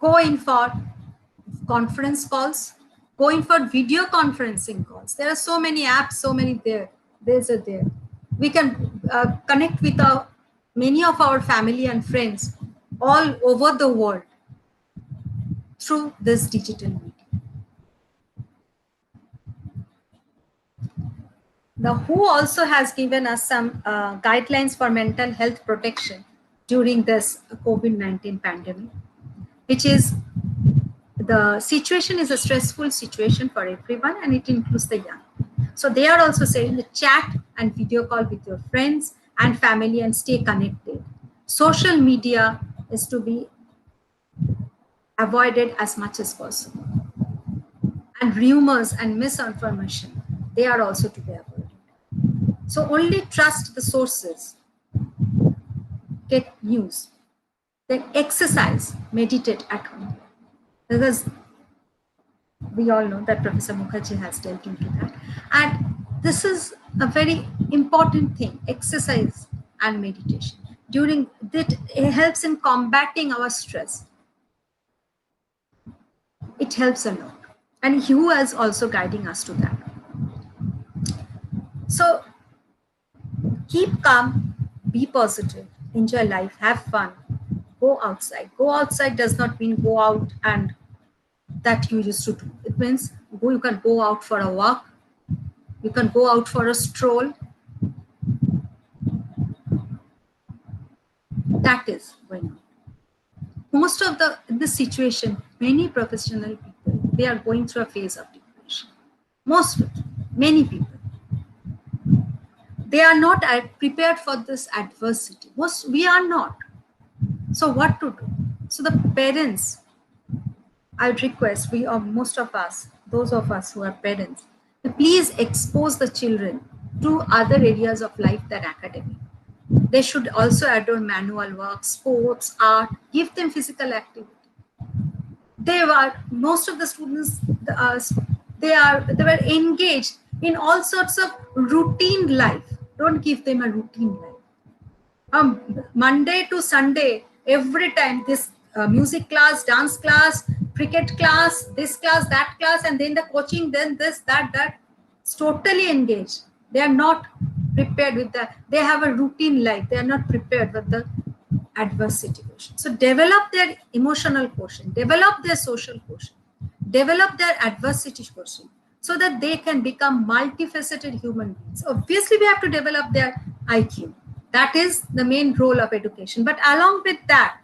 [SPEAKER 11] Go in for conference calls, go in for video conferencing calls. There are so many apps, so many there. We can connect with many of our family and friends all over the world through this digital media. The WHO also has given us some guidelines for mental health protection during this COVID-19 pandemic, which is, the situation is a stressful situation for everyone, and it includes the young. So they are also saying the chat and video call with your friends and family and stay connected. Social media is to be avoided as much as possible. And rumors and misinformation, they are also to be avoided. So only trust the sources, get news, then exercise, meditate at home. Because we all know that Professor Mukherjee has delved into that. And this is a very important thing, exercise and meditation. During that, it helps in combating our stress. It helps a lot. and who is also guiding us to that. So keep calm, be positive, enjoy life, have fun, go outside. Go outside does not mean go out and that you used to do. It means you can go out for a walk, you can go out for a stroll. That is going on. Most of this situation, many professional people, they are going through a phase of depression. Most of them, many people. They are not prepared for this adversity. We are not. So what to do? So the parents, I would request most of us, those of us who are parents, to please expose the children to other areas of life than academic. They should also adore manual work, sports, art, give them physical activity. Most of the students, they were engaged in all sorts of routine life. Don't give them a routine life. Monday to Sunday, every time this music class, dance class, cricket class, this class, that class, and then the coaching, then this, that. It's totally engaged. They are not prepared with that. They have a routine life. They are not prepared with the adversity quotient. So develop their emotional quotient, develop their social quotient, develop their adversity quotient, so that they can become multifaceted human beings. Obviously, we have to develop their IQ. That is the main role of education. But along with that,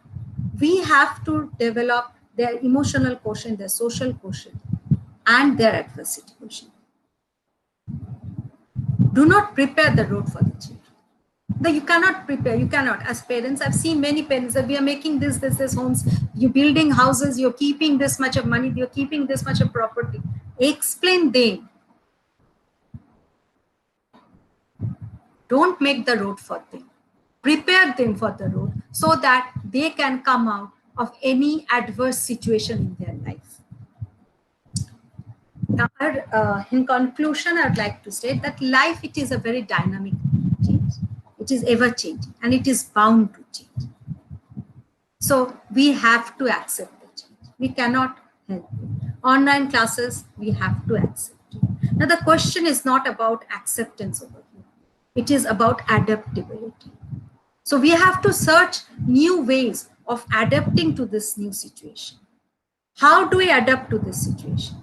[SPEAKER 11] we have to develop their emotional quotient, their social quotient, and their adversity quotient. Do not prepare the road for the children. You cannot prepare, you cannot. As parents, I've seen many parents that we are making this homes, you're building houses, you're keeping this much of money, you're keeping this much of property. Explain them. Don't make the road for them. Prepare them for the road so that they can come out of any adverse situation in their life. Now, in conclusion, I would like to state that life, it is a very dynamic change. It is ever changing and it is bound to change. So we have to accept the change. We cannot help it. Online classes, we have to accept it. Now the question is not about acceptance over here. It is about adaptability. So we have to search new ways of adapting to this new situation. How do we adapt to this situation?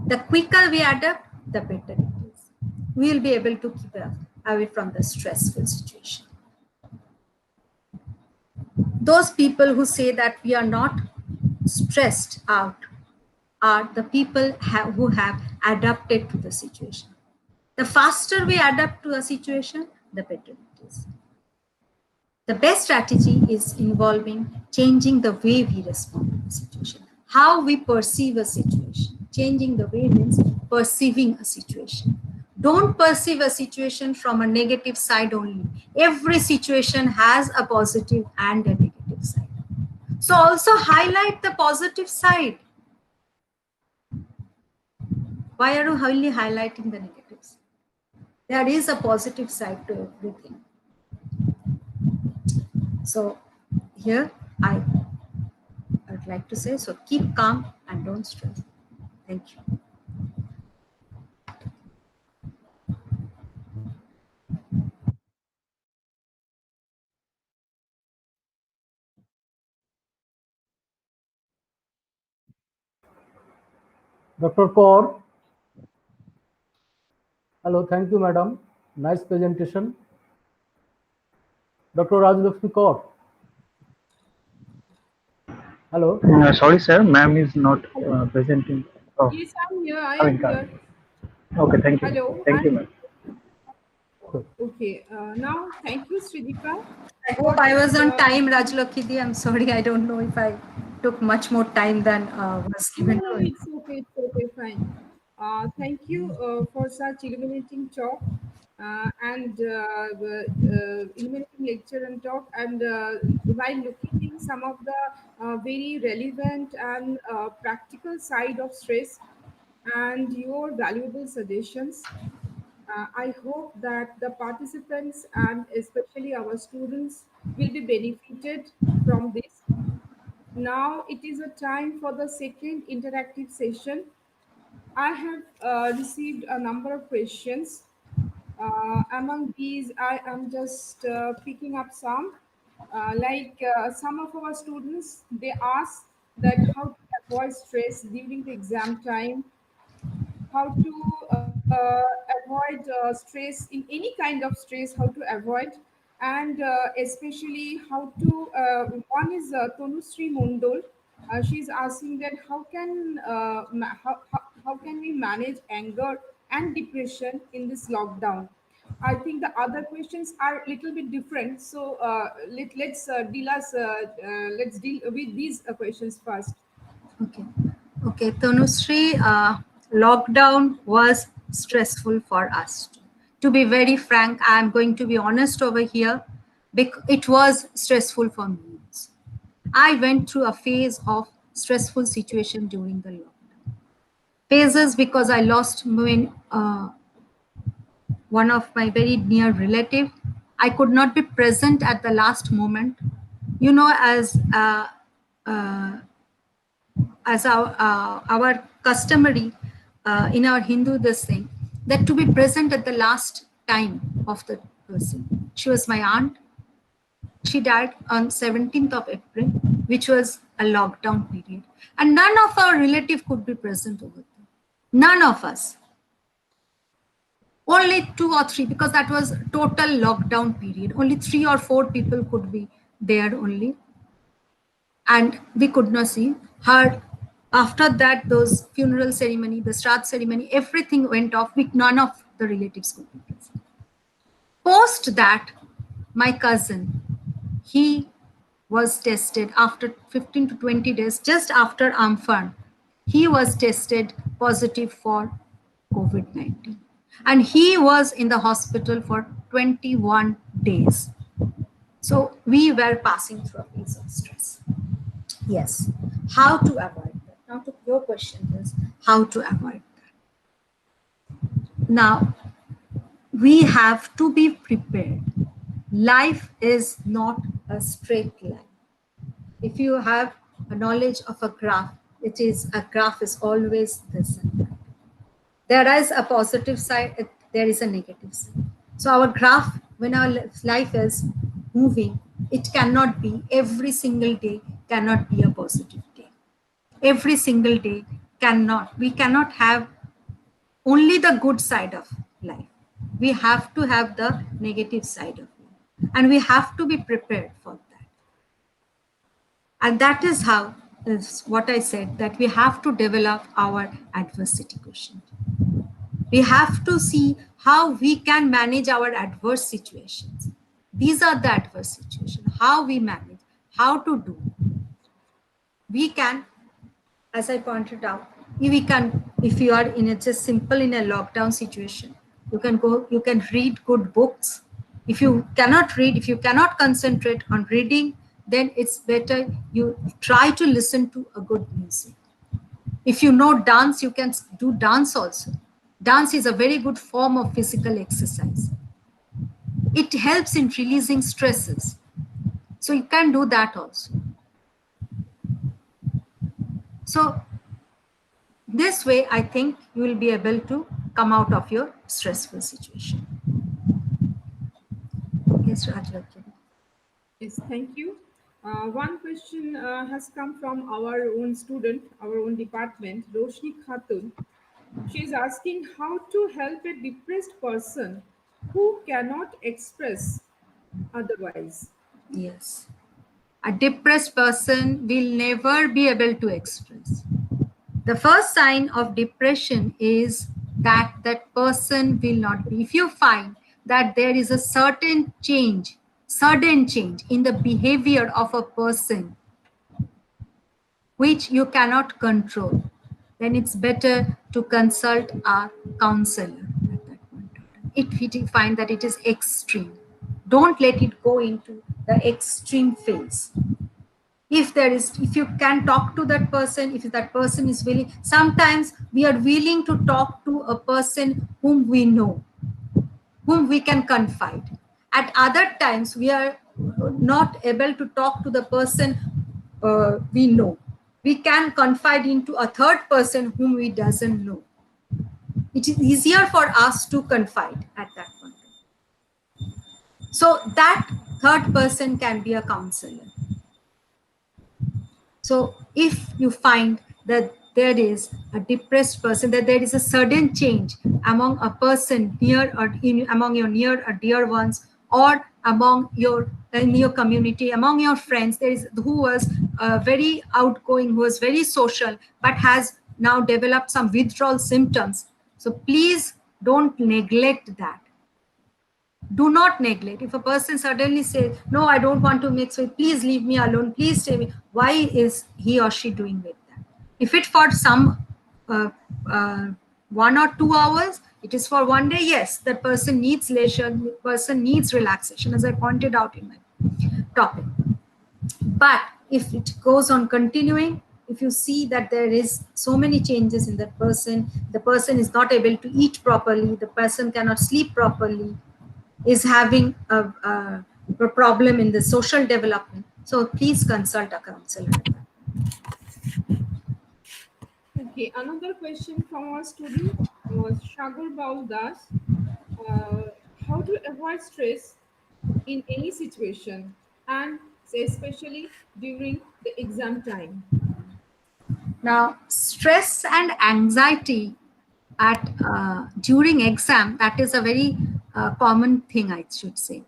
[SPEAKER 11] The quicker we adapt, the better it is. We will be able to keep away from the stressful situation. Those people who say that we are not stressed out are the people who have adapted to the situation. The faster we adapt to a situation, the better it is. The best strategy is involving changing the way we respond to the situation, how we perceive a situation. Changing the way means perceiving a situation. Don't perceive a situation from a negative side only. Every situation has a positive and a negative side. So also highlight the positive side. Why are you only highlighting the negatives? There is a positive side to everything. So here I would like to say, so keep calm and don't stress. Thank you.
[SPEAKER 2] Dr. Kaur. Hello, thank you, madam. Nice presentation. Dr. Rajlakshmi Kaur. Hello.
[SPEAKER 12] Sorry, sir, ma'am is not presenting. Oh,
[SPEAKER 3] Yes, I'm here. I am here.
[SPEAKER 12] okay, thank you.
[SPEAKER 3] Hello.
[SPEAKER 12] Thank you, ma'am.
[SPEAKER 3] Okay. Now, thank you, Sreegopal.
[SPEAKER 11] I hope I was on time, Rajlakshmi. I'm sorry. I don't know if I took much more time than was given.
[SPEAKER 3] No, it's okay, fine. Thank you for such illuminating talk and illuminating lecture and talk, and while looking at some of the very relevant and practical side of stress and your valuable suggestions. I hope that the participants and especially our students will be benefited from this. Now it is a time for the second interactive session. I have received a number of questions. Among these, I am just picking up some. Some of our students, they ask that how to avoid stress during the exam time, how to avoid stress in any kind of stress, how to avoid, and especially how to. One is Tanushree Mondol. She's asking that how can we manage anger and depression in this lockdown. I think the other questions are a little bit different. So let's deal with these questions first.
[SPEAKER 11] Okay. Okay, Tanushree, lockdown was stressful for us. To be very frank, I'm going to be honest over here. It was stressful for me. I went through a phase of stressful situation during the lockdown. Phases because I lost one of my very near relative. I could not be present at the last moment. You know, as our customary in our Hindu this thing, that to be present at the last time of the person. She was my aunt. She died on 17th of April, which was a lockdown period. And none of our relative could be present over there. None of us. Only 2 or 3, because that was total lockdown period. Only 3 or 4 people could be there only. And we could not see her. After that, those funeral ceremony, the Shraddh ceremony, everything went off. None of the relatives could be present. Post that, my cousin, he was tested after 15 to 20 days, just after Amphan. He was tested positive for COVID-19. And he was in the hospital for 21 days. So we were passing through a phase of stress. Yes. How to avoid that? Now, to your question is how to avoid that. Now, we have to be prepared. Life is not a straight line. If you have a knowledge of a graph, a graph is always this and that. There is a positive side, there is a negative side. So our graph, when our life is moving, it cannot be, every single day cannot be a positive day. Every single day we cannot have only the good side of life. We have to have the negative side of life. And we have to be prepared for that. And that is how, is what I said, that we have to develop our adversity quotient. We have to see how we can manage our adverse situations. These are the adverse situations, how we manage, how to do. We can, as I pointed out, if you are in a just simple in a lockdown situation, you can read good books. If you cannot read, if you cannot concentrate on reading, then it's better you try to listen to a good music. If you know dance, you can do dance also. Dance is a very good form of physical exercise. It helps in releasing stresses. So you can do that also. So this way, I think you will be able to come out of your stressful situation. Yes, Rajat.
[SPEAKER 3] Yes, thank you. One question has come from our own student, our own department, Roshni Khatun. She is asking how to help a depressed person who cannot express otherwise.
[SPEAKER 11] Yes. A depressed person will never be able to express. The first sign of depression is that that person will not be. If you find that there is a sudden change in the behavior of a person which you cannot control, then it's better to consult a counselor at that point. If you find that it is extreme, don't let it go into the extreme phase. If you can talk to that person, if that person is willing, sometimes we are willing to talk to a person whom we know, whom we can confide. At other times, we are not able to talk to the person we know. We can confide into a third person whom we doesn't know. it is easier for us to confide at that point. So that third person can be a counselor. So if you find that there is a depressed person, that there is a sudden change among a person near or among your near or dear ones, or among your in your community, among your friends, there is who was very outgoing, who was very social, but has now developed some withdrawal symptoms. So please don't neglect that. Do not neglect. If a person suddenly says, no, I don't want to mix with, please leave me alone, please stay with, why is he or she doing with that? If it for some 1 or 2 hours, it is for one day, yes, the person needs leisure, the person needs relaxation, as I pointed out in my topic. But if it goes on continuing, if you see that there is so many changes in that person, the person is not able to eat properly, the person cannot sleep properly, is having a problem in the social development, so please consult a counselor.
[SPEAKER 3] Okay, another question from our student was Sreegopal Das. How to avoid stress in any situation, and say especially during the exam time?
[SPEAKER 11] Now, stress and anxiety at during exam, that is a very common thing, I should say.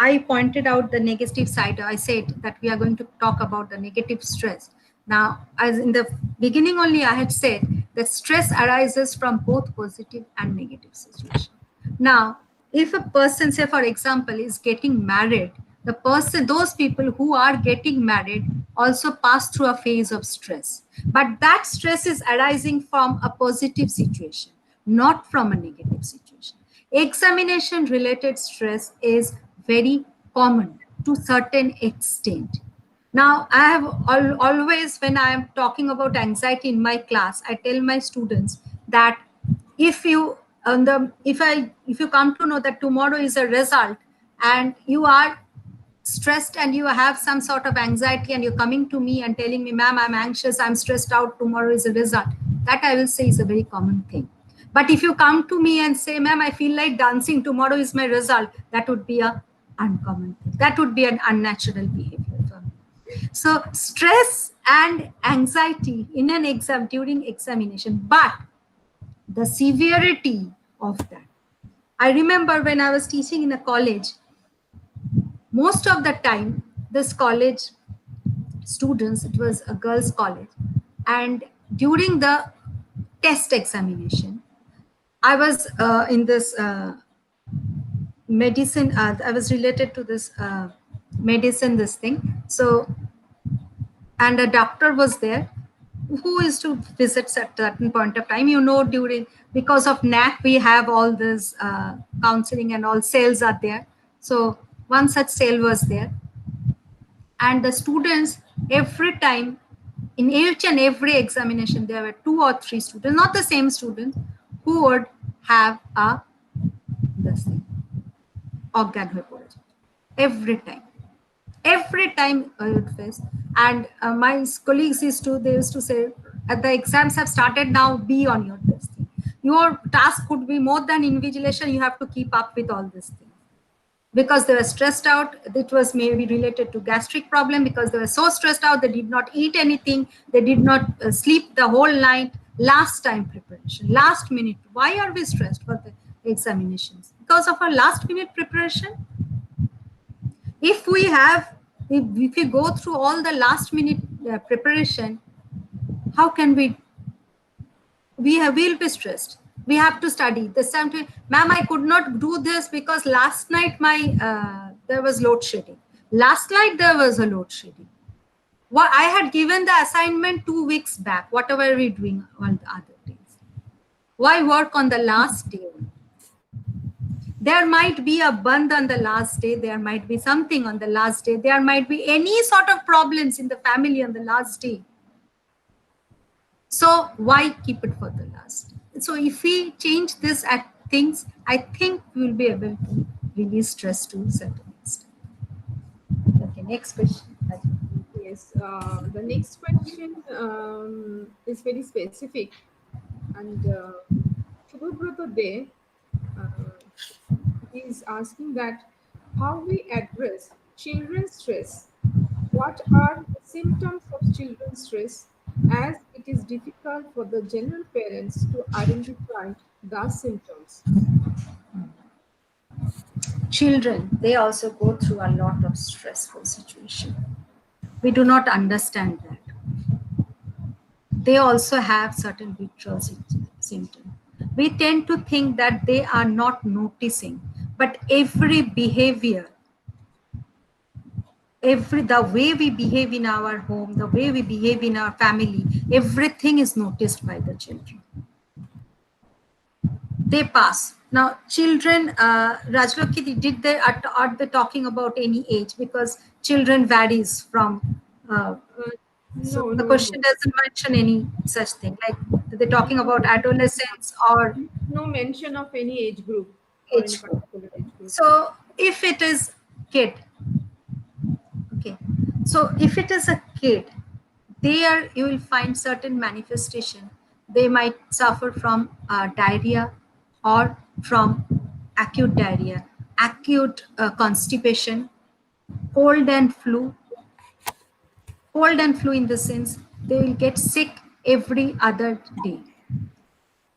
[SPEAKER 11] I pointed out the negative side. I said that we are going to talk about the negative stress. Now, as in the beginning only, I had said that stress arises from both positive and negative situation. Now, if a person, say for example, is getting married, those people who are getting married also pass through a phase of stress. But that stress is arising from a positive situation, not from a negative situation. Examination related stress is very common to certain extent. Now, I have always, when I am talking about anxiety in my class, I tell my students that if you if you come to know that tomorrow is a result and you are stressed and you have some sort of anxiety and you're coming to me and telling me, ma'am, I'm anxious, I'm stressed out, tomorrow is a result, that I will say is a very common thing. But if you come to me and say, ma'am, I feel like dancing, tomorrow is my result, that would be a uncommon thing. That would be an unnatural behavior for me. So stress and anxiety in an exam, during examination, but the severity of that. I remember when I was teaching in a college, most of the time, this college students, it was a girls' college, and during the test examination, I was in this medicine, I was related to this medicine, this thing. So, and a doctor was there who is to visit at certain point of time, during, because of NAC, we have all this counseling and all sales are there. So one such sale was there. And the students, every time, in each and every examination, there were 2 or 3 students, not the same students, who would have this thing, organ hyporegia. Every time I would face. And my colleagues used to say, the exams have started now, be on your testing. Your task could be more than invigilation, you have to keep up with all these things. Because they were stressed out, it was maybe related to gastric problem, because they were so stressed out, they did not eat anything, they did not sleep the whole night. Last time preparation, last minute. Why are we stressed for the examinations? Because of our last minute preparation. If we go through all the last minute preparation, how can we'll be stressed. We have to study this time. Ma'am, I could not do this because last night there was load shedding. Last night there was a load shedding. What I had given the assignment 2 weeks back. What are we doing on the other days? Why work on the last day? There might be a band on the last day. There might be something on the last day. There might be any sort of problems in the family on the last day. So why keep it for the last? So if we change this at things, I think we will be able to release stress to a certain extent. Okay, next question.
[SPEAKER 3] Yes, the next question is very specific. And Shubhobroto Day is asking that how we address children's stress. What are the symptoms of children's stress, as it is difficult for the general parents to identify the symptoms?
[SPEAKER 11] Children, they also go through a lot of stressful situation. We do not understand that. They also have certain withdrawal symptoms. We tend to think that they are not noticing, but every behavior, the way we behave in our home, the way we behave in our family, everything is noticed by the children. They pass. Now, children, Rajlakshmi, are they talking about any age? Because children varies from. So the question doesn't mention any such thing. Like they're talking about adolescents or
[SPEAKER 3] no mention of any age group or any
[SPEAKER 11] age group.
[SPEAKER 3] particular age group.
[SPEAKER 11] So if it is kid, okay. So if it is a kid, there you will find certain manifestation. They might suffer from diarrhea or from acute diarrhea, acute constipation, cold and flu. Cold and flu in the sense they will get sick every other day.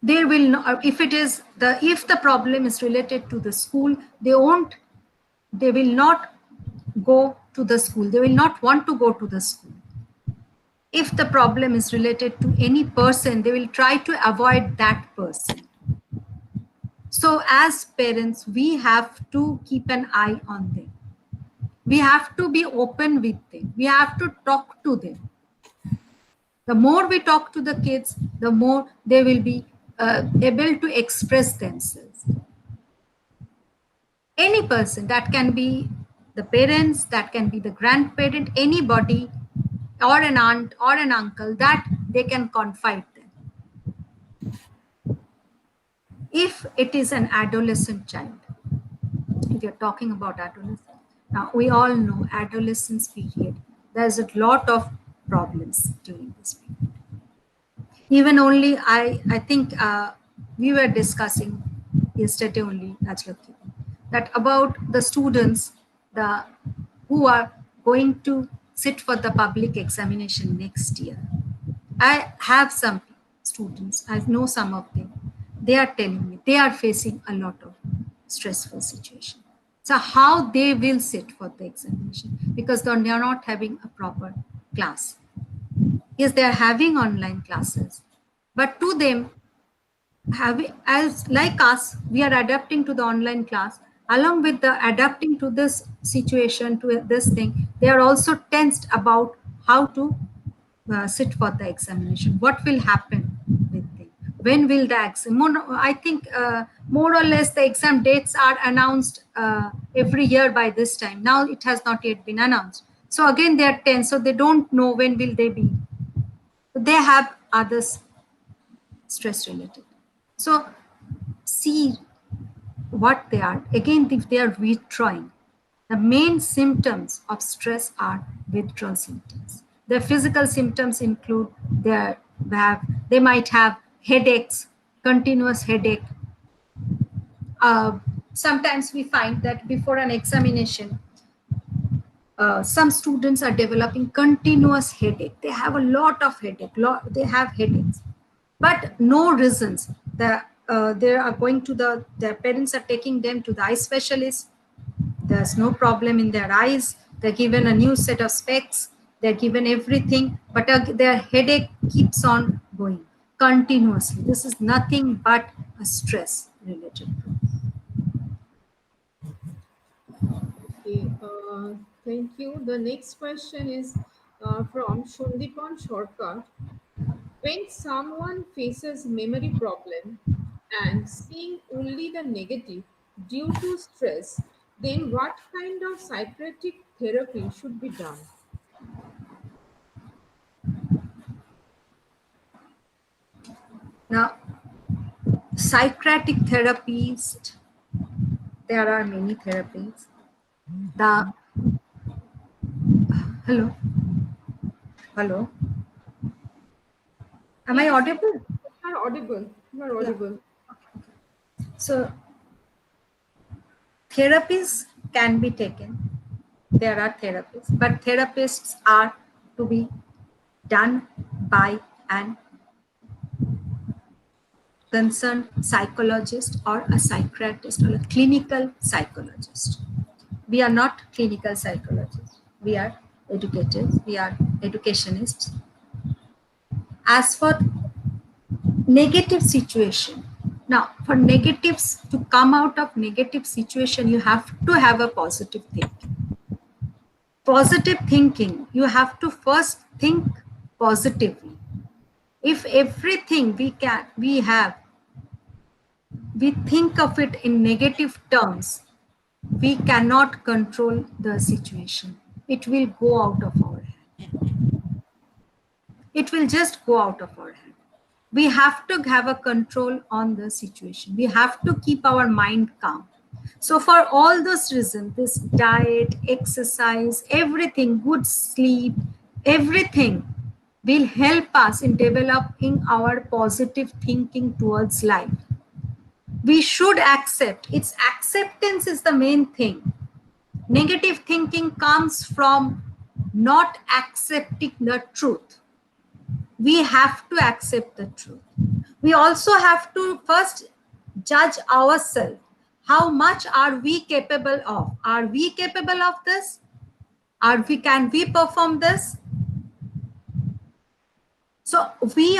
[SPEAKER 11] There will not, if the problem is related to the school, they will not go to the school. They will not want to go to the school. If the problem is related to any person, they will try to avoid that person. So as parents, we have to keep an eye on them. We have to be open with them. We have to talk to them. The more we talk to the kids, the more they will be able to express themselves. Any person, that can be the parents, that can be the grandparent, anybody, or an aunt or an uncle, that they can confide them. If it is an adolescent child, if you're talking about adolescence, now we all know adolescence period, there's a lot of problems during this period. Even only, I think we were discussing yesterday only, Rajlakshmi, that about the students who are going to sit for the public examination next year. I have some students, I know some of them, they are telling me they are facing a lot of stressful situation. So how they will sit for the examination, because they are not having a proper class. Yes, they are having online classes, but to them, as like us, we are adapting to the online class. Along with the adapting to this situation, to this thing, they are also tensed about how to sit for the examination. What will happen with them? When will the exam? I think more or less the exam dates are announced every year by this time. Now it has not yet been announced. So again, they are tense. So they don't know when will they be. They have others stress related. So see what they are. Again, if they are withdrawing, the main symptoms of stress are withdrawal symptoms. Their physical symptoms include they might have headaches, continuous headache. Sometimes we find that before an examination, some students are developing continuous headache. They have a lot of headache. They have headaches, but no reasons. They are going to their parents are taking them to the eye specialist. There's no problem in their eyes. They're given a new set of specs. They're given everything, but their headache keeps on going continuously. This is nothing but a stress related problem.
[SPEAKER 3] Okay, thank you. The next question is from Shondipan Shorkar. When someone faces memory problem and seeing only the negative due to stress, then what kind of psychiatric therapy should be done?
[SPEAKER 11] Now, psychiatric therapies, there are many therapies. Hello. Am I audible?
[SPEAKER 3] are audible. You are audible.
[SPEAKER 11] So therapies can be taken. There are therapies, but therapists are to be done by an concerned psychologist or a psychiatrist or a clinical psychologist. We are not clinical psychologists. We are educators. We are educationists. As for negative situation, now for negatives, to come out of negative situation, you have to have a positive thinking. Positive thinking, you have to first think positively. If everything we think of it in negative terms, we cannot control the situation. It will go out of our hand. It will just go out of our hand. We have to have a control on the situation. We have to keep our mind calm. So for all those reasons, this diet, exercise, everything, good sleep, everything will help us in developing our positive thinking towards life. We should accept. Its acceptance is the main thing. Negative thinking comes from not accepting the truth. We have to accept the truth. We also have to first judge ourselves. How much are we capable of? Are we capable of this? Can we perform this? So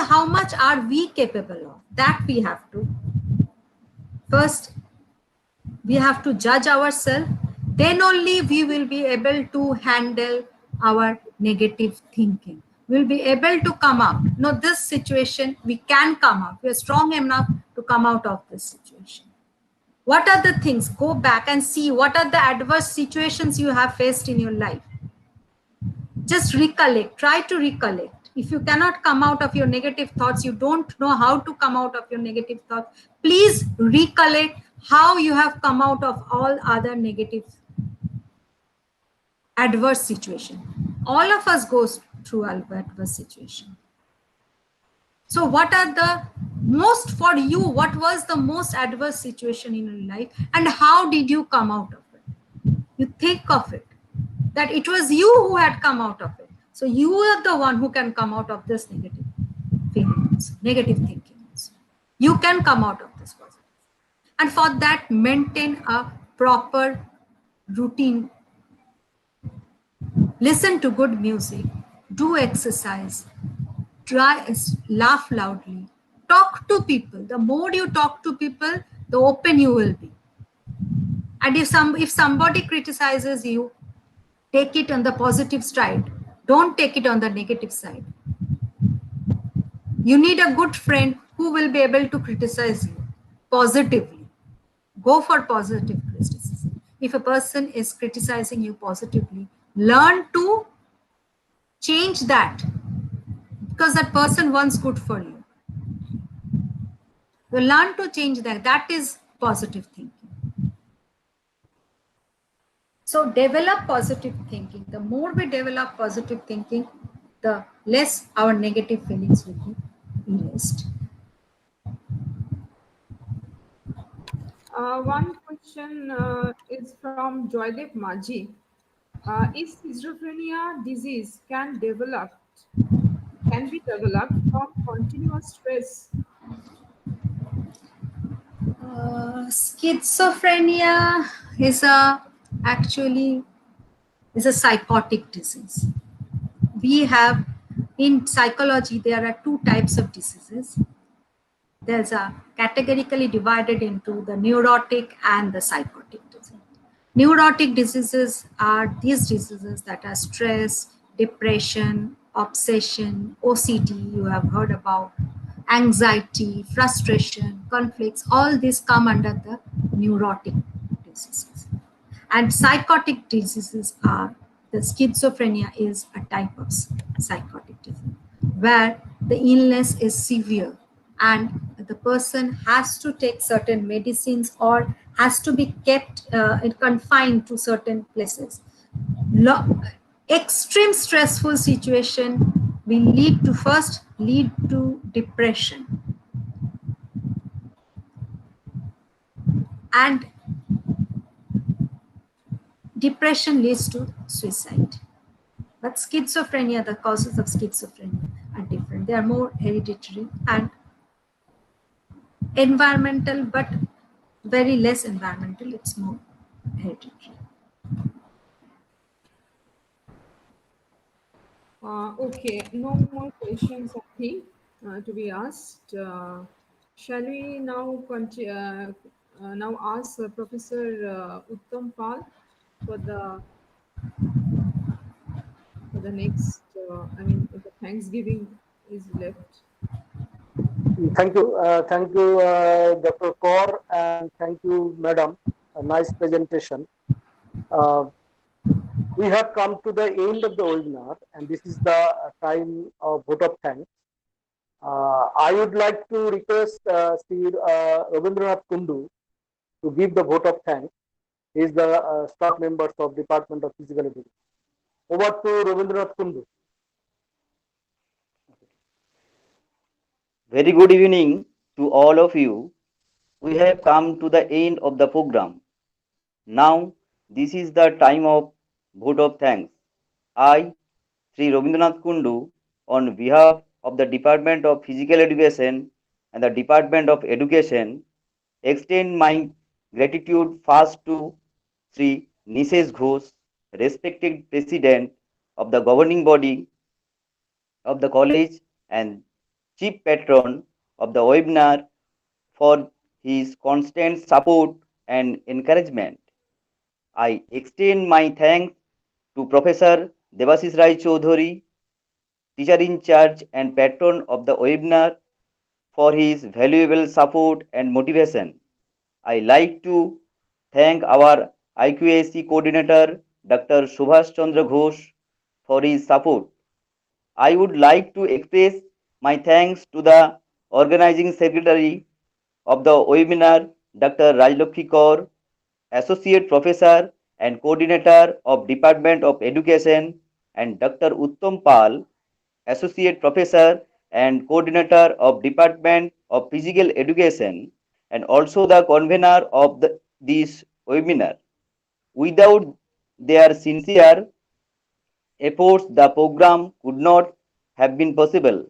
[SPEAKER 11] how much are we capable of? That we have to. First, we have to judge ourselves. Then only we will be able to handle our negative thinking. We'll be able to come out. No, this situation, we can come out. We are strong enough to come out of this situation. What are the things? Go back and see what are the adverse situations you have faced in your life. Just recollect, try to recollect. If you cannot come out of your negative thoughts, you don't know how to come out of your negative thoughts, please recollect how you have come out of all other negative adverse situation. All of us goes through adverse situation. So what are the most, for you, what was the most adverse situation in your life and how did you come out of it? You think of it, that it was you who had come out of it. So you are the one who can come out of this negative feelings, negative thinking. You can come out of this positive. And for that, maintain a proper routine. Listen to good music, do exercise, laugh loudly, talk to people. The more you talk to people, the open you will be. And if somebody criticizes you, take it on the positive side. Don't take it on the negative side. You need a good friend who will be able to criticize you positively. Go for positive criticism. If a person is criticizing you positively, learn to change that, because that person wants good for you. You learn to change that. That is positive thinking. So develop positive thinking. The more we develop positive thinking, the less our negative feelings will be erased.
[SPEAKER 3] One question is from Joydev Maji. Is schizophrenia disease can be developed from continuous stress?
[SPEAKER 11] Schizophrenia is actually a psychotic disease. We have, in psychology, there are two types of diseases. There's a categorically divided into the neurotic and the psychotic disease. Neurotic diseases are these diseases that are stress, depression, obsession, OCD, you have heard about, anxiety, frustration, conflicts, all these come under the neurotic diseases. And psychotic diseases are, the schizophrenia is a type of psychotic disease where the illness is severe and the person has to take certain medicines or has to be kept confined to certain places. Extreme stressful situation will lead to depression. and depression leads to suicide. But schizophrenia, the causes of schizophrenia are different. They are more hereditary and environmental, but very less environmental. It's more hereditary.
[SPEAKER 3] Okay, no more questions, I think, to be asked. Shall we now now ask Professor Uttam Pal for the next? The Thanksgiving is left.
[SPEAKER 13] Thank you, Dr. Kaur, and thank you, Madam. A nice presentation. We have come to the end of the webinar, and this is the time of vote of thanks. I would like to request Sri Rabindranath Kundu to give the vote of thanks. He is the staff members of Department of Physical Education. Over to Rabindranath Kundu.
[SPEAKER 14] Very good evening to all of you. We have come to the end of the program. Now, this is the time of vote of thanks. I, Sri Rabindranath Kundu, on behalf of the Department of Physical Education and the Department of Education, extend my gratitude first to Sri Nishesh Ghosh, respected President of the governing body of the college and Chief Patron of the webinar, for his constant support and encouragement. I extend my thanks to Professor Debashish Rai Choudhury, teacher in charge and patron of the webinar, for his valuable support and motivation. I like to thank our IQAC coordinator, Dr. Subhash Chandra Ghosh, for his support. I would like to express my thanks to the organizing secretary of the webinar, Dr. Rajlakshmi Kaur, Associate Professor and Coordinator of Department of Education, and Dr. Uttam Pal, Associate Professor and Coordinator of Department of Physical Education, and also the convener of this webinar. Without their sincere efforts, the program could not have been possible.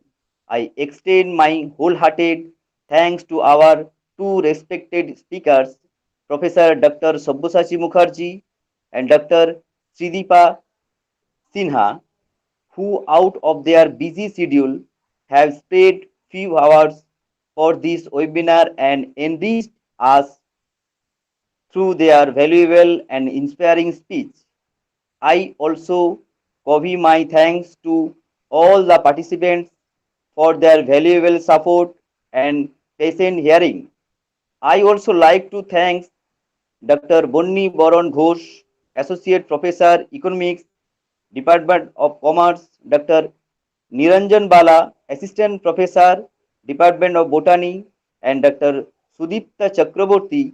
[SPEAKER 14] I extend my wholehearted thanks to our two respected speakers, Professor Dr. Sabyasachi Mukherjee and Dr. Sreegopa Sinha, who out of their busy schedule have spared few hours for this webinar and enriched us through their valuable and inspiring speech. I also convey my thanks to all the participants for their valuable support and patient hearing. I also like to thank Dr. Bonni Baron Ghosh, Associate Professor Economics, Department of Commerce, Dr. Niranjan Bala, Assistant Professor, Department of Botany, and Dr. Sudipta Chakraborty,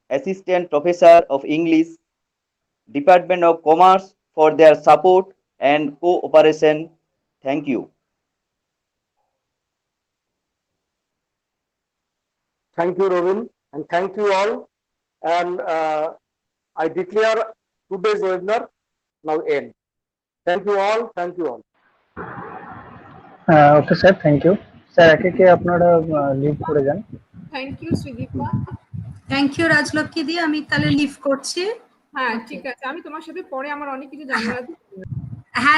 [SPEAKER 14] Assistant Professor of English, Department of Commerce, for their support and cooperation. Thank you.
[SPEAKER 13] Thank you, Robin, and thank you all. And I declare today's webinar now end. Thank you all. Thank you all.
[SPEAKER 12] Okay sir, thank you sir. একে কে আপনারা leave করে যান।
[SPEAKER 3] Thank you Sreegopa.
[SPEAKER 11] Thank you Rajlakshmi di, আমি তাহলে leave করছি।
[SPEAKER 3] হ্যাঁ, ঠিক আছে, আমি তোমার সাথে পরে আমার অনেক কিছু জানার আছে।
[SPEAKER 11] হ্যাঁ।